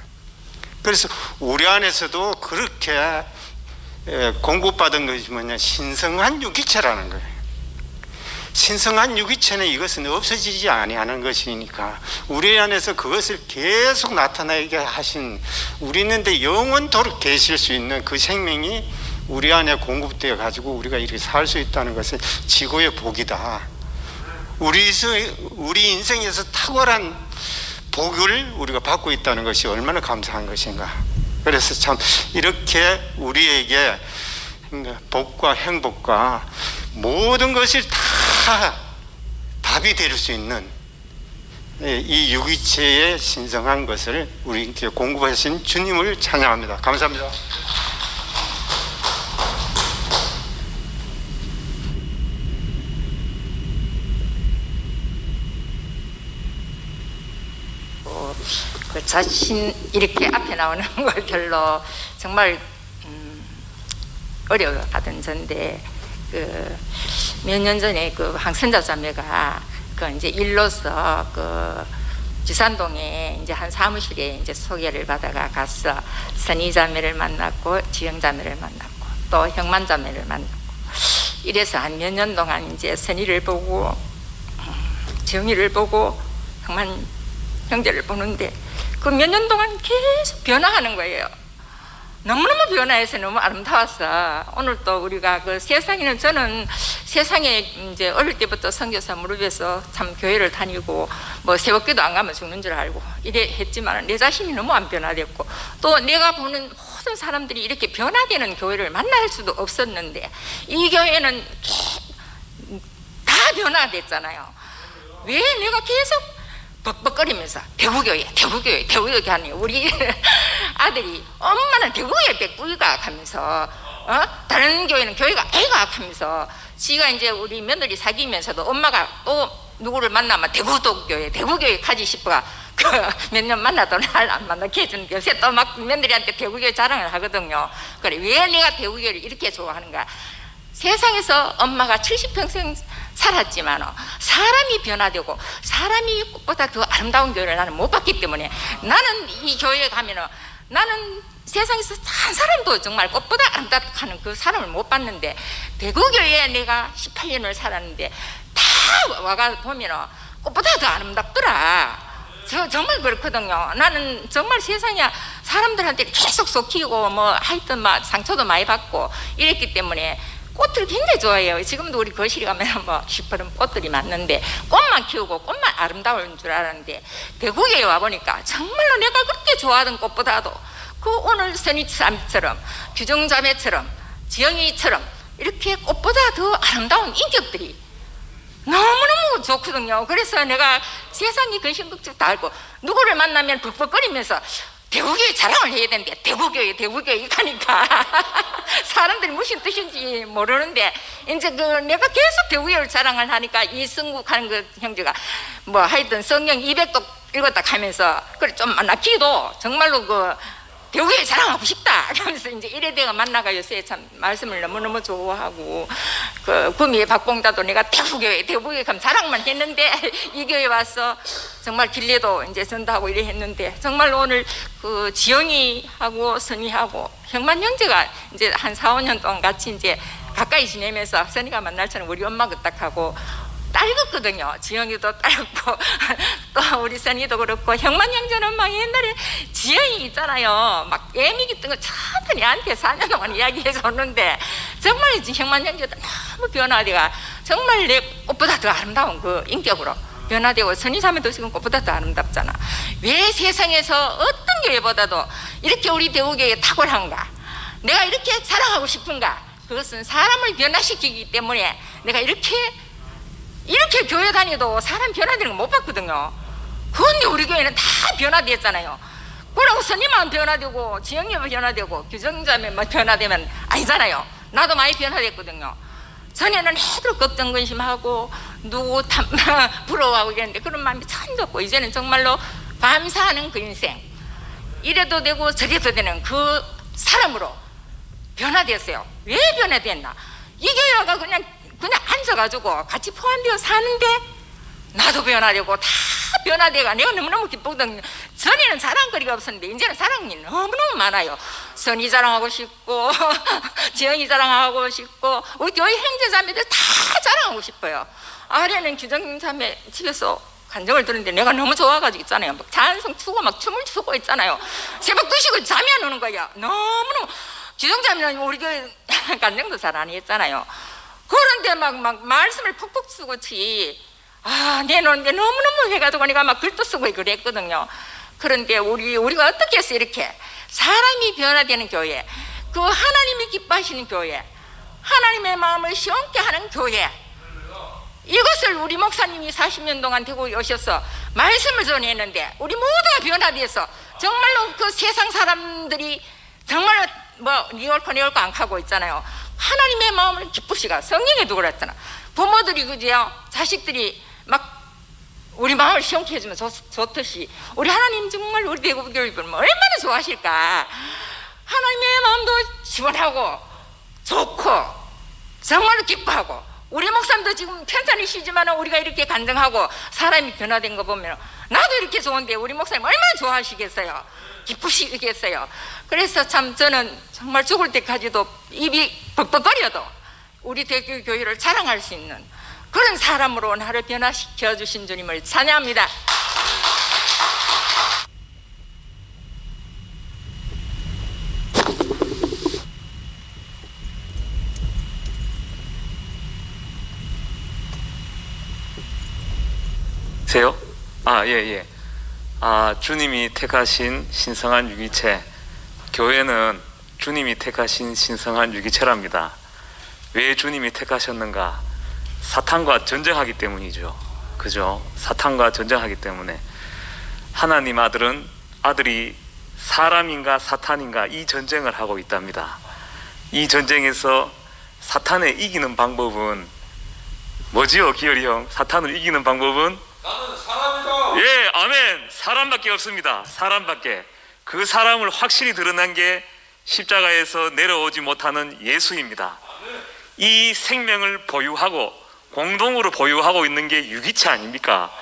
그래서 우리 안에서도 그렇게 공급받은 것이 뭐냐, 신성한 유기체라는 거예요. 신성한 유기체는 이것은 없어지지 아니하는 것이니까 우리 안에서 그것을 계속 나타나게 하신, 우리는데 영원토록 계실 수 있는 그 생명이 우리 안에 공급되어 가지고 우리가 이렇게 살 수 있다는 것은 지고의 복이다. 우리 인생에서 탁월한 복을 우리가 받고 있다는 것이 얼마나 감사한 것인가. 그래서 참 이렇게 우리에게 복과 행복과 모든 것이 다 답이 될 수 있는 이 유기체의 신성한 것을 우리에게 공급하신 주님을 찬양합니다. 감사합니다. 그 자신 이렇게 앞에 나오는 걸 별로 정말 어려워하던 전데 그 몇 년 전에 그 황선자 자매가 그 이제 일로서 그 지산동에 이제 한 사무실에 이제 소개를 받아가 갔어. 선희 자매를 만났고 지영 자매를 만났고 또 형만 자매를 만났고 이래서 한 몇 년 동안 이제 선희를 보고 지영이를 보고 형만 형제를 보는데 그 몇 년 동안 계속 변화하는 거예요. 너무너무 변화해서 너무 아름다웠어. 오늘 또 우리가 그 세상에는, 저는 세상에 이제 어릴 때부터 선교사 무릎에서 참 교회를 다니고 뭐 새벽기도 안 가면 죽는 줄 알고 이래 했지만 내 자신이 너무 안 변화됐고, 또 내가 보는 모든 사람들이 이렇게 변화되는 교회를 만날 수도 없었는데 이 교회는 다 변화됐잖아요. 왜 내가 계속 벅벅거리면서 대구교회 하니 우리 아들이 엄마는 대구교회 백구이가 하면서 다른 교회는 교회가 애가 하면서 지가 이제 우리 며느리 사귀면서도 엄마가 또 누구를 만나면 대구교회 가지 싶어가 몇 년 만나도 날 안 만나게 해주는 게 요새 또 막 며느리한테 대구교회 자랑을 하거든요. 그래, 왜 내가 대구교회를 이렇게 좋아하는가? 세상에서 엄마가 70평생 살았지만 사람이 변화되고 사람이 꽃보다 더 아름다운 교회를 나는 못 봤기 때문에, 나는 이 교회에 가면은 나는 세상에서 한 사람도 정말 꽃보다 아름답다는 그 사람을 못 봤는데, 대구교회에 내가 18년을 살았는데 다 와가 보면은 꽃보다 더 아름답더라. 저 정말 그렇거든요. 나는 정말 세상에 사람들한테 계속 속히고 뭐 하여튼 막 상처도 많이 받고 이랬기 때문에 꽃을 굉장히 좋아해요. 지금도 우리 거실에 가면 뭐 시퍼런 꽃들이 많는데 꽃만 키우고 꽃만 아름다운 줄 알았는데, 대구에 와보니까 정말로 내가 그렇게 좋아하던 꽃보다도 그 오늘 선희자매처럼, 규정자매처럼, 지영이처럼 이렇게 꽃보다 더 아름다운 인격들이 너무너무 좋거든요. 그래서 내가 세상이 근심걱정 다 알고 누구를 만나면 벅벅거리면서 대구교회 자랑을 해야 되는데 대구교회 하니까 사람들이 무슨 뜻인지 모르는데, 이제 그 내가 계속 대구교회를 자랑을 하니까 이승국 하는 그 형제가 뭐 하여튼 성경 200독 읽었다 하면서 그래 좀 만나기도 정말로 그 대구교회 자랑하고 싶다 하면서 이제 이래 내가 만나가 요새 참 말씀을 너무너무 좋아하고, 그 구미의 박봉자도 내가 대구교회 가면 자랑만 했는데 이 교회 와서 정말 길례도 이제 전도하고 이래 했는데, 정말 오늘 그 지영이하고 선이하고 형만 형제가 이제 한 4, 5년 동안 같이 이제 가까이 지내면서 선이가 만날 때는 우리 엄마 그딱하고 딸 같거든요. 지영이도 딸 같고 또 우리 선이도 그렇고, 형만 형제는 막 옛날에 지영이 있잖아요. 막 애미기 뜬 거 천천히 나한테 4년 동안 이야기해 줬는데 정말 형만 형제도 너무 변화되가 정말 내 꽃보다 더 아름다운 그 인격으로 변화되고, 선이자매도 지금 꽃보다 더 아름답잖아. 왜 세상에서 어떤 교회보다도 이렇게 우리 대구교회가 탁월한가? 내가 이렇게 자랑하고 싶은가? 그것은 사람을 변화시키기 때문에 내가 이렇게 교회 다녀도 사람 변화되는 거 못 봤거든요. 그런데 우리 교회는 다 변화됐잖아요. 그러고 선임만 변화되고 지영이만 변화되고 규정자매만 변화되면 아니잖아요. 나도 많이 변화됐거든요. 전에는 해도 걱정 근심하고 누구 부러워하고 이랬는데 그런 마음이 참 좋고, 이제는 정말로 감사하는 그 인생, 이래도 되고 저래도 되는 그 사람으로 변화됐어요. 왜 변화됐나? 이 교회가 그냥 앉아가지고 같이 포함되어 사는데 나도 변화되고 다 변화되가 내가 너무너무 기쁘거든요. 전에는 자랑거리가 없었는데 이제는 자랑이 너무너무 많아요. 선이 자랑하고 싶고 지영이 자랑하고 싶고 우리 교회 형제자매들 다 자랑하고 싶어요. 아래는 규정자매 집에서 간증을 들었는데 내가 너무 좋아가지고 있잖아요. 막 찬송 추고 막 춤을 추고 있잖아요. 새벽 2시고 잠이 안 오는 거예요. 너무너무. 규정자매는 우리 교회 간증도 잘 안 했잖아요. 그런데 막 말씀을 푹푹 쓰고치 내놓는데 너무너무 해가지고 내가 막 글도 쓰고 그랬거든요. 그런데 우리가 어떻게 해서 이렇게 사람이 변화되는 교회, 그 하나님이 기뻐하시는 교회, 하나님의 마음을 시원케 하는 교회, 이것을 우리 목사님이 40년 동안 대구에 오셔서 말씀을 전했는데 우리 모두가 변화돼서 정말로 그 세상 사람들이 정말로 뭐 니올코 안 하고 있잖아요. 하나님의 마음을 기쁘시가 성령에도 그랬잖아. 부모들이 그죠? 자식들이 막 우리 마음을 시원케 해주면 좋듯이 우리 하나님 정말 우리 대구교회를 얼마나 좋아하실까. 하나님의 마음도 시원하고 좋고 정말로 기뻐하고, 우리 목사님도 지금 편찮으시지만 우리가 이렇게 간증하고 사람이 변화된 거 보면 나도 이렇게 좋은데 우리 목사님 얼마나 좋아하시겠어요. 기쁘시겠어요. 그래서 참 저는 정말 죽을 때까지도 입이 벅벅거려도 우리 대구교회를 자랑할 수 있는 그런 사람으로 나를 변화시켜 주신 주님을 찬양합니다. 저요? 예. 주님이 택하신 신성한 유기체, 교회는 주님이 택하신 신성한 유기체랍니다. 왜 주님이 택하셨는가? 사탄과 전쟁하기 때문이죠. 그죠? 사탄과 전쟁하기 때문에. 하나님 아들이 사람인가 사탄인가 이 전쟁을 하고 있답니다. 이 전쟁에서 사탄을 이기는 방법은 뭐지요, 기열이 형? 사탄을 이기는 방법은? 나는 사람이다. 예, 아멘. 사람밖에 없습니다. 사람밖에. 그 사람을 확실히 드러난 게 십자가에서 내려오지 못하는 예수입니다. 이 생명을 보유하고 공동으로 보유하고 있는 게 유기체 아닙니까?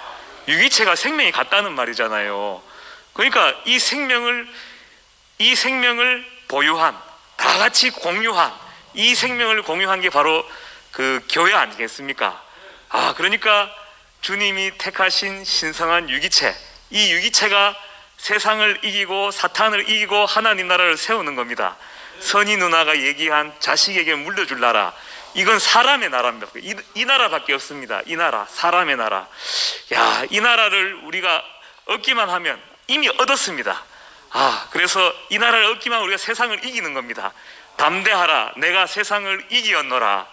유기체가 생명이 같다는 말이잖아요. 그러니까 이 생명을 보유한, 다 같이 공유한, 이 생명을 공유한 게 바로 그 교회 아니겠습니까? 그러니까 주님이 택하신 신성한 유기체, 이 유기체가 세상을 이기고 사탄을 이기고 하나님 나라를 세우는 겁니다. 선희 누나가 얘기한 자식에게 물려줄 나라, 이건 사람의 나라입니다. 이 나라밖에 없습니다. 이 나라, 사람의 나라. 야, 이 나라를 우리가 얻기만 하면 이미 얻었습니다. 그래서 이 나라를 얻기만 하면 우리가 세상을 이기는 겁니다. 담대하라, 내가 세상을 이기었노라.